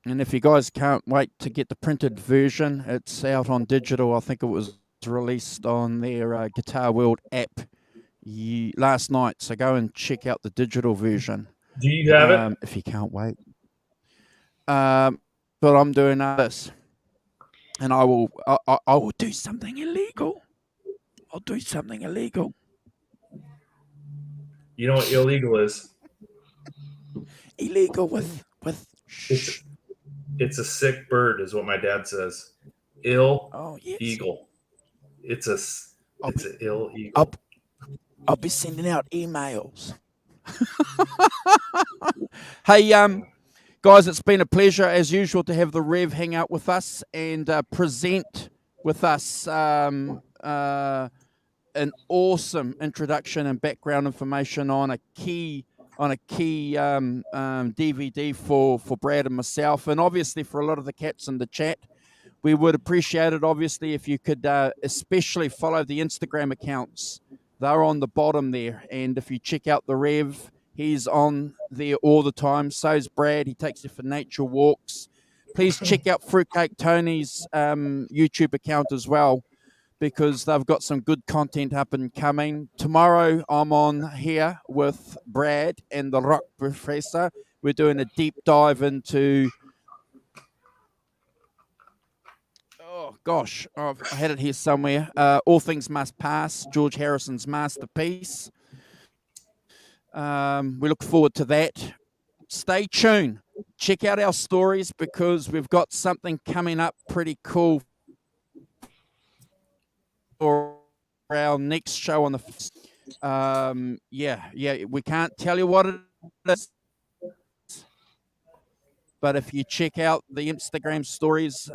And if you guys can't wait to get the printed version, it's out on digital. I think it was released on their Guitar World app last night. So go and check out the digital version. Do you have it? If you can't wait. But I'm doing this, and I will do something illegal. I'll do something illegal. You know what illegal is? illegal with It's a sick bird, is what my dad says. Ill yes. eagle. It's an ill eagle. I'll be sending out emails. Hey, guys, it's been a pleasure as usual to have the Rev hang out with us and present with us an awesome introduction and background information on a key DVD for Brad and myself, and obviously for a lot of the cats in the chat. We would appreciate it, obviously, if you could especially follow the Instagram accounts. They're on the bottom there. And if you check out the Rev, he's on there all the time. So's Brad. He takes you for nature walks. Please check out Fruitcake Tony's YouTube account as well, because they've got some good content up and coming. Tomorrow, I'm on here with Brad and the Rock Professor. We're doing a deep dive into... Oh, gosh, I had it here somewhere. All Things Must Pass, George Harrison's masterpiece. We look forward to that. Stay tuned. Check out our stories, because we've got something coming up pretty cool for our next show on the... we can't tell you what it is. But if you check out the Instagram stories...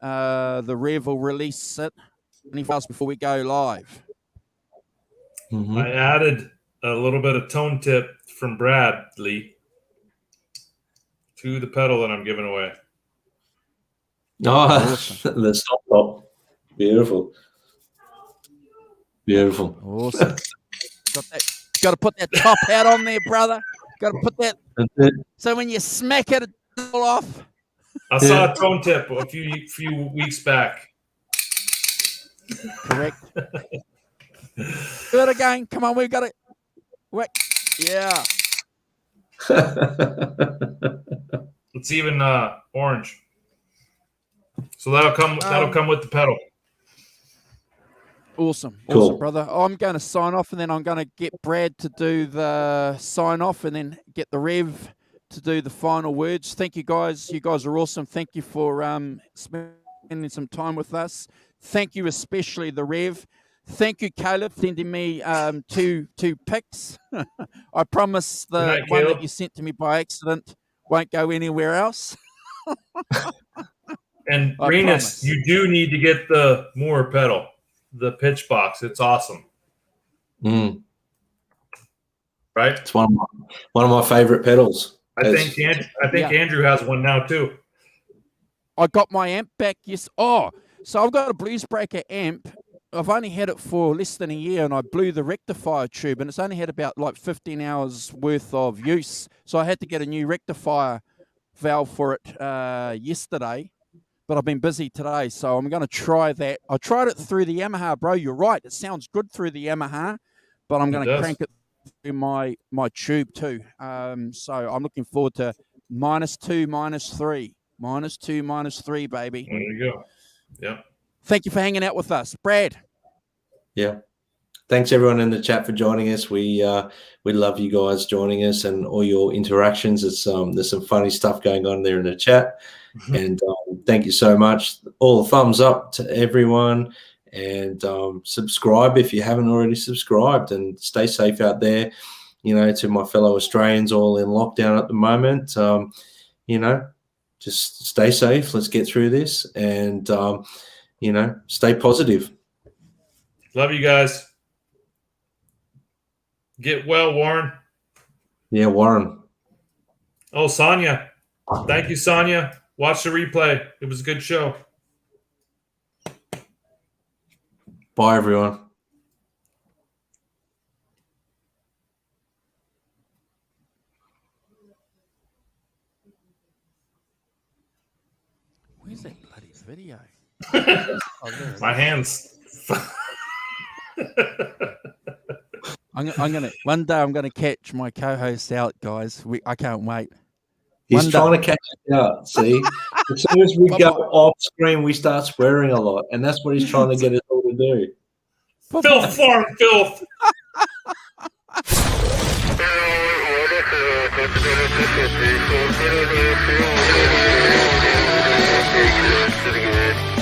the Rev will release it 24 hours before we go live. Mm-hmm. I added a little bit of tone tip from Bradley to the pedal that I'm giving away. Oh, awesome. The stop top. Beautiful. Beautiful. Awesome. Got to put that top hat on there, brother. Got to put that. So when you smack it all off. I saw a tone tip a few weeks back. Correct. Do it again. Come on, we've got it. Wait. Yeah. It's even orange. So that'll come with the pedal. Awesome. Cool. Awesome, brother. I'm going to sign off, and then I'm going to get Brad to do the sign off, and then get the Rev to do the final words. Thank you, guys. You guys are awesome. Thank you for spending some time with us. Thank you, especially the Rev. Thank you, Caleb, for sending me two pics. I promise the one that you sent to me by accident won't go anywhere else. And Renus, you do need to get the Moore pedal, the pitch box. It's awesome. Mm. Right? It's one of my favorite pedals. I think Andrew has one now too. I got my amp back. Yes. Oh, so I've got a Blues Breaker amp. I've only had it for less than a year, and I blew the rectifier tube, and it's only had about like 15 hours worth of use. So I had to get a new rectifier valve for it yesterday, but I've been busy today, so I'm going to try that. I tried it through the Yamaha, bro. You're right. It sounds good through the Yamaha, but I'm going to crank it through my tube too. So I'm looking forward to -2, -3. -2, -3, baby. There you go. Yeah. Thank you for hanging out with us. Brad. Yeah. Thanks everyone in the chat for joining us. We love you guys joining us and all your interactions. It's there's some funny stuff going on there in the chat. And thank you so much. All the thumbs up to everyone, and subscribe if you haven't already subscribed, and stay safe out there. You know, to my fellow Australians all in lockdown at the moment, you know, just stay safe. Let's get through this, and you know, stay positive. Love you guys. Get well, Warren. Yeah, Warren. Oh, Sonia. Thank you, Sonia. Watch the replay. It was a good show. Bye, everyone. Where's that bloody video? My hands. I'm gonna one day I'm gonna catch my co-host out, guys. I can't wait. He's trying to catch it out. See, as soon as we go off screen, we start swearing a lot, and that's what he's trying to get us all to do. Filth, farm filth. 250.